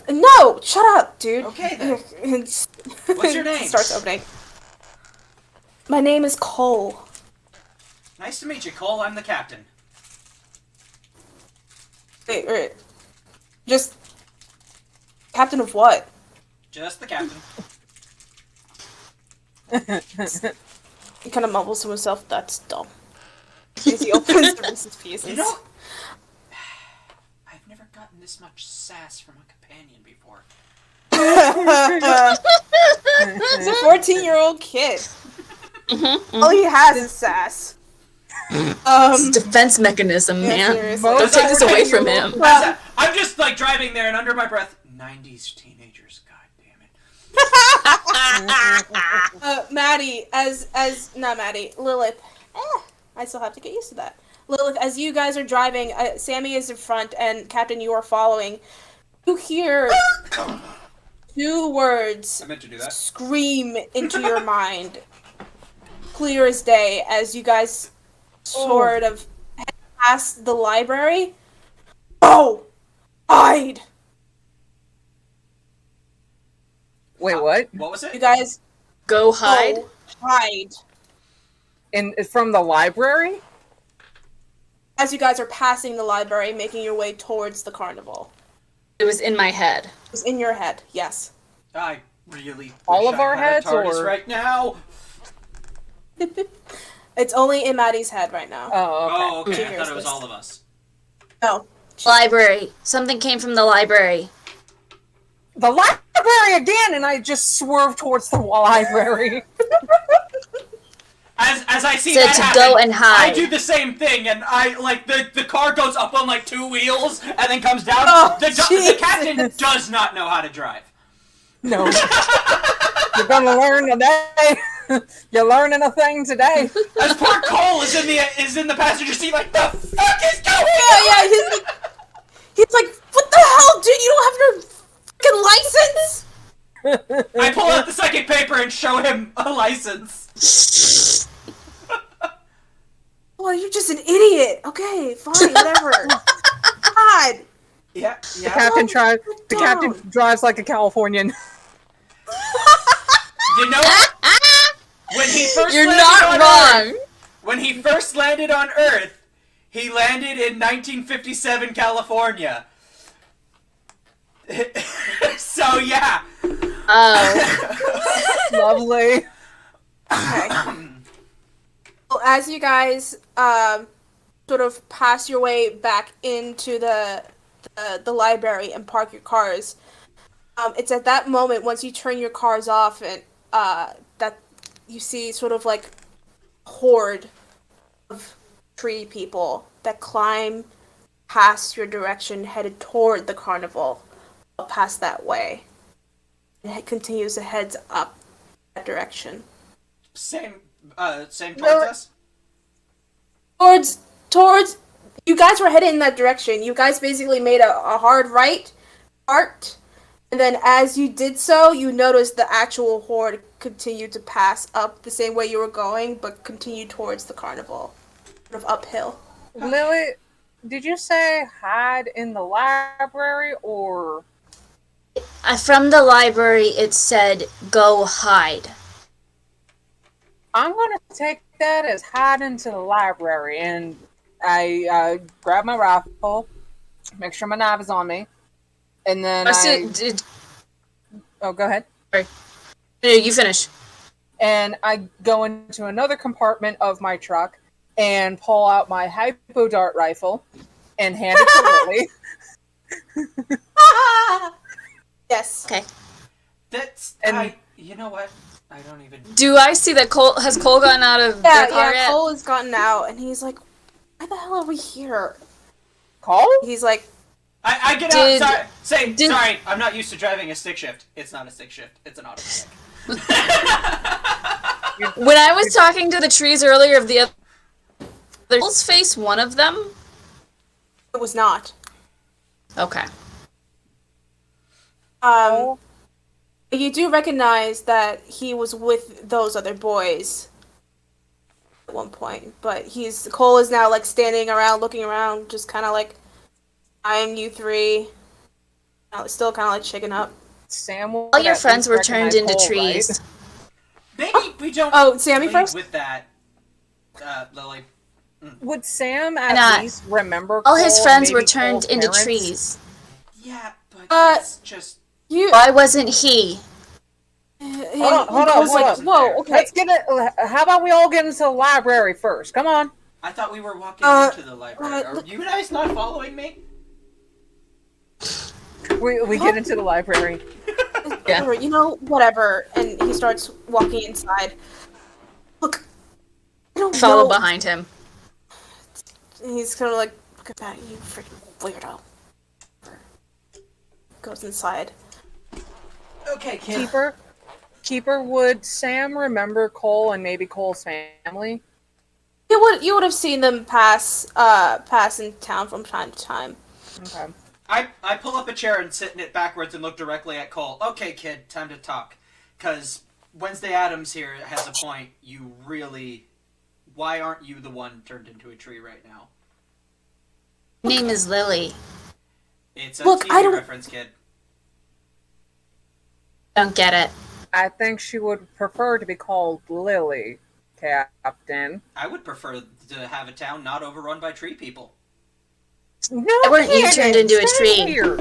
No, shut up, dude. Okay, then. It's- What's your name? Starts opening. My name is Cole. Nice to meet you, Cole. I'm the captain. Wait. Just captain of what? Just the captain. He kind of mumbles to himself. That's dumb. As he opens the Reese's Pieces. You know, I've never gotten this much sass from a companion before. He's a 14-year-old kid. All he has is sass. It's a defense mechanism, Yeah, man. seriously. Don't take this away from him. Well- I'm just like driving there and under my breath, 90s teenagers, god damn it. Maddie, not Maddie, Lilith. I still have to get used to that. Lilith, as you guys are driving, Sammy is in front, and Captain, you are following. You hear 2 words I meant to do that. scream into your mind, clear as day, as you guys sort of head past the library. Oh, hide! Wait, what? What was You it? guys Go hide. go hide. From the library? As you guys are passing the library, making your way towards the carnival. It was in my head. It's in your head, yes. I really All wish of I our had a heads, TARDIS or- right now. It's only in Maddie's head right now. Oh, okay. Oh, okay. I Here's thought it was this. all of us. No. Library. Something came from the library. The library again, and I just swerved towards the library. As I see Said that to happen, go and hide. I do the same thing, and I like the car goes up on like 2 wheels and then comes down. Oh, the Jesus. captain does not know how to drive. No. You're gonna learn today. You're learning a thing today. As poor Cole is in the passenger seat, like the fuck is going Yeah, he's like, what the hell, dude? You don't have your fucking license? I pull out the second paper and show him a license. Well, you're just an idiot. Okay, fine, whatever. God. Yeah. The captain drives like a Californian. You know, when he first You're landed not on wrong. Earth, when he first landed on Earth, he landed in 1957 California. So yeah. Oh. Lovely. Okay. Well, as you guys sort of pass your way back into the the library and park your cars. It's at that moment, once you turn your cars off, and that you see sort of like a horde of tree people that climb past your direction, headed toward the carnival, past that way. And it continues to head up that direction. Same towards us? Towards, you guys were headed in that direction. You guys basically made a hard right, and then as you did so, you noticed the actual horde continued to pass up the same way you were going, but continued towards the carnival, sort of uphill. Lily, did you say hide in the library or? From the library, it said, go hide. I'm gonna take that as hide into the library, and I grab my rifle, make sure my knife is on me, and then Oh, go ahead. Sorry. No, you finish. And I go into another compartment of my truck and pull out my hypo dart rifle and hand it to Lily. Yes. Okay. You know what? I don't even. Do I see that Cole has gotten out of their car yet? Cole has gotten out, and he's like, "Why the hell are we here?" Cole? He's like, I get out. Sorry. I'm not used to driving a stick shift. It's not a stick shift. It's an automatic. When I was talking to the trees earlier of the other Cole's face, one of them? it was not. Okay. You do recognize that he was with those other boys at one point, but Cole is now like standing around, looking around, just kind of like eyeing you three. Still kind of like shaken up. Sam, all your friends were turned into trees. Maybe we don't. Oh, Sammy first? With that, Lily. Would Sam at least remember? All his Cole, friends were maybe turned Cole's into parents? trees. Yeah, but it's just. Why wasn't he? Hold on. Whoa, okay. Let's get it. How about we all get into the library first? Come on. I thought we were walking into the library. Are you guys not following me? We get into the library. Yeah. You know, whatever. And he starts walking inside. Look, I don't Follow know. behind him. And he's kind of like, look at that, you freaking weirdo. Goes inside. Okay, kid. Keeper, would Sam remember Cole and maybe Cole's family? You would have seen them pass in town from time to time. Okay. I pull up a chair and sit in it backwards and look directly at Cole. Okay, kid, time to talk. Because Wednesday Addams here has a point. You really... Why aren't you the one turned into a tree right now? My name is Lily. It's a Look, TV reference, kid. Don't get it. I think she would prefer to be called Lily, Captain. I would prefer to have a town not overrun by tree people. No, Why weren't you turned into a stay tree? here.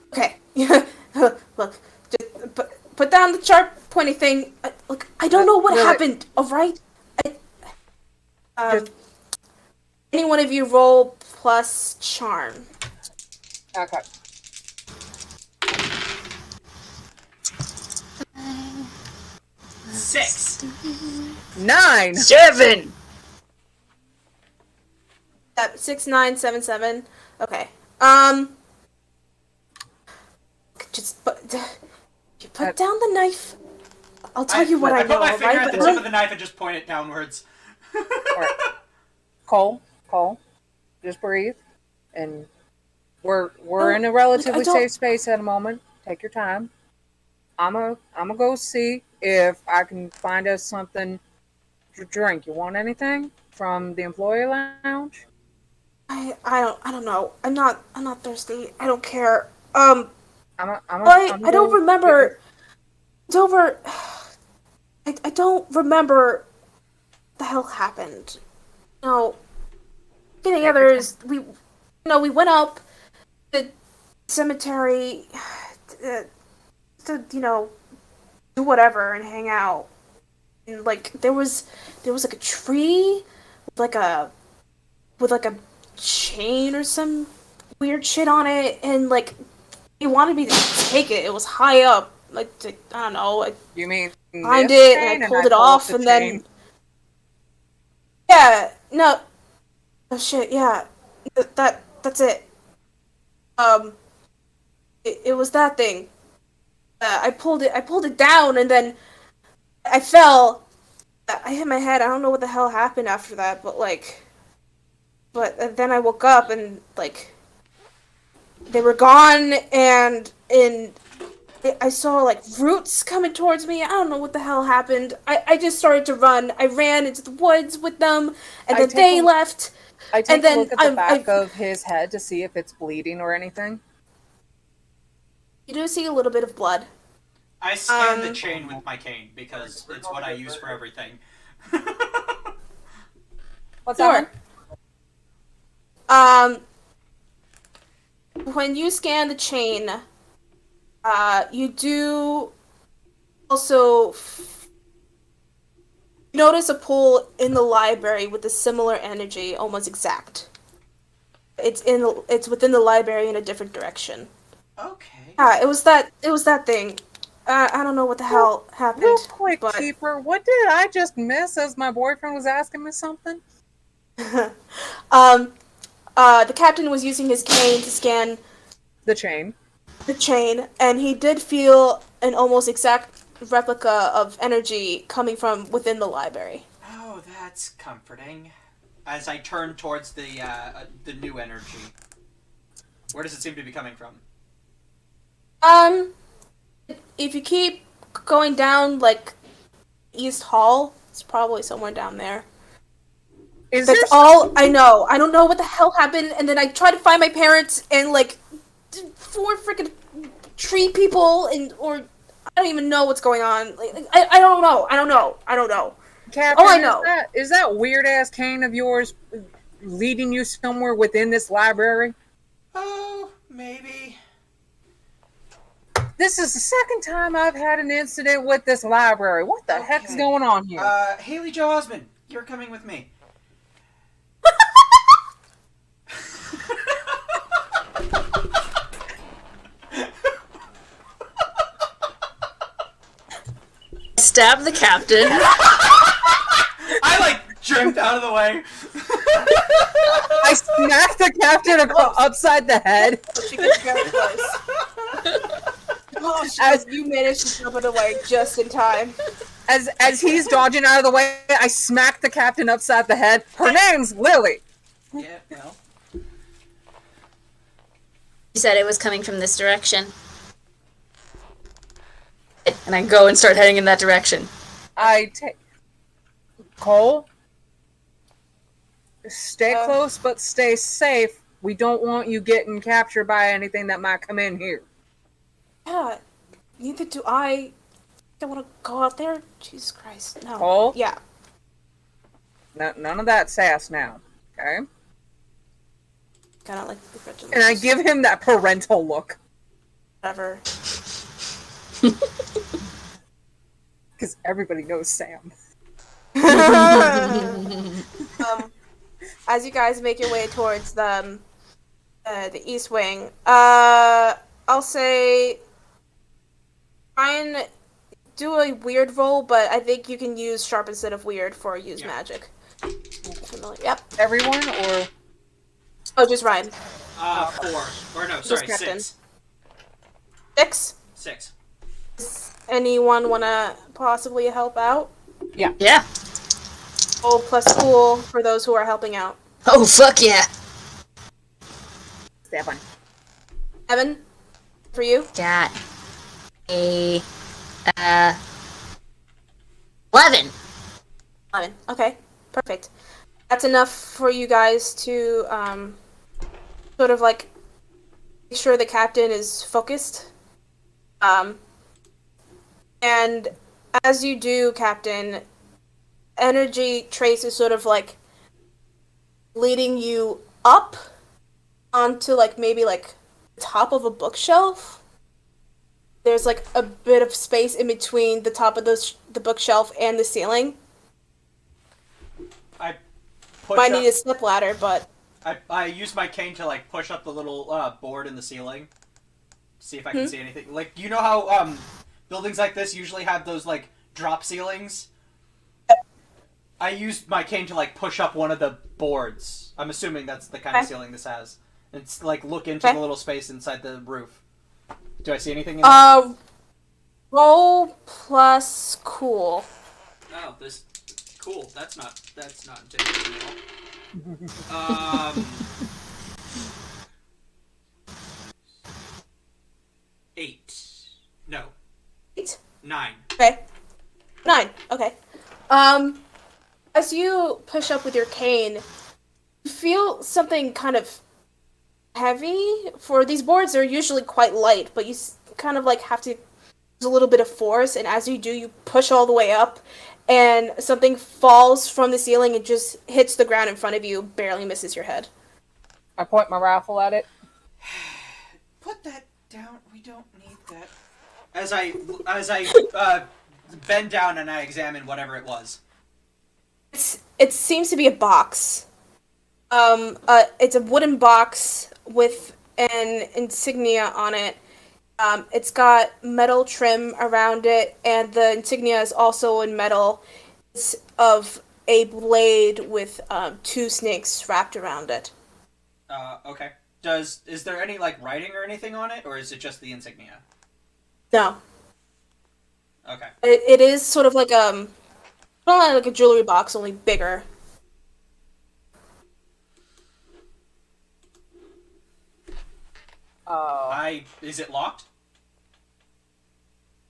Okay. Look, just put down the sharp, pointy thing. Look, I don't know what Lily. happened, alright? Any one of you roll plus charm. Okay. Six. 9. 7! 6, 9, 7, 7. Okay. Just put down the knife. I'll tell you what I know, put my finger alright? at the tip of the knife and just point it downwards. Alright. Cole, just breathe. And we're in a relatively safe space at the moment. Take your time. I'm gonna go see if I can find us something to drink. You want anything from the employee lounge? I don't know. I'm not thirsty. I don't care. I don't remember. It's over. I don't remember what the hell happened. No. Getting others, we went up the cemetery to do whatever and hang out. And like there was like a tree with like a chain or some weird shit on it, and like he wanted me to take it. It was high up, like I don't know, I You mean climbed this it and chain I and pulled I it pull up off, the and chain? then yeah, no, oh shit, yeah, that's it. Um, it was that thing. I pulled it down, and then I fell. I hit my head. I don't know what the hell happened after that, but like, then I woke up and like they were gone, and I saw like roots coming towards me. I don't know what the hell happened. I just started to run. I ran into the woods with them, and I then take they a left. I And take a then look at the back of his head to see if it's bleeding or anything. you do see a little bit of blood. I scan the chain with my cane because it's what I use for everything. What's Sure. that? When you scan the chain, you do also notice a pool in the library with a similar energy, almost exact. It's within the library in a different direction. Okay. Yeah, it was that thing. I don't know what the hell happened. Real quick, but Keeper, what did I just miss as my boyfriend was asking me something? the captain was using his cane to scan The chain. the chain, and he did feel an almost exact replica of energy coming from within the library. Oh, that's comforting. As I turn towards the new energy, where does it seem to be coming from? If you keep going down like East Hall, it's probably somewhere down there. Is That's there all I know. I don't know what the hell happened, and then I tried to find my parents, and like 4 freaking tree people, or I don't even know what's going on. Like, I don't know. I don't know. Captain, All I know. Is that weird ass cane of yours leading you somewhere within this library? Oh, maybe. This is the second time I've had an incident with this library. What the heck's going on here? Haley Joe Osmond, you're coming with me. Stab the captain. I like jumped out of the way. I smacked the captain upside the head. She gets very close. Oh, shit, you managed to jump it away just in time. As he's dodging out of the way, I smacked the captain upside the head. Her name's Lily. Yeah, well. You said it was coming from this direction. And I go and start heading in that direction. I take Cole. Stay close, but stay safe. We don't want you getting captured by anything that might come in here. Yeah, neither do I. I want to go out there. Jesus Christ, no. Cole? Yeah. None of that sass now, okay? Kind of like the And I give him that parental look. Whatever. Because everybody knows Sam. As you guys make your way towards the East Wing, I'll say, Ryan, do a weird roll, but I think you can use sharp instead of weird for use magic. Yep. Everyone, or Oh, just Ryan. 4. Or no, sorry, Captain. 6. 6. 6. Anyone wanna possibly help out? Yeah. Oh, plus cool for those who are helping out. Oh, fuck yeah. Stefan. Evan, for you? Got a 11. 11. Okay, perfect. That's enough for you guys to sort of like make sure the captain is focused. And as you do, Captain, energy trace is sort of like leading you up onto like maybe like the top of a bookshelf. There's like a bit of space in between the top of the bookshelf and the ceiling. I push Might up. need a step ladder, but I use my cane to like push up the little board in the ceiling, see if I can see anything. Like, you know how buildings like this usually have those like drop ceilings? I used my cane to like push up one of the boards. I'm assuming that's the kind of ceiling this has. It's like look into the little space inside the roof. Do I see anything in there? Roll plus cool. Oh, this cool. That's not intimidating at all. 8. No. 8. 9. Okay. 9. Okay. As you push up with your cane, you feel something kind of heavy. For these boards, they're usually quite light, but you kind of like have to use a little bit of force, and as you do, you push all the way up, and something falls from the ceiling and just hits the ground in front of you, barely misses your head. I point my rifle at it. Put that down. We don't need that. As I bend down and I examine whatever it was. It seems to be a box. It's a wooden box with an insignia on it. It's got metal trim around it, and the insignia is also in metal. It's of a blade with 2 snakes wrapped around it. Okay. Is there any like writing or anything on it, or is it just the insignia? No. Okay. It is sort of like like a jewelry box, only bigger. Is it locked?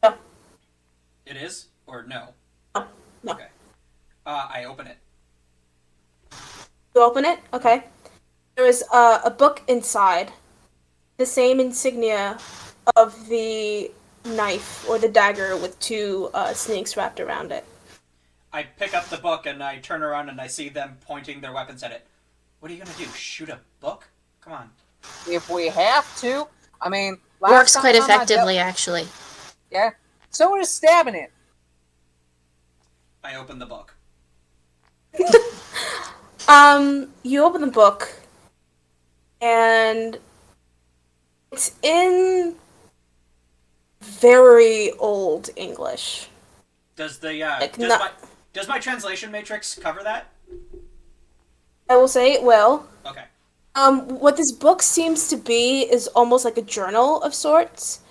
No. It is? Or no? No. Okay. I open it. You open it? Okay. There is a book inside. The same insignia of the knife or the dagger with 2 snakes wrapped around it. I pick up the book and I turn around and I see them pointing their weapons at it. What are you gonna do? Shoot a book? Come on. If we have to. I mean, Works quite effectively, actually. Yeah. So is stabbing it. I open the book. You open the book, and it's in very old English. Does the Like does my translation matrix cover that? I will say it will. Okay. What this book seems to be is almost like a journal of sorts.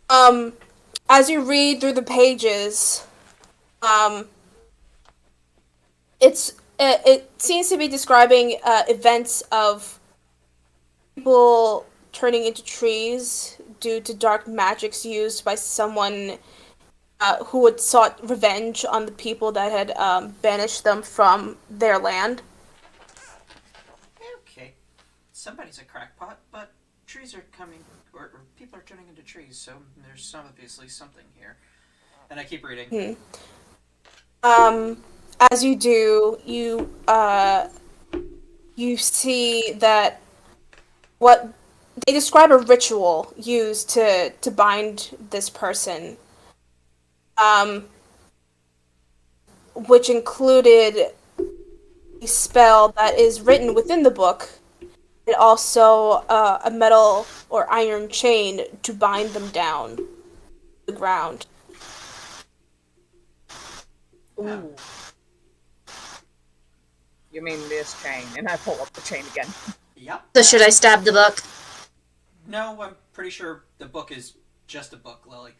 As you read through the pages, it seems to be describing events of people turning into trees due to dark magics used by someone who had sought revenge on the people that had banished them from their land. Okay. Somebody's a crackpot, but trees are coming, or people are turning into trees, so there's obviously something here. And I keep reading. As you do, you see that what they describe a ritual used to bind this person, which included a spell that is written within the book, and also a metal or iron chain to bind them down to the ground. Ooh. You mean this chain? And I pull up the chain again. Yep. So should I stab the book? No, I'm pretty sure the book is just a book, Lily.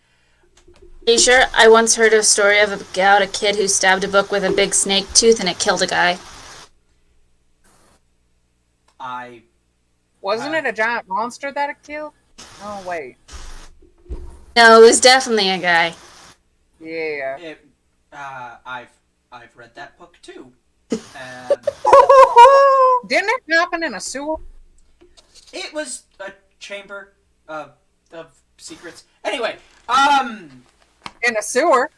Are you sure? I once heard a story about a kid who stabbed a book with a big snake tooth and it killed a guy. Wasn't it a giant monster that it killed? Oh, wait. No, it was definitely a guy. Yeah. I've read that book too. Didn't it happen in a sewer? It was a chamber of secrets. Anyway, In a sewer?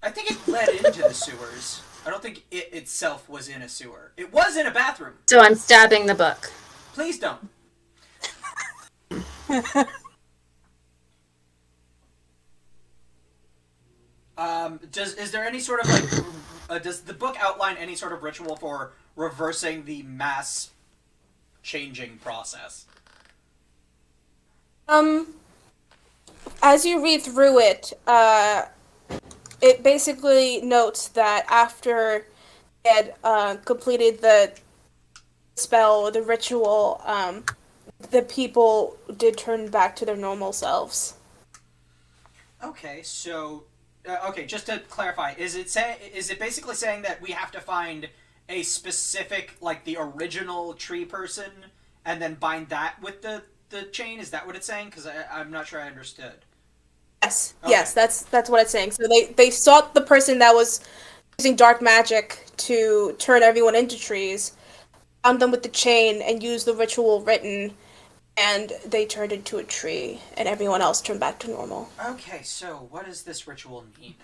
I think it led into the sewers. I don't think it itself was in a sewer. It was in a bathroom. So I'm stabbing the book. Please don't. Is there any sort of like does the book outline any sort of ritual for reversing the mass changing process? As you read through it, it basically notes that after it had completed the spell, the ritual, the people did turn back to their normal selves. Okay, so just to clarify, is it basically saying that we have to find a specific, like, the original tree person and then bind that with the chain? Is that what it's saying? Because I'm not sure I understood. Yes, Okay. yes, that's what it's saying. So they sought the person that was using dark magic to turn everyone into trees, found them with the chain, and used the ritual written, and they turned into a tree, and everyone else turned back to normal. Okay, so what does this ritual mean?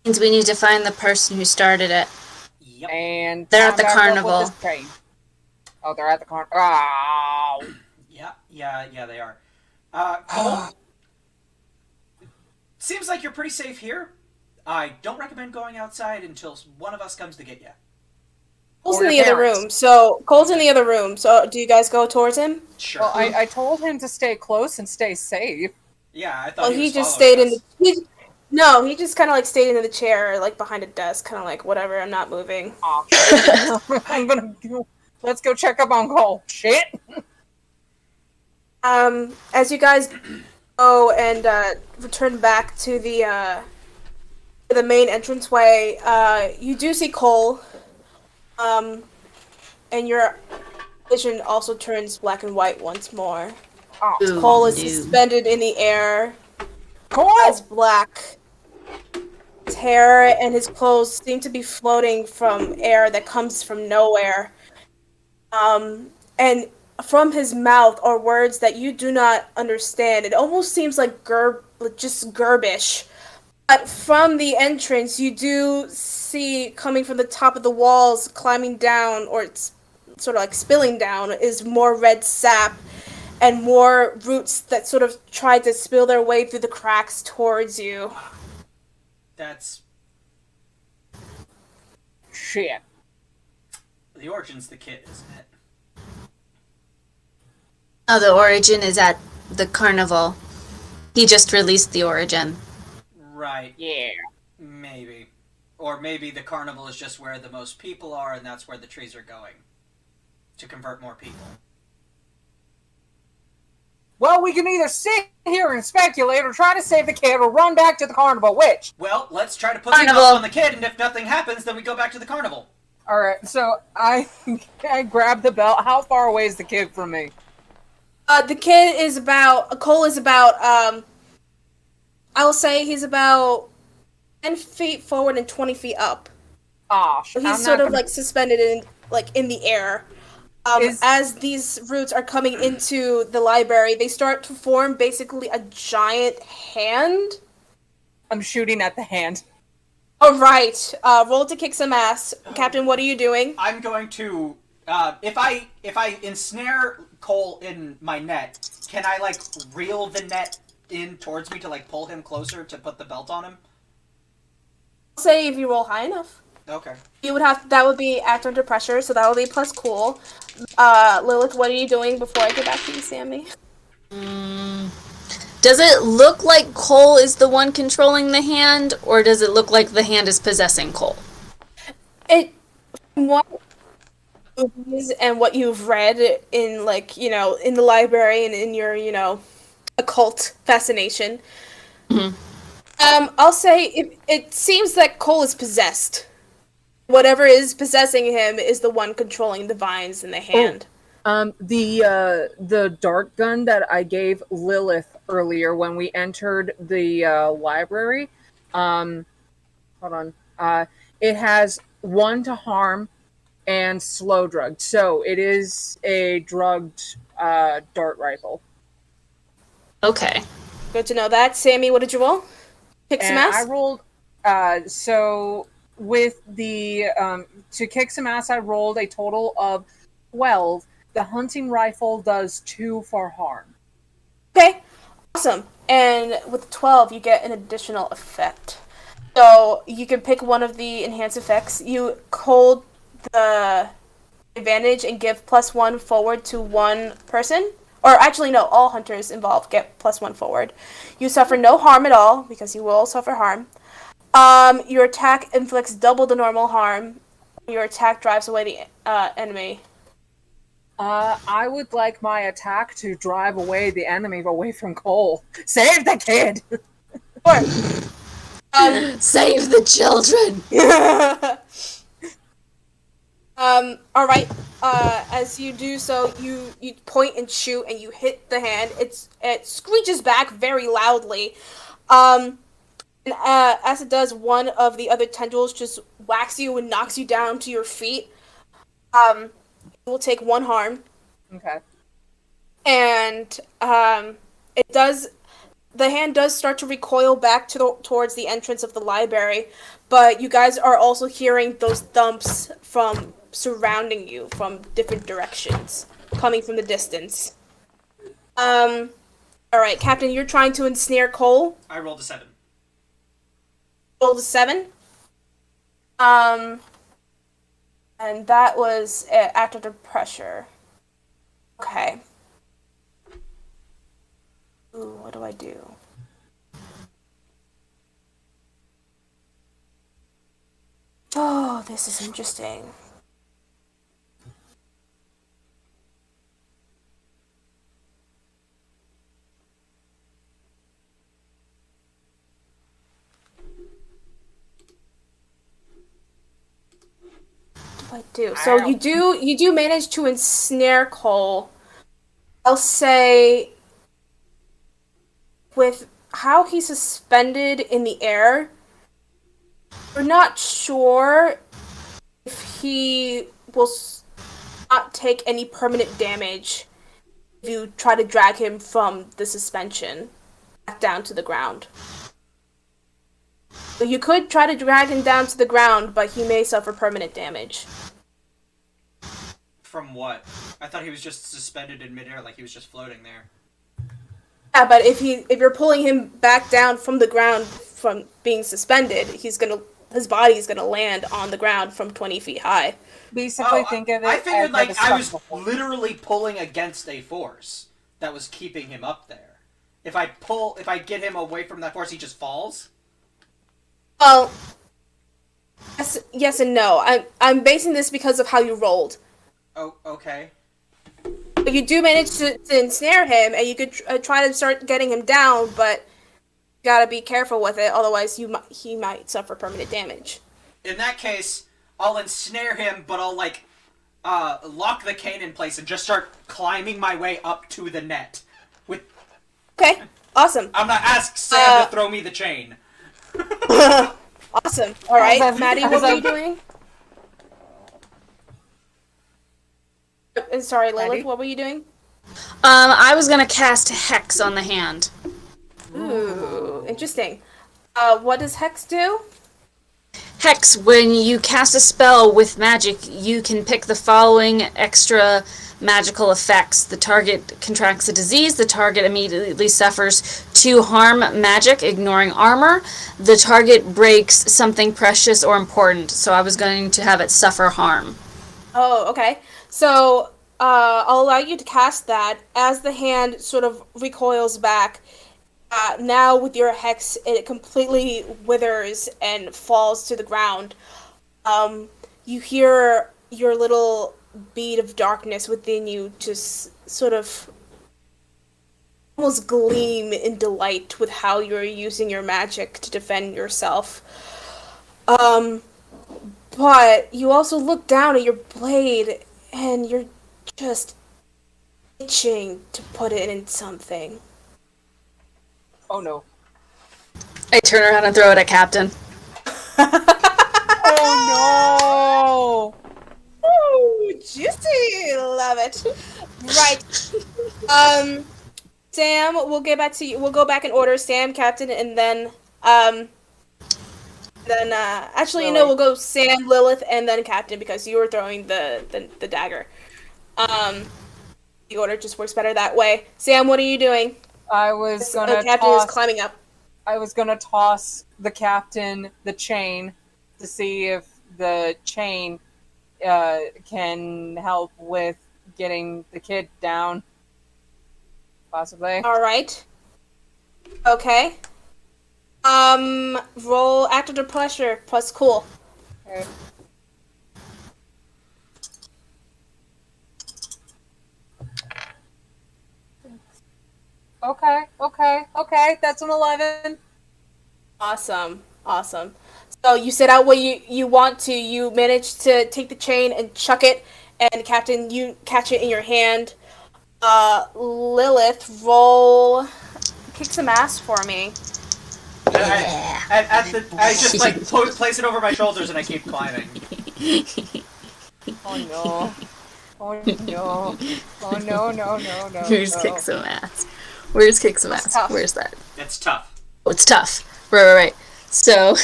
Means we need to find the person who started it. Yep. And They're at time the back up with carnival. this train. Oh, they're at the carnival. Oh. Yeah, they are. Cole? Seems like you're pretty safe here. I don't recommend going outside until one of us comes to get you. Cole's Or in the your other parents. room. So Cole's in the other room. So do you guys go towards him? Sure. Well, I told him to stay close and stay safe. Yeah, I thought Well, he he was just following stayed in us. the. No, he just kind of like stayed in the chair, like behind a desk, kind of like whatever. I'm not moving. Oh, I'm gonna go. Let's go check up on Cole. Shit. As you guys go and return back to the main entranceway, you do see Cole, and your vision also turns black and white once more. Oh, Ooh, Cole is no. suspended in the air, Cole. as black. His hair and his clothes seem to be floating from air that comes from nowhere. And from his mouth are words that you do not understand. It almost seems like just Gerbish. But from the entrance, you do see coming from the top of the walls, climbing down, or it's sort of like spilling down, is more red sap and more roots that sort of try to spill their way through the cracks towards you. That's... Shit. The origin's the kid, isn't it? Oh, the origin is at the carnival. He just released the origin. Right. Yeah. Maybe. Or maybe the carnival is just where the most people are and that's where the trees are going. To convert more people. Well, we can either sit here and speculate or try to save the kid or run back to the carnival. Which? Well, let's try to put the Carnival. ghost on the kid, and if nothing happens, then we go back to the carnival. Alright, so I grab the belt. How far away is the kid from me? The kid is about, Cole is about, I'll say he's about 10 feet forward and 20 feet up. Ah, So he's sort of like suspended in the air. As these roots are coming into the library, they start to form basically a giant hand. I'm shooting at the hand. All right, roll to kick some ass, Captain. What are you doing? I'm going to... if I ensnare Cole in my net, can I, like, reel the net in towards me to, like, pull him closer to put the belt on him? I'll say if you roll high enough. Okay. You would have, that would be act under pressure, so that would be plus cool. Lilith, what are you doing before I get back to you, Sammy? Does it look like Cole is the one controlling the hand, or does it look like the hand is possessing Cole? It, from what movies and what you've read in, like, you know, in the library and in your, you know, occult fascination, I'll say it seems that Cole is possessed. Whatever is possessing him is the one controlling the vines in the hand. The dart gun that I gave Lilith earlier when we entered the library. Hold on. It has 1 to harm and slow drugged, so it is a drugged dart rifle. Okay. Good to know that. Sammy, what did you roll? Kick some And ass? I rolled. So with the to kick some ass, I rolled a total of 12. The hunting rifle does 2 for harm. Okay, awesome. And with 12, you get an additional effect. So you can pick one of the enhanced effects. You hold the advantage and give +1 forward to one person. Or actually, no, all hunters involved get +1 forward. You suffer no harm at all, because you will suffer harm. Your attack inflicts double the normal harm. Your attack drives away the enemy. I would like my attack to drive away the enemy away from Cole. Save the kid! Sure. Save the children! Alright. As you do so, you point and shoot and you hit the hand. It screeches back very loudly. And as it does, one of the other tendrils just whacks you and knocks you down to your feet. You will take 1 harm. Okay. And it does. The hand does start to recoil back towards the entrance of the library, but you guys are also hearing those thumps from surrounding you from different directions, coming from the distance. All right, Captain, you're trying to ensnare Cole. I rolled a 7. Rolled a 7. And that was after the pressure. Okay. Ooh, what do I do? Oh, this is interesting. What do I do? So you do manage to ensnare Cole. I'll say with how he's suspended in the air, we're not sure if he will not take any permanent damage if you try to drag him from the suspension back down to the ground. So you could try to drag him down to the ground, but he may suffer permanent damage. From what? I thought he was just suspended in midair, like he was just floating there. Yeah, but if you're pulling him back down from the ground from being suspended, his body is gonna land on the ground from 20 feet high. Basically, think of it. I figured as like a I was scuffle. literally pulling against a force that was keeping him up there. If I get him away from that force, he just falls. Well, yes and no. I'm basing this because of how you rolled. Oh, okay. But you do manage to ensnare him, and you could try to start getting him down, but you gotta be careful with it, otherwise he might suffer permanent damage. In that case, I'll ensnare him, but I'll lock the cane in place and just start climbing my way up to the net. Okay, awesome. I'm gonna ask Sam to throw me the chain. Awesome. All right, Maddie, what were you doing? Sorry, Lilith, Maddie? what were you doing? I was gonna cast Hex on the hand. Ooh, interesting. What does Hex do? Hex, when you cast a spell with magic, you can pick the following extra magical effects. The target contracts a disease, the target immediately suffers 2 harm magic, ignoring armor. The target breaks something precious or important, so I was going to have it suffer harm. Oh, okay. So, I'll allow you to cast that. As the hand sort of recoils back, now with your hex, it completely withers and falls to the ground. You hear your little bead of darkness within you just sort of almost gleam in delight with how you're using your magic to defend yourself. But you also look down at your blade and you're just itching to put it in something. Oh no. I turn around and throw it at Captain. Oh no! Ooh, juicy! Love it. Right. Sam, we'll get back to you. We'll go back in order. Sam, Captain, and then actually, Lily. no, we'll go Sam, Lilith, and then Captain because you were throwing the dagger. The order just works better that way. Sam, what are you doing? I was gonna Captain is toss. climbing up. I was gonna toss the captain the chain to see if the chain can help with getting the kid down, possibly. All right. Okay. Roll act under pressure plus cool. Okay. Okay. That's an 11. Awesome. So you set out what you want to. You manage to take the chain and chuck it, and Captain, you catch it in your hand. Lilith, roll, kick some ass for me. I just like place it over my shoulders and I keep climbing. Oh no. Oh no. Oh no. Where's kick some ass? Where's kick some ass? tough. Where's that? It's tough. Oh, it's tough. Right. So,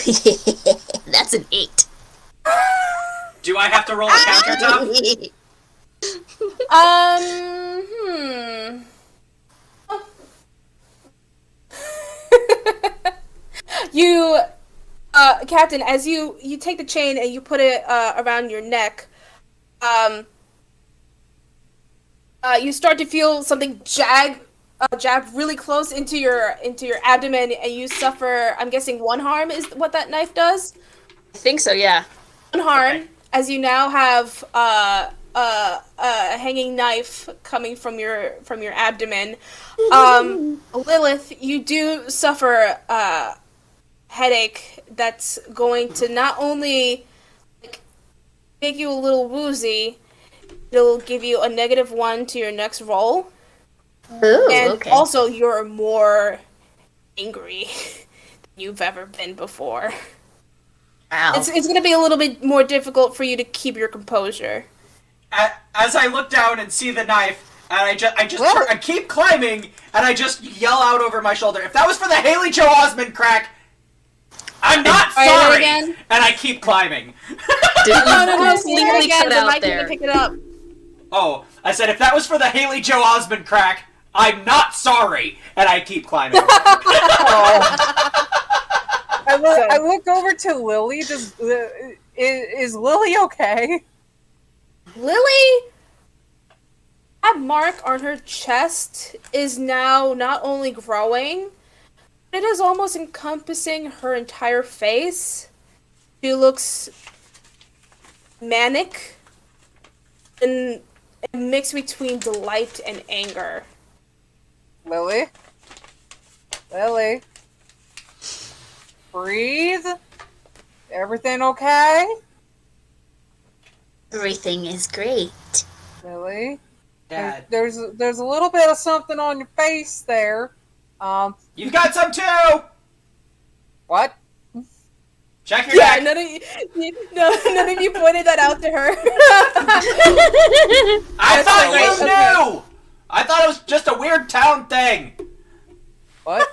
that's an 8. Do I have to roll a counter tough? You, Captain, as you take the chain and you put it around your neck, you start to feel something jab really close into your abdomen, and you suffer. I'm guessing 1 harm is what that knife does. I think so, yeah. 1 harm, Okay. as you now have a hanging knife coming from your abdomen. Lilith, you do suffer headache that's going to not only make you a little woozy, it'll give you a -1 to your next roll, Ooh, and okay. also you're more angry than you've ever been before. Wow. It's going to be a little bit more difficult for you to keep your composure. As I look down and see the knife, and I keep climbing, and I just yell out over my shoulder, "If that was for the Haley Joe Osment crack, I'm not Try that sorry!" again? And I keep climbing. Did No, you say that completely again. cut The out mic didn't there? pick it up. Oh, I said, "If that was for the Haley Joe Osment crack, I'm not sorry!" And I keep climbing. I look over to Lily. Is Lily okay? Lily, that mark on her chest is now not only growing, it is almost encompassing her entire face. She looks manic and a mix between delight and anger. Lily? Breathe. Everything okay? Everything is great. Lily? Dad, There's a little bit of something on your face there. you've got some too! What? Check your Yeah, neck! none of you pointed that out to her. I thought right, you knew! I thought it was just a weird town thing! What?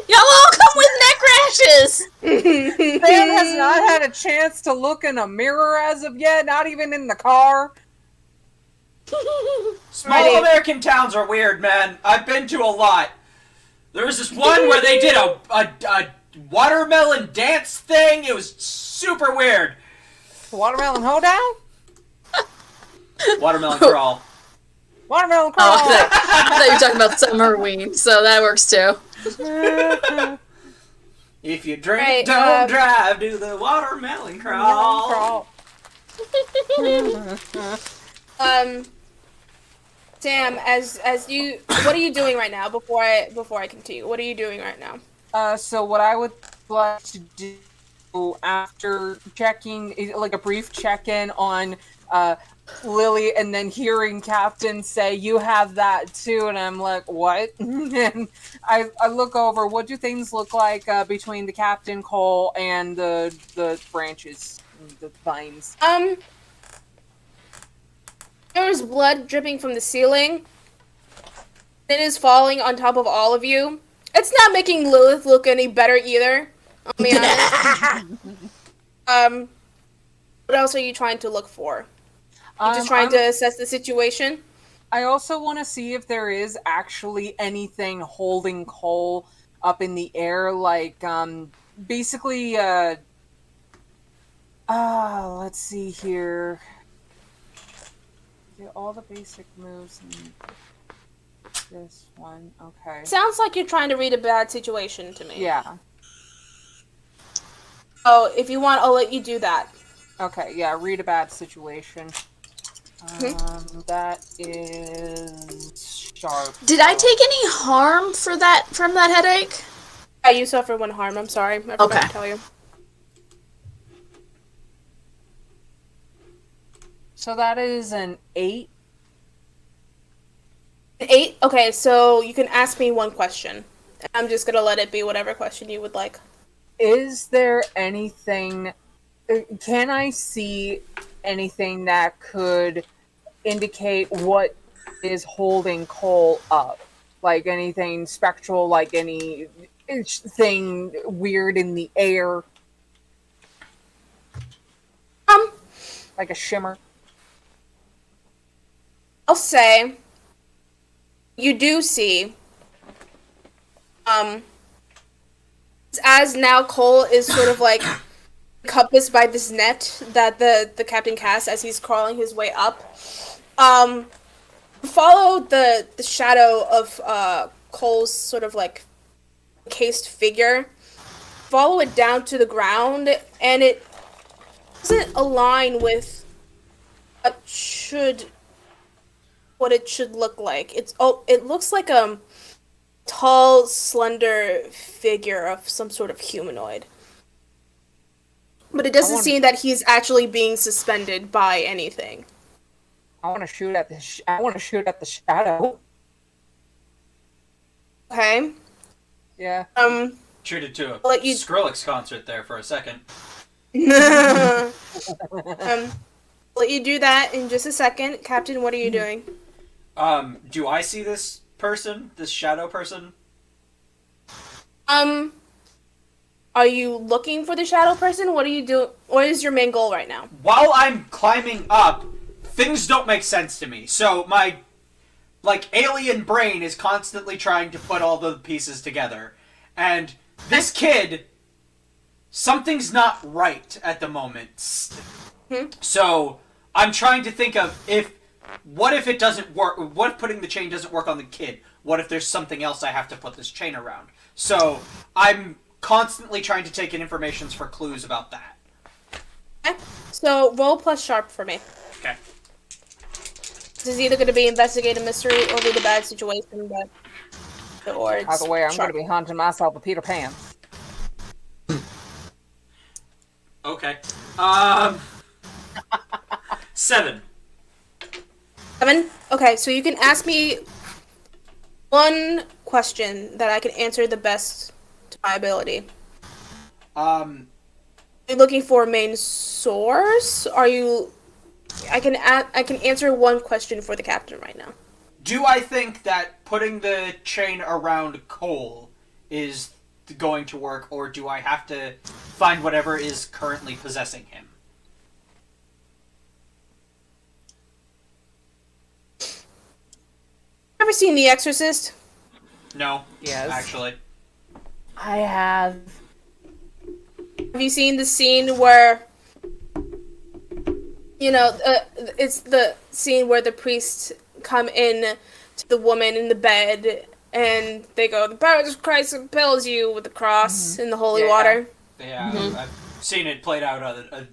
Y'all all come with neck rashes! Sam has not had a chance to look in a mirror as of yet, not even in the car. Small American towns are weird, man. I've been to a lot. There was this one where they did a watermelon dance thing. It was super weird. Watermelon hoedown? Watermelon crawl. Watermelon Oh, crawl! I thought you were talking about Summerween, so that works too. If you drink, Right, don't drive, do the watermelon crawl. Sam, as you, what are you doing right now? Before I continue, what are you doing right now? So what I would like to do after checking, like a brief check-in on Lily, and then hearing Captain say, "You have that too," and I'm like, "What?" And I look over. What do things look like between the Captain, Cole, and the branches, the vines? There is blood dripping from the ceiling. It is falling on top of all of you. It's not making Lilith look any better either. I'll be honest. What else are you trying to look for? You just trying to assess the situation? I also want to see if there is actually anything holding Cole up in the air, like basically, let's see here. Get all the basic moves in this one. Okay. Sounds like you're trying to read a bad situation to me. Yeah. Oh, if you want, I'll let you do that. Okay, yeah, read a bad situation. That is sharp. Did I take any harm from that headache? Yeah, you suffer one harm. I'm sorry. I forgot Okay. to tell you. So that is an 8. 8? Okay, so you can ask me one question. I'm just gonna let it be whatever question you would like. Is there anything... Can I see anything that could indicate what is holding Cole up? Like anything spectral, like anything weird in the air? Like a shimmer? I'll say you do see as now Cole is sort of like encompassed by this net that the captain casts as he's crawling his way up. Follow the shadow of Cole's sort of like encased figure. Follow it down to the ground, and it doesn't align with what it should look like. It looks like a tall, slender figure of some sort of humanoid. But it doesn't seem that he's actually being suspended by anything. I want to shoot at the shadow. Okay. Yeah. Treated to a I'll let you- Skrillex concert there for a second. I'll let you do that in just a second. Captain, what are you doing? Do I see this person? This shadow person? Are you looking for the shadow person? What are you doing? What is your main goal right now? While I'm climbing up, things don't make sense to me. So my, alien brain is constantly trying to put all the pieces together. And this kid, something's not right at the moment. So I'm trying to think of what if it doesn't work? What if putting the chain doesn't work on the kid? What if there's something else I have to put this chain around? So I'm constantly trying to take in information for clues about that. Okay. So roll plus sharp for me. Okay. This is either going to be investigate a mystery or read a bad situation, or it's Either way, I'm sharp. going to be haunting myself with Peter Pan. Okay. 7. 7? Okay, so you can ask me one question that I can answer the best to my ability. Are you looking for a main source? I can answer one question for the captain right now. Do I think that putting the chain around Cole is going to work, or do I have to find whatever is currently possessing him? Ever seen The Exorcist? No. Yes. Actually. I have. Have you seen the scene where, it's the scene where the priests come in to the woman in the bed and they go, "The power of Christ compels you," with the cross in the holy water? Yeah, I've seen it played out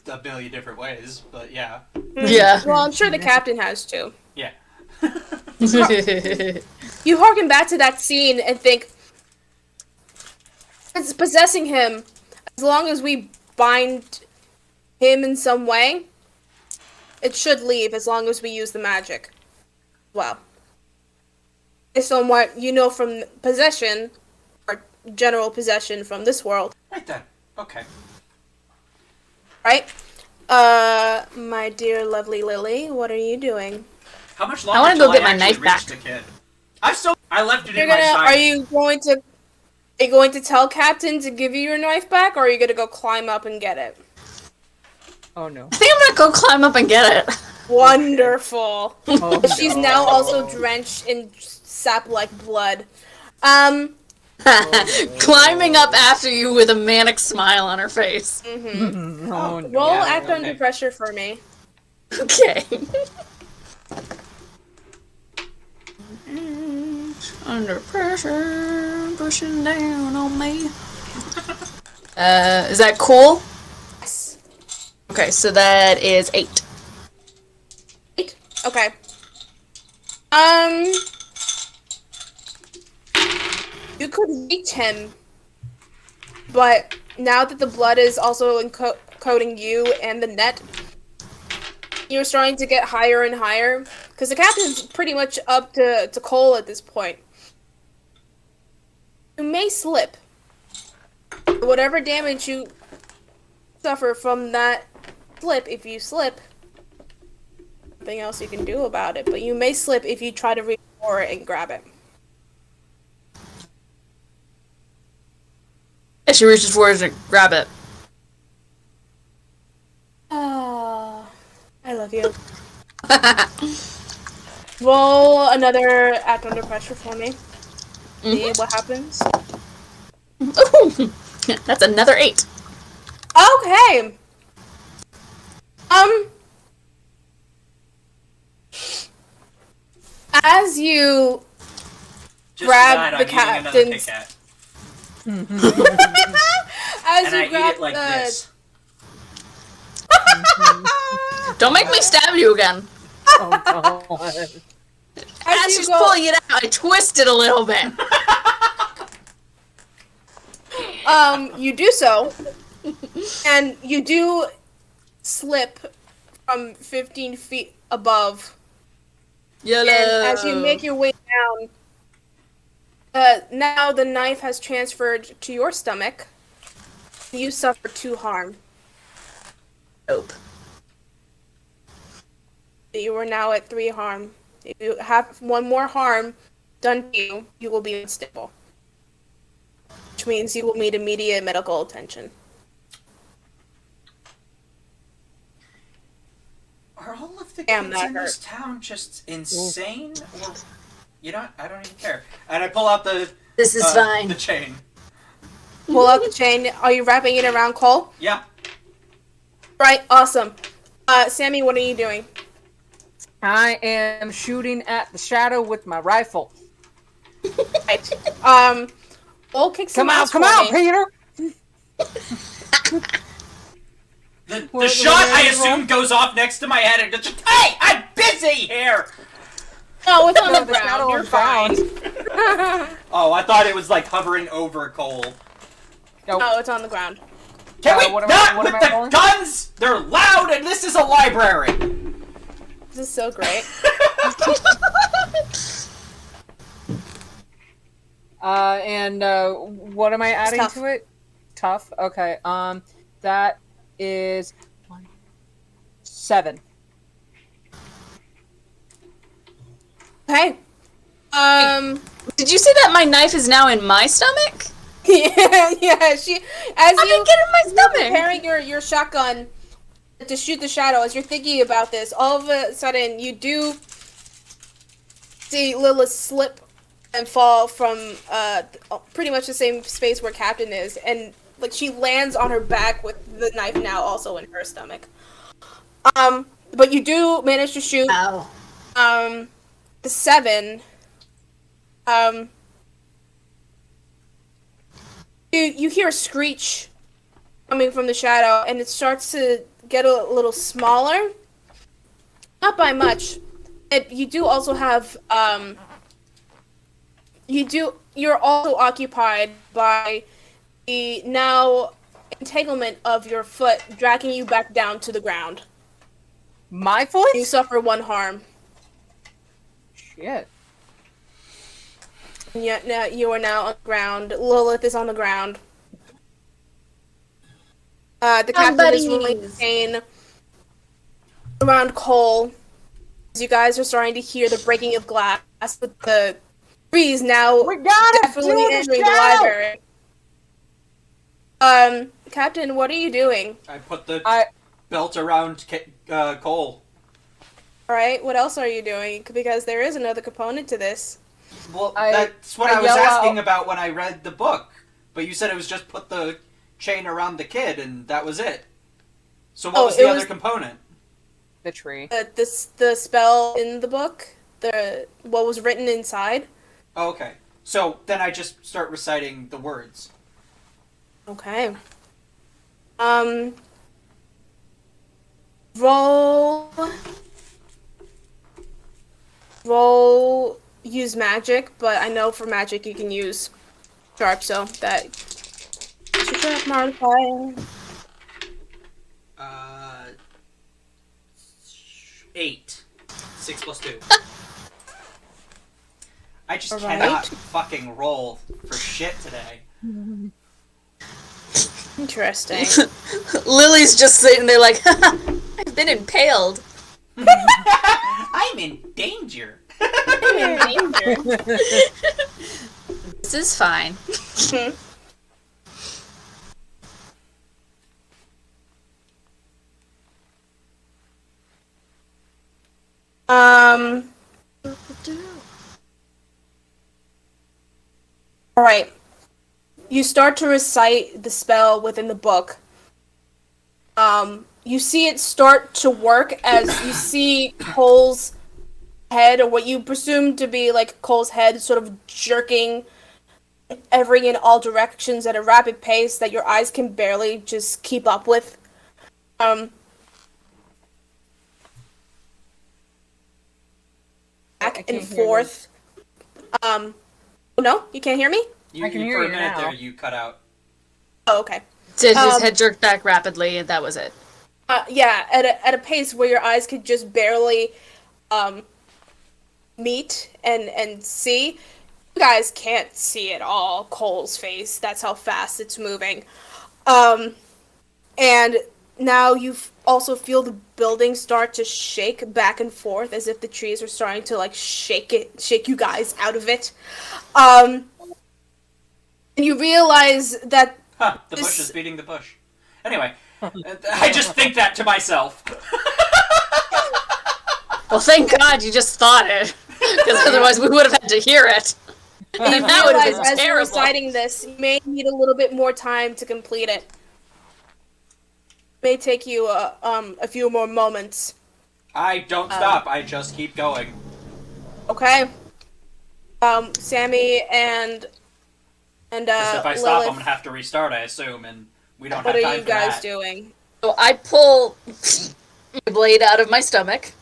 a billion different ways, but yeah. Yeah. Well, I'm sure the captain has too. Yeah. You harken back to that scene and think, it's possessing him. As long as we bind him in some way, it should leave as long as we use the magic. Well, based on what you know from possession, or general possession from this world, Right then. Okay. right? My dear lovely Lily, what are you doing? How much longer? I wanna go till get my actually knife reach back. The kid? I left it You're in my side. Are you going to tell Captain to give you your knife back, or are you gonna go climb up and get it? Oh no. I think I'm gonna go climb up and get it. Wonderful. Oh, She's no. now also drenched in sap-like blood. Climbing up after you with a manic smile on her face. Mm-hmm. Oh, no. Roll Yeah, act under okay. pressure for me. Okay. Under pressure, pushing down on me. Is that cool? Yes. Okay, so that is 8. 8? Okay. You could reach him, but now that the blood is also coating you and the net, you're starting to get higher and higher, because the captain's pretty much up to Cole at this point. You may slip. Whatever damage you suffer from that slip, if you slip, nothing else you can do about it, but you may slip if you try to reach for it and grab it. And she reaches forward and grab it. Ah, I love you. Roll another act under pressure for me. See what happens. Ooh, that's another 8. Okay. As you Just grab tonight, the I'm eating another Kit captain's, Kat. as And you I eat grab it like the, this. Don't make me stab you again. Oh, God. As you she's go, pulling it out, I twist it a little bit. you do so, and you do slip from 15 feet above. Yellow. And as you make your way down, now the knife has transferred to your stomach. You suffer 2 harm. Nope. You are now at 3 harm. If you have 1 more harm done to you, you will be unstable. Which means you will need immediate medical attention. Are all of the Damn, kids that in this hurt. town just insane? Or, you know, I don't even care. And I pull out the This is fine. the chain. Pull out the chain. Are you wrapping it around Cole? Yeah. Right, awesome. Sammy, what are you doing? I am shooting at the shadow with my rifle. Right. Cole kicks some ass Come for out, me. Peter! The shot, I assume, goes off next to my head and just, hey, I'm busy here! No, it's on the The shadow ground. You're on fine. Oh, I thought it was like hovering over Cole. Nope. No, it's on the ground. Can we what am not I with the rolling? guns? They're loud and this is a library! This is so great. What am I adding tough. to it? Tough. Okay. That is 7. Okay. Did you say that my knife is now in my stomach? yeah, she, as I you didn't get it in my stomach. preparing your shotgun to shoot the shadow, as you're thinking about this, all of a sudden you do see Lilith slip and fall from pretty much the same space where Captain is, and like she lands on her back with the knife now also in her stomach. But you do manage to shoot Ow. the 7. You hear a screech coming from the shadow, and it starts to get a little smaller. Not by much. You do also have you're also occupied by the now entanglement of your foot dragging you back down to the ground. My foot? You suffer 1 harm. Shit. And yet now you are now on the ground. Lilith is on the ground. The captain is rolling buddies. pain around Cole. As you guys are starting to hear the breaking of glass with the trees now We got it! definitely Dude, entering the shadow! library. Captain, what are you doing? I put the I- belt around Cole. Alright, what else are you doing? Because there is another component to this. Well, I- that's what I I was yell asking out- about when I read the book. But you said it was just put the chain around the kid and that was it. So what was the other component? The tree. The spell in the book, what was written inside. Oh, okay. So then I just start reciting the words. Okay. Roll use magic, but I know for magic you can use sharp, so that should sharp modifier. 8. 6 plus 2. I just Alright. cannot fucking roll for shit today. Interesting. Lily's just sitting there like, I've been impaled. I'm in danger. This is fine. Alright. You start to recite the spell within the book. You see it start to work as you see Cole's head, or what you presume to be like Cole's head, sort of jerking every in all directions at a rapid pace that your eyes can barely just keep up with. Back and forth. No, you can't hear me? I can hear for a you minute now. there, you cut out. Oh, okay. Did his head jerk back rapidly, and that was it. Yeah, at a pace where your eyes could just barely meet and see. You guys can't see at all Cole's face. That's how fast it's moving. And now you also feel the building start to shake back and forth as if the trees are starting to like shake you guys out of it. And you realize that The bush is beating the bush. Anyway, I just think that to myself. Well, thank God you just thought it, because otherwise we would have had to hear it. and you That would have realize been as you're terrible. reciting this, you may need a little bit more time to complete it. It may take you a few more moments. I don't stop. I just keep going. Okay. Sammy and Because if I stop, Lilith, I'm gonna have to restart, I assume, and we don't what have are time you for guys that. doing? So I pull my blade out of my stomach.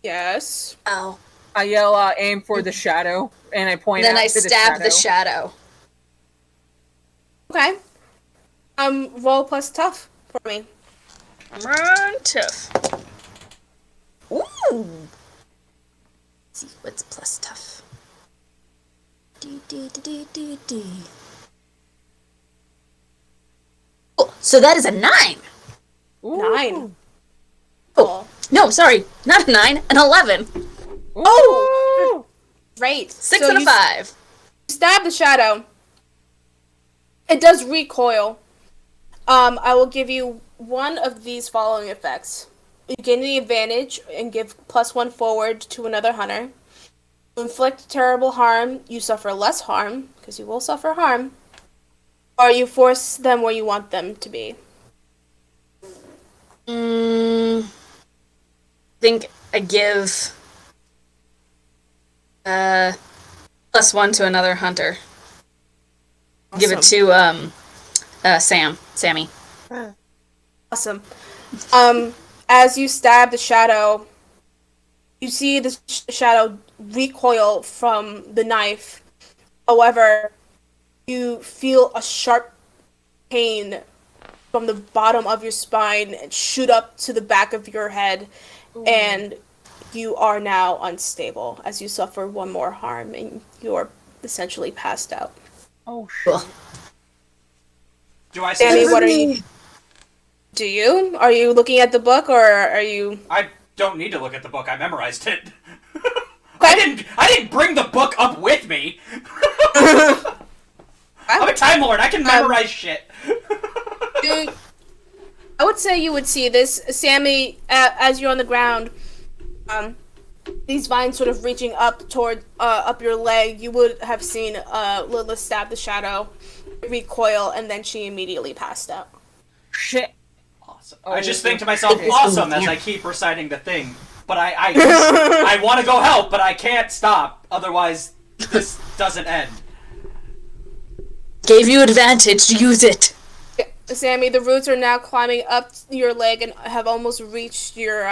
Yes. Ow. I yell, aim for the shadow, and I point Then out I to stab the shadow. shadow. Okay. Roll plus tough for me. Run tough. Ooh. Let's see what's plus tough. D. Oh, so that is a 9. Ooh. 9. Oh, no, sorry, not a 9, an 11. Oh! Great. 6 So and a you 5. stab the shadow. It does recoil. I will give you one of these following effects. You gain the advantage and give +1 forward to another hunter. To inflict terrible harm, you suffer less harm, because you will suffer harm. Or you force them where you want them to be. I think I give +1 to another hunter. Give it to Sammy. Awesome. As you stab the shadow, you see the shadow recoil from the knife. However, you feel a sharp pain from the bottom of your spine and shoot up to the back of your head, and you are now unstable as you suffer one more harm and you're essentially passed out. Oh, shit. Do I say Sammy, this? what are you? Do you? Are you looking at the book, or are you? I don't need to look at the book. I memorized it. I didn't bring the book up with me. I'm a Time Lord. I can memorize shit. I would say you would see this, Sammy, as you're on the ground. these vines sort of reaching up toward up your leg, you would have seen Lilith stab the shadow, recoil, and then she immediately passed out. Shit. Awesome. Oh, I just think to myself, okay. awesome, as I keep reciting the thing. But I want to go help, but I can't stop. Otherwise, this doesn't end. Gave you advantage, use it. Sammy, the roots are now climbing up your leg and have almost reached your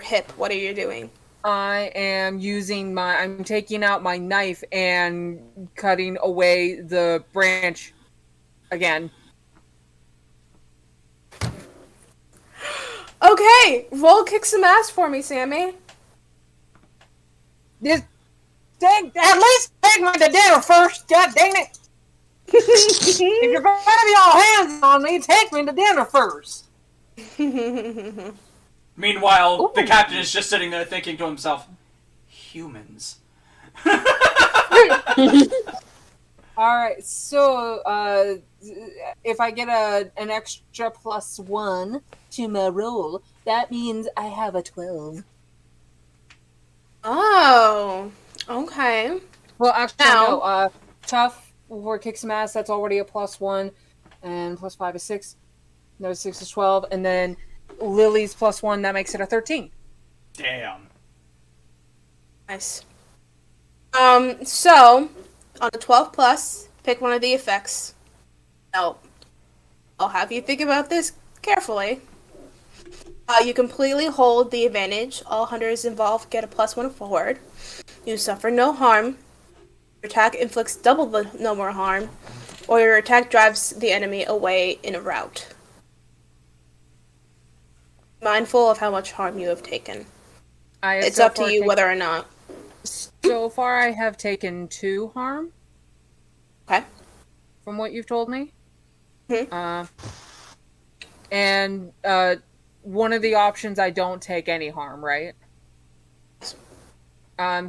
hip. What are you doing? I am I'm taking out my knife and cutting away the branch again. Okay, roll kick some ass for me, Sammy. At least take me to dinner first, god dang it! If you're gonna be all hands on me, take me to dinner first. Meanwhile, the captain is just sitting there thinking to himself, humans. Alright, so, if I get an extra +1 to my roll, that means I have a 12. Oh, okay. Well, actually, Now- no, tough for kick some ass, that's already a +1, and +5 is 6. No, 6 is 12, and then Lily's +1, that makes it a 13. Damn. Nice. So, on a 12 plus, pick one of the effects. Now, I'll have you think about this carefully. You completely hold the advantage. All hunters involved get a +1 forward. You suffer no harm. Your attack inflicts double the no more harm, or your attack drives the enemy away in a rout. Mindful of how much harm you have taken. It's up to you whether or not. So far, I have taken 2 harm. Okay. From what you've told me. Mhm. And one of the options I don't take any harm, right?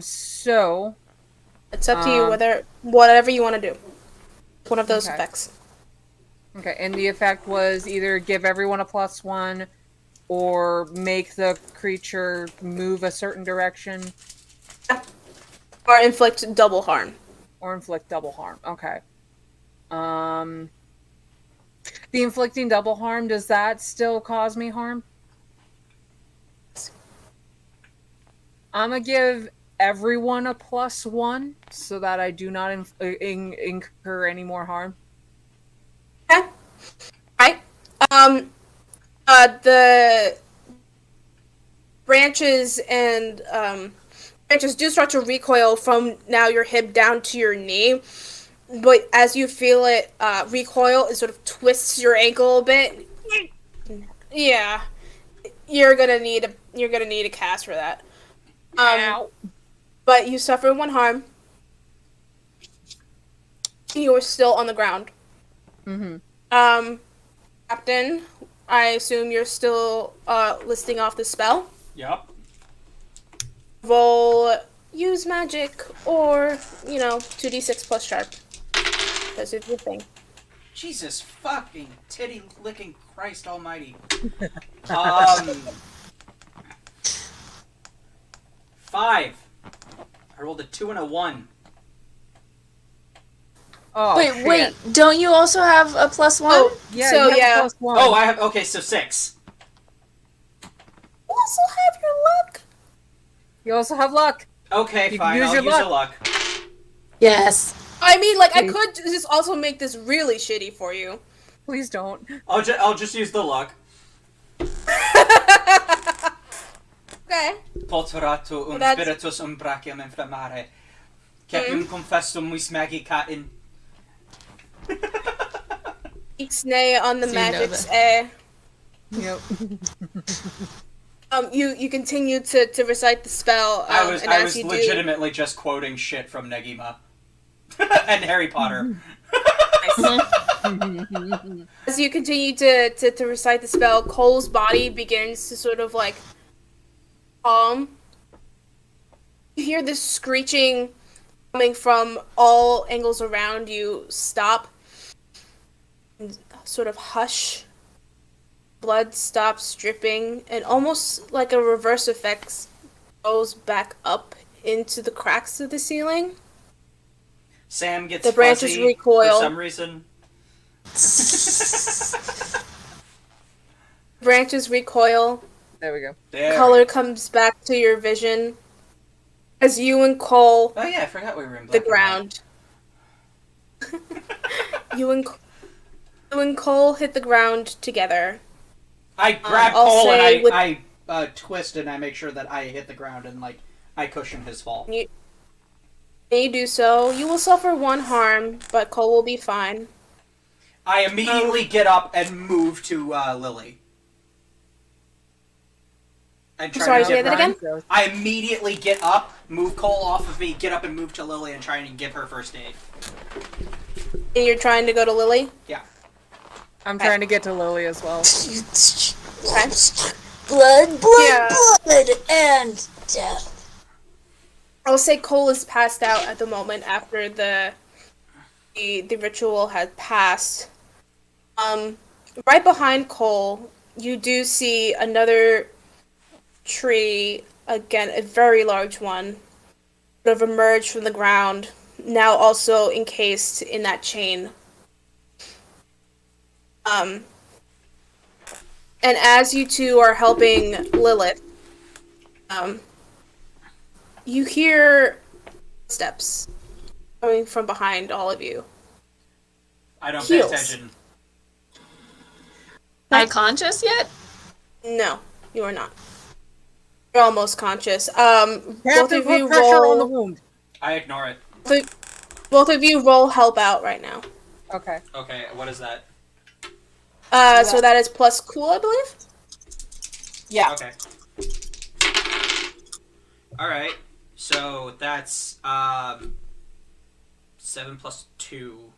So It's up to you whatever you want to do. One of those Okay. effects. okay, and the effect was either give everyone a +1 or make the creature move a certain direction Or inflict double harm. or inflict double harm. Okay. The inflicting double harm, does that still cause me harm? I'm gonna give everyone a +1 so that I do not incur any more harm. Okay. Right. The branches and branches do start to recoil from now your hip down to your knee, but as you feel it recoil, it sort of twists your ankle a bit. Yeah, you're gonna need a cast for that. Ow. But you suffer 1 harm. You are still on the ground. Mm-hmm. Captain, I assume you're still listing off the spell. Yup. Roll use magic or, 2d6 plus sharp. That's your thing. Jesus fucking titty licking Christ almighty. 5. I rolled a 2 and a 1. Oh, Wait, shit. wait, don't you also have a +1? Oh, Yeah, so you have yeah. a +1. Oh, I have, okay, so 6. You also have your luck. You also have luck. Okay, You fine, use I'll your use a luck. Yes. I mean, I Please. could just also make this really shitty for you. Please don't. I'll just use the luck. Okay. Poterato That's- spiritus brachium inflammare. Capium confessum vis magicatin. Ixnay on the So you know magics. Yep. You continue to recite the spell. I was and as you legitimately just quoting shit from Negima. And Harry Potter. As you continue to recite the spell, Cole's body begins to sort of calm. You hear this screeching coming from all angles around you stop and sort of hush. Blood stops dripping, and almost like a reverse effect, goes back up into the cracks of the ceiling. Sam gets The branches fuzzy recoil. for some reason. Branches recoil. There we go. There. Color comes back to your vision as you and Cole Oh yeah, I forgot we were in the black ground. you and Cole hit the ground together. I grab I'll Cole and say with- I twist and I make sure that I hit the ground and like I cushion his fall. When you do so, you will suffer 1 harm, but Cole will be fine. I immediately get up and move to Lily. And try sorry, to say give that her- again? I immediately get up, move Cole off of me, get up and move to Lily and try and give her first aid. And you're trying to go to Lily? Yeah. I'm trying to get to Lily as well. Okay. Blood, Yeah. blood, and death. I'll say Cole is passed out at the moment after the ritual had passed. Right behind Cole, you do see another tree, again, a very large one, sort of emerged from the ground, now also encased in that chain. And as you two are helping Lilith, you hear steps coming from behind all of you. I don't Heels. pay attention. Am I conscious yet? No, you are not. You're almost conscious. Both Captain, of you put pressure on the roll. wound. I ignore it. Both of you roll help out right now. Okay. Okay, what is that? So that is plus cool, I believe. Yeah. Okay. Alright. So that's 7 plus 2.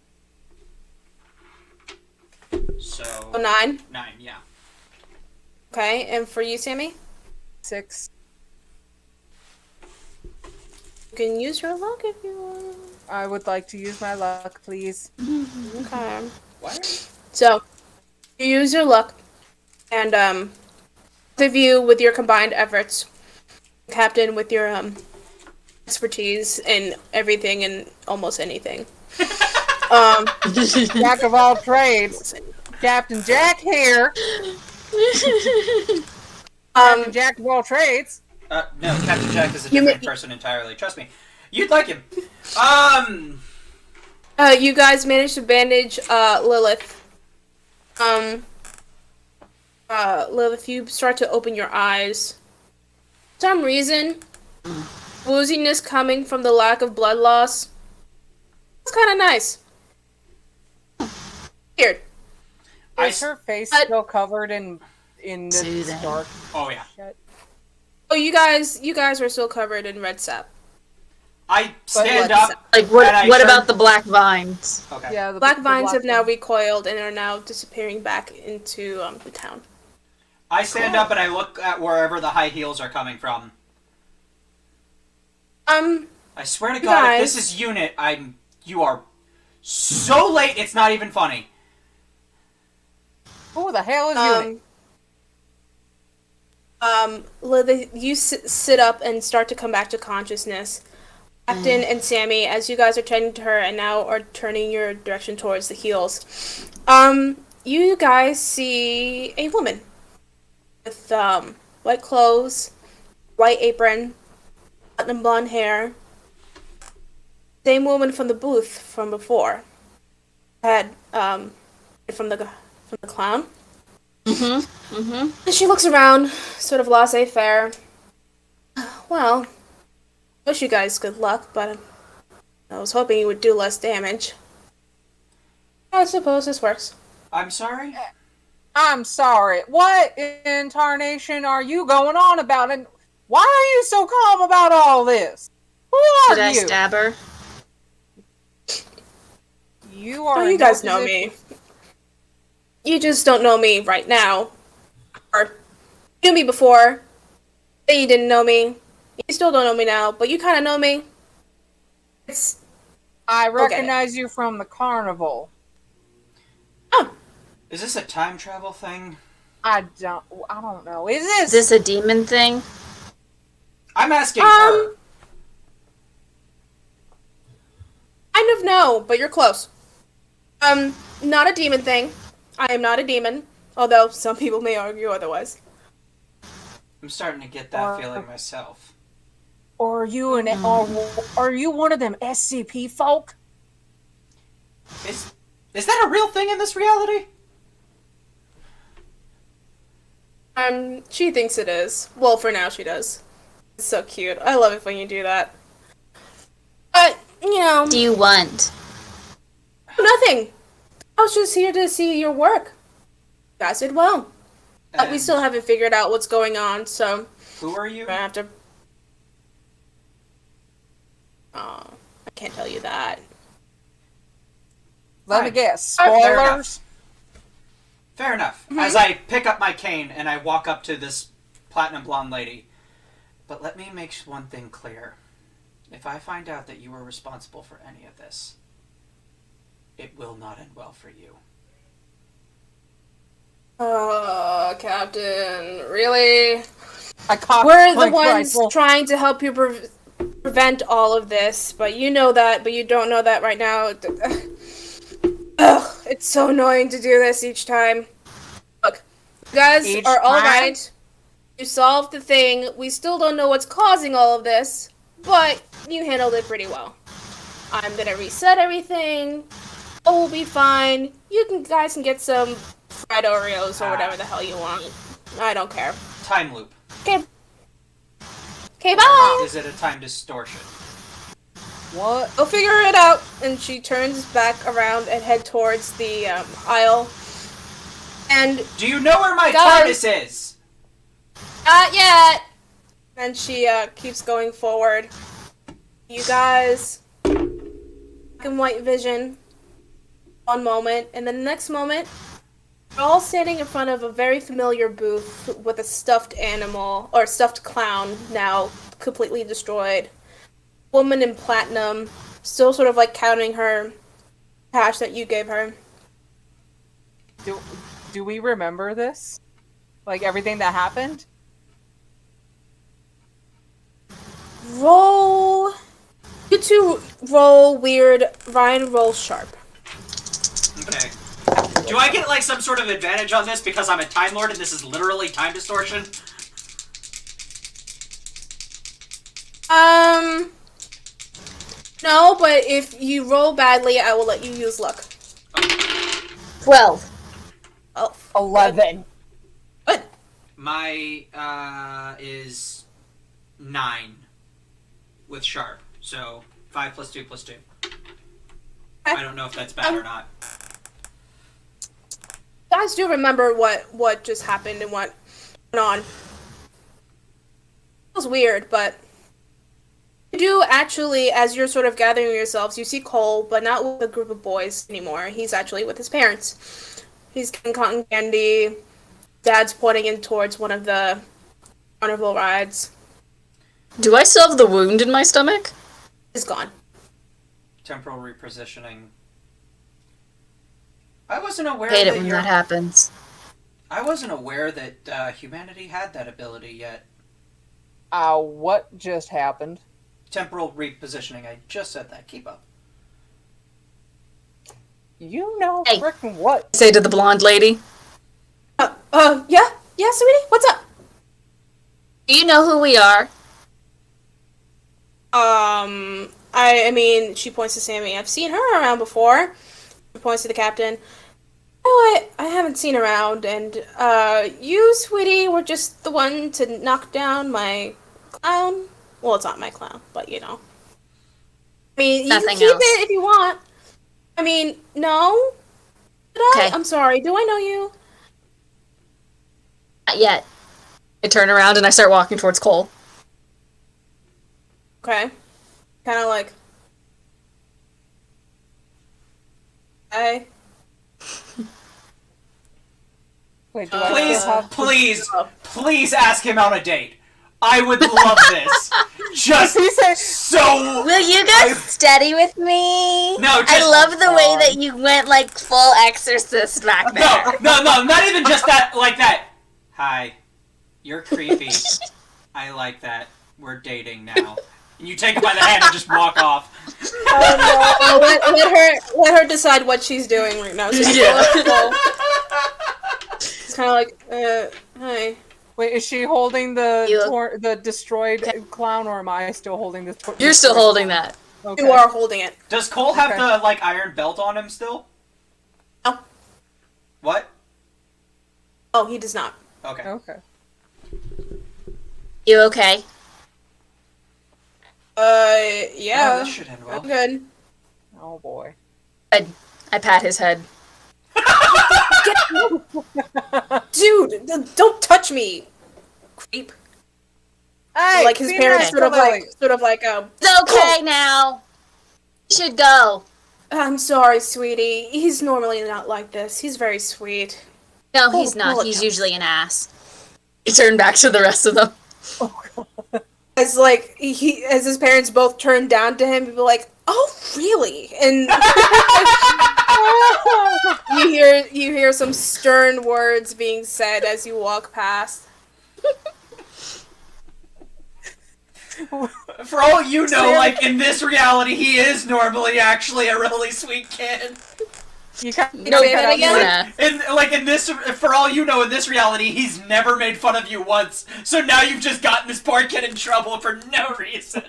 So Oh, 9. 9, yeah. Okay, and for you, Sammy, 6. you can use your luck if you want. I would like to use my luck, please. Okay. What? So you use your luck, and both of you with your combined efforts, Captain with your expertise in everything and almost anything. Jack of all trades. Captain Jack here. Captain Jack of all trades. No, Captain Jack is a You different ma- person entirely. Trust me. You'd like him. You guys managed to bandage Lilith. Lilith, you start to open your eyes. For some reason, wooziness coming from the lack of blood loss. It's kind of nice. Weird. Is her face But- still covered in this Soothing. dark Oh yeah. shit? Oh, you guys are still covered in red sap. I stand let's- up. Like, what? And I What turn- about the black vines? Okay. Yeah, the Black the vines have now one. recoiled and are now disappearing back into the town. I stand up and I look at wherever the high heels are coming from. I swear to God, if guys- this is unit, you are so late. It's not even funny. Who the hell is Unit? Lilith, you sit up and start to come back to consciousness. Captain and Sammy, as you guys are tending to her and now are turning your direction towards the heels, you guys see a woman with white clothes, white apron, platinum blonde hair. Same woman from the booth from before. Had from the clown. And she looks around, sort of laissez-faire. Well, wish you guys good luck, but I was hoping you would do less damage. I suppose this works. I'm sorry? I'm sorry. What in tarnation are you going on about? And why are you so calm about all this? Who are Did I you? stab her? You are. Oh, in you no guys know position- me. You just don't know me right now. Or you knew me before. Then you didn't know me. You still don't know me now, but you kind of know me. It's I get it. recognize you from the carnival. Is this a time travel thing? I don't know. Is Is this a demon thing? I'm asking her. Kind of no, but you're close. Not a demon thing. I am not a demon, although some people may argue otherwise. I'm starting to get that feeling myself. Or are you are you one of them SCP folk? Is that a real thing in this reality? She thinks it is. Well, for now she does. It's so cute. I love it when you do that. But, you know... What do you want? Nothing. I was just here to see your work. You guys did well. But we still haven't figured out what's going on, so... Who are you? I have to... Oh, I can't tell you that. Let me guess. Fair Spoilers? enough. Fair enough. As I pick up my cane and I walk up to this platinum blonde lady. But let me make one thing clear. If I find out that you were responsible for any of this, it will not end well for you. Captain, really? We're the ones trying to help you prevent all of this, but you know that, but you don't know that right now. Ugh, it's so annoying to do this each time. Look, you guys are alright. You solved the thing. We still don't know what's causing all of this, but you handled it pretty well. I'm gonna reset everything. All will be fine. You guys can get some fried Oreos or whatever the hell you want. I don't care. Time loop. Okay. Okay, bye! Is it a time distortion? What? We'll figure it out. And she turns back around and head towards the aisle. And do you know where my TARDIS is? Not yet. And she keeps going forward. You guys, black and white vision. One moment, and then the next moment, we're all standing in front of a very familiar booth with a stuffed animal or stuffed clown now completely destroyed. Woman in platinum, still sort of like counting her cash that you gave her. Do we remember this? Like everything that happened? Roll. You two roll weird. Ryan, roll sharp. Okay. Do I get like some sort of advantage on this because I'm a Time Lord and this is literally time distortion? No, but if you roll badly, I will let you use luck. 12. Oh, 11. Good. My is 9 with sharp. So 5 plus 2 plus 2. I don't know if that's bad or not. Guys do remember what just happened and what went on. It was weird, but you do actually, as you're sort of gathering yourselves, you see Cole, but not with a group of boys anymore. He's actually with his parents. He's getting cotton candy. Dad's pointing in towards one of the carnival rides. Do I still have the wound in my stomach? It's gone. Temporal repositioning. I wasn't aware I hate it that when that happens. I wasn't aware that humanity had that ability yet. What just happened? Temporal repositioning. I just said that. Keep up. You know Hey. frickin' what? Say to the blonde lady. Yeah, sweetie, what's up? Do you know who we are? I mean, she points to Sammy. I've seen her around before. She points to the captain. You know what? I haven't seen around, and, you, sweetie, were just the one to knock down my clown. Well, it's not my clown, but, you know. I mean, Nothing you can keep else. it if you want. I mean, no? Did I? Okay. I'm sorry. Do I know you? Not yet. I turn around and I start walking towards Cole. Okay. Kind of like... Hey. Wait, do I Please, still have... please ask him on a date. I would love this. Just so... Will you get steady with me? No, just... I love the way that you went like full exorcist back there. No, not even just that, like that. Hi. You're creepy. I like that. we're dating now. And you take her by the hand and just walk off. Oh, no. Let her decide what she's doing right now. She's kind of like, hi. Wait, is she holding the destroyed clown, or am I still holding this? You're still holding that. Okay. You are holding it. Does Cole have the, like, iron belt on him still? No. What? Oh, he does not. Okay. Okay. You okay? Yeah. This should end well. I'm good. Oh boy. I pat his head. Dude, don't touch me, creep. Hey, Like his be parents nice sort to of like, It's okay now. You should go. I'm sorry, sweetie. He's normally not like this. He's very sweet. No, he's not. He's usually an ass. You turn back to the rest of them. As like as his parents both turn down to him, people are like, "Oh, really?" And you hear some stern words being said as you walk past. For all you know, like, in this reality, he is normally actually a really sweet kid. You can't No, say that again? For all you know, in this reality, he's never made fun of you once. So now you've just gotten this poor kid in trouble for no reason.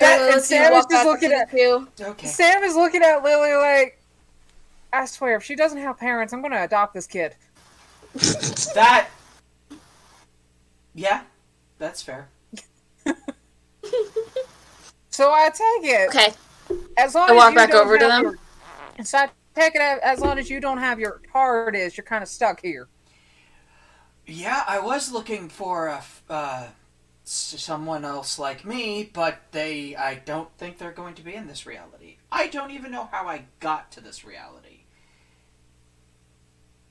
And Sam is just looking at Okay. Sam is looking at Lily like, I swear, if she doesn't have parents, I'm gonna adopt this kid. Yeah, that's fair. So I take it. Okay. As long I as walk you back don't over to have them. So I take it as long as you don't have your card is, you're kind of stuck here. Yeah, I was looking for someone else like me, but I don't think they're going to be in this reality. I don't even know how I got to this reality.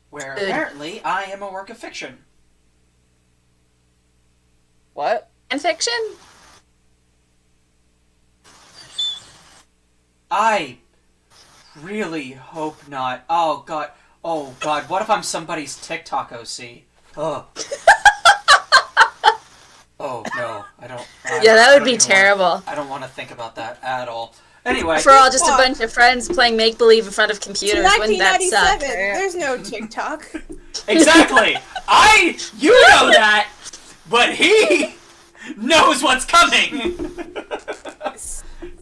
Where apparently I am a work of fiction. What? And fiction? I really hope not. Oh god, what if I'm somebody's TikTok OC? Ugh. Oh no, I don't. Yeah, that would be terrible. I don't want to think about that at all. Anyway, If we're all just a bunch of friends playing make-believe in front of computers, wouldn't that suck? 1997. There's no TikTok. Exactly. You know that, but he knows what's coming.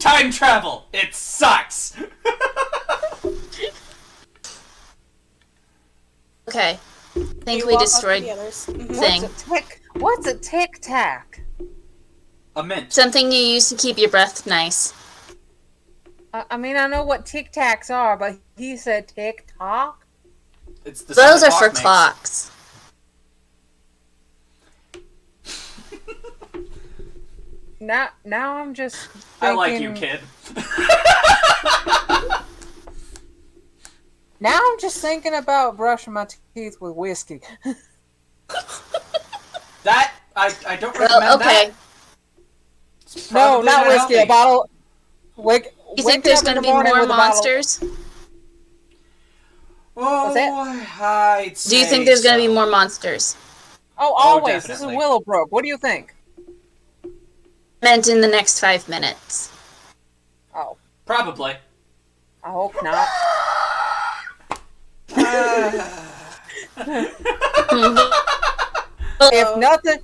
Time travel. It sucks. Okay. I think You we walk off destroyed the others. thing. What's a tic tac? A mint. Something you use to keep your breath nice. I mean, I know what tic tacs are, but he said tick tock. It's the Those sound are a for clock makes. clocks. Now I'm just thinking, I like you, kid. Now I'm just thinking about brushing my teeth with whiskey. That I don't recommend Well, okay. that. It's No, probably not whiskey. healthy. A bottle. You think there's going to be more monsters? Oh, What's that? I'd Do you say think there's going to be so. more monsters? Oh, always. This is definitely. Willowbrook. What do you think? Meant in the next 5 minutes. Oh, Probably. I hope not. If nothing,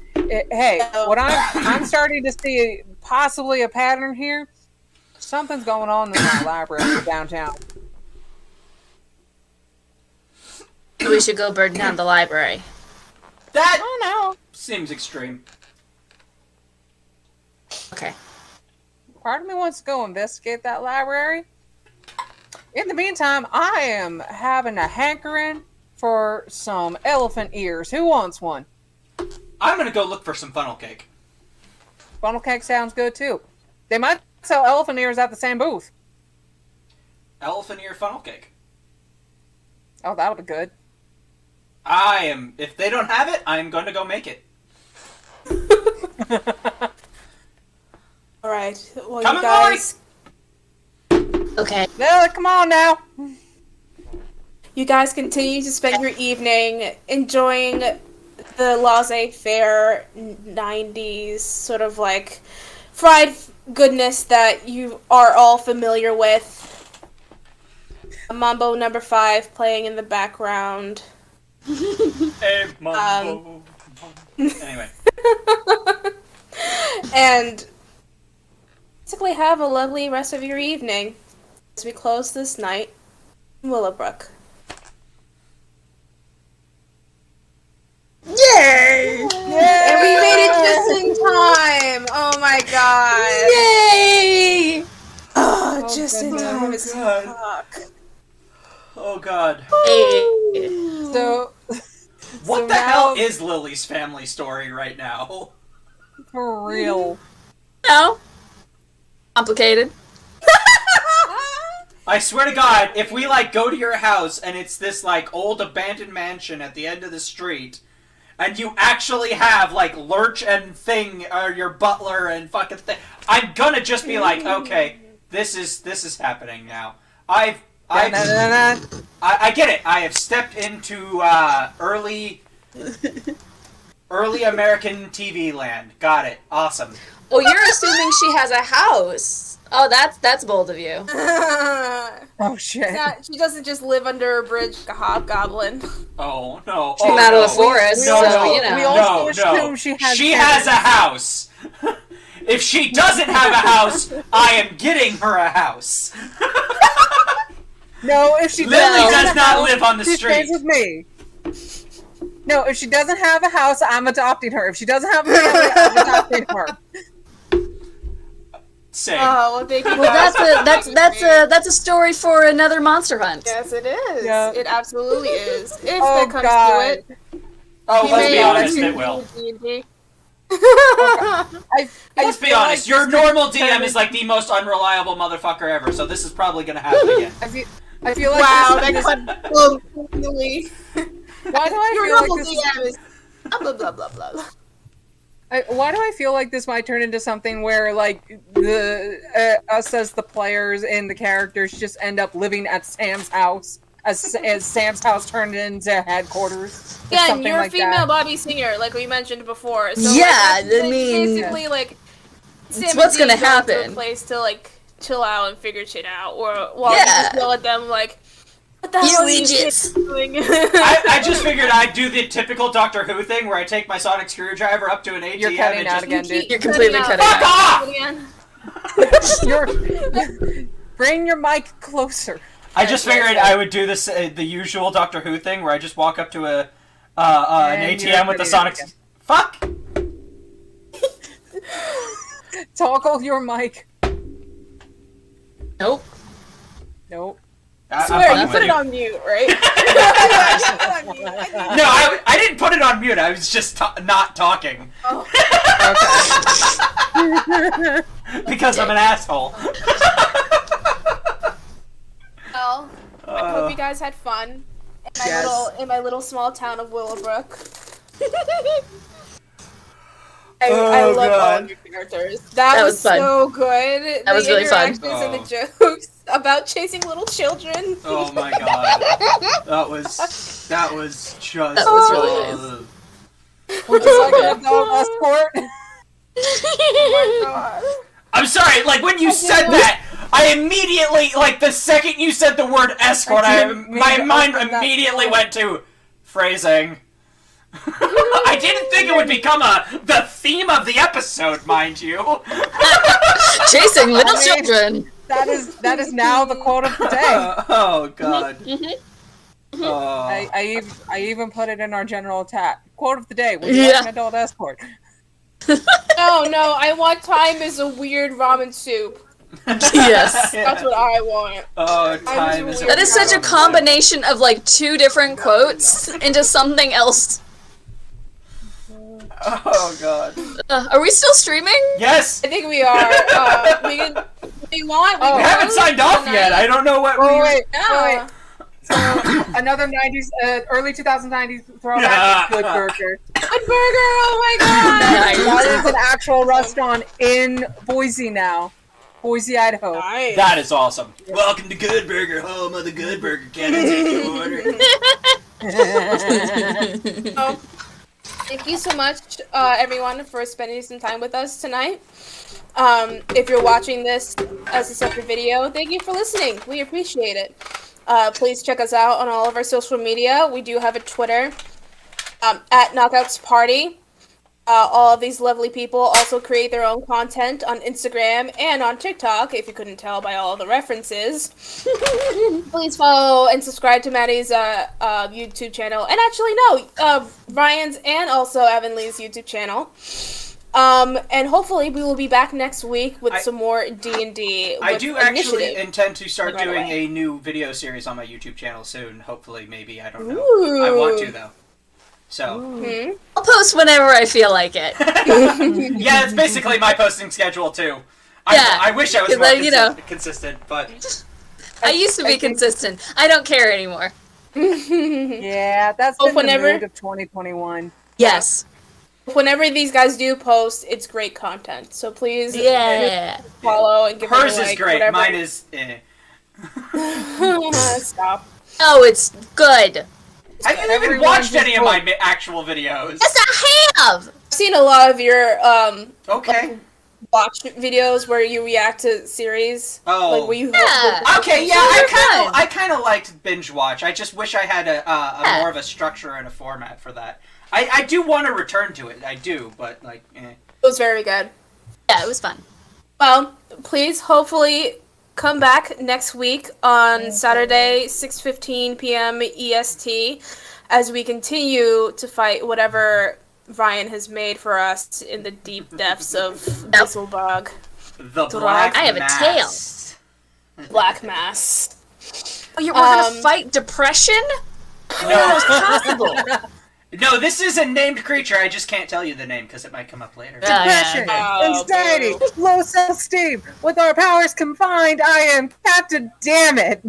hey, what I'm starting to see possibly a pattern here. Something's going on in that library downtown. We should go burn down the library. That Oh no. seems extreme. Okay. Part of me wants to go investigate that library. In the meantime, I am having a hankering for some elephant ears. Who wants one? I'm gonna go look for some funnel cake. Funnel cake sounds good too. They might sell elephant ears at the same booth. Elephant ear funnel cake. Oh, that'll be good. If they don't have it, I'm going to go make it. All right. Well, Coming, you guys, Okay. Lily, come on now. You guys continue to spend your evening enjoying the laissez-faire 90s sort of like fried goodness that you are all familiar with. Mambo number 5 playing in the background. Hey, Mambo. Anyway. And basically have a lovely rest of your evening as we close this night in Willowbrook. Yay! And we made it just in time! Oh my god! Yay! Oh, Oh, just in goodness. time is God. talk. Oh god. Hey. So, What so the now- hell is Lily's family story right now? for real. No. Complicated. I swear to God, if we like go to your house and it's this like old abandoned mansion at the end of the street, and you actually have like Lurch and Thing or your butler and fucking thing, I'm gonna just be like, okay, this is happening now. I get it. I have stepped into early American TV land. Got it. Awesome. Oh, you're assuming she has a house. Oh, that's bold of you. Oh shit. She doesn't just live under a bridge like a hobgoblin. Oh no. Came Oh, out of no. the forest, No, so no. you know. We also No, assume no. she has She parents. has a house. If she doesn't have a house, I am getting her a house. No, if she Lily doesn't does have a not house, live on the she street. stays with me. No, if she doesn't have a house, I'm adopting her. If she doesn't have a family, I'm adopting her. Same. Oh, well, thank you Well, guys. that's a story for another Monster Hunt. Yes, it is. Yeah. It absolutely is. If Oh, that comes God. to it. Oh, We let's may be honest, do it will. D&D. I Let's be feel honest, like your this could normal turn DM is like the most unreliable motherfucker ever, so this is probably gonna happen again. I feel like Wow, this, that cut so quickly. why do I Your feel like normal this? DM is blah blah blah blah. Why do I feel like this might turn into something where, like, the us as the players and the characters just end up living at Sam's house, as Sam's house turned into headquarters? Or Again, something you're a like female that. Bobby Singer, like we mentioned before. So Yeah, like, that's I mean- basically like Sam what's and gonna Dee go to happen. a place to like chill out and figure shit out, or while you Yeah. just yell at them like, "What the You hell are you idiots." doing?" I just figured I'd do the typical Doctor Who thing where I take my sonic screwdriver up to an ATM You're cutting and out just... again, dude. You're completely cutting Fuck out. off! Again. Bring your mic closer. I just figured I would do this the usual Doctor Who thing where I just walk up to an And you're ATM with the cutting sonic... again. Fuck! Toggle your mic. Nope. Nope. I'm Swear, fucking you with put it you. on mute, right? No, I didn't put it on mute. I was just not talking. Because I'm an asshole. Well, I hope you guys had fun Yes. in my little small town of Willowbrook. I Oh, love all God. of your characters. That That was was fun. so good. That was really fun. interactions and Oh. the jokes about chasing little children. Oh my god. That was just... That was really Ugh. We're just like an adult escort. Oh my god. I'm sorry, like when you said that, I immediately, like the second you said the word escort, I didn't mean my to mind open that immediately door. went to phrasing. I didn't think it would become the theme of the episode, mind you. Chasing little I mean- children. That is now the quote of the day. Oh god. Oh. I even put it in our general attack. Quote of the day: would you Yeah. like an adult escort? No, I want time is a weird ramen soup. Yes. That's what I want. Oh, time is. That is such a combination of like two different quotes into something else. Oh god. Are we still streaming? Yes. I think we are. We can. We want. Oh. We haven't signed off yet. I don't know what Oh we. wait, Yeah. So another '90s, early 2090s throwback. Good Burger. Good burger! Oh my god! Nice. That is an actual restaurant in Boise now. Boise, Idaho. Nice. That is awesome. Welcome to Good Burger, home of the Good Burger. Can I take your order? So, thank you so much, everyone, for spending some time with us tonight. If you're watching this as a separate video, thank you for listening. We appreciate it. Please check us out on all of our social media. We do have a Twitter, at Knockouts Party. All of these lovely people also create their own content on Instagram and on TikTok, if you couldn't tell by all the references. Please follow and subscribe to Maddie's YouTube channel. And actually, no, Ryan's and also Evan Lee's YouTube channel. And hopefully we will be back next week with some more D&D. I do actually Initiative. intend to start Right doing away. a new video series on my YouTube channel soon. Hopefully, maybe, I don't know. Ooh. I want to, though. So, Hmm? I'll post whenever I feel like it. yeah, it's basically my posting schedule, too. Yeah, I wish I was 'cause more you know. consistent, but... I used to be consistent. I don't care anymore. Yeah, that's Oh, been whenever- the mood of 2021. Yes. Whenever these guys do post, it's great content. So please Yeah. follow and give them a Hers is like, great, whatever. mine is... Stop. Oh, it's good. Have you even Everyone's watched just any of my actual videos? Yes, I have. I've seen a lot of your Okay. watch videos where you react to series. Oh. Like where you Yeah. Okay, yeah, Those are I fun. kind of liked binge watch. I just wish I had a Yeah. more of a structure and a format for that. I do want to return to it. I do, but like, eh. It was very good. Yeah, it was fun. Well, please hopefully come back next week on Saturday, 6:15 p.m. EST, as we continue to fight whatever Ryan has made for us in the deep depths of Whistleburg. The Black I have a tail. Mass. Black Mass. Oh, we're gonna fight depression? No, Possible. no, this is a named creature. I just can't tell you the name because it might come up later. Depression, Oh, anxiety, boo. low self-esteem. With our powers confined, I am Captain Damn It.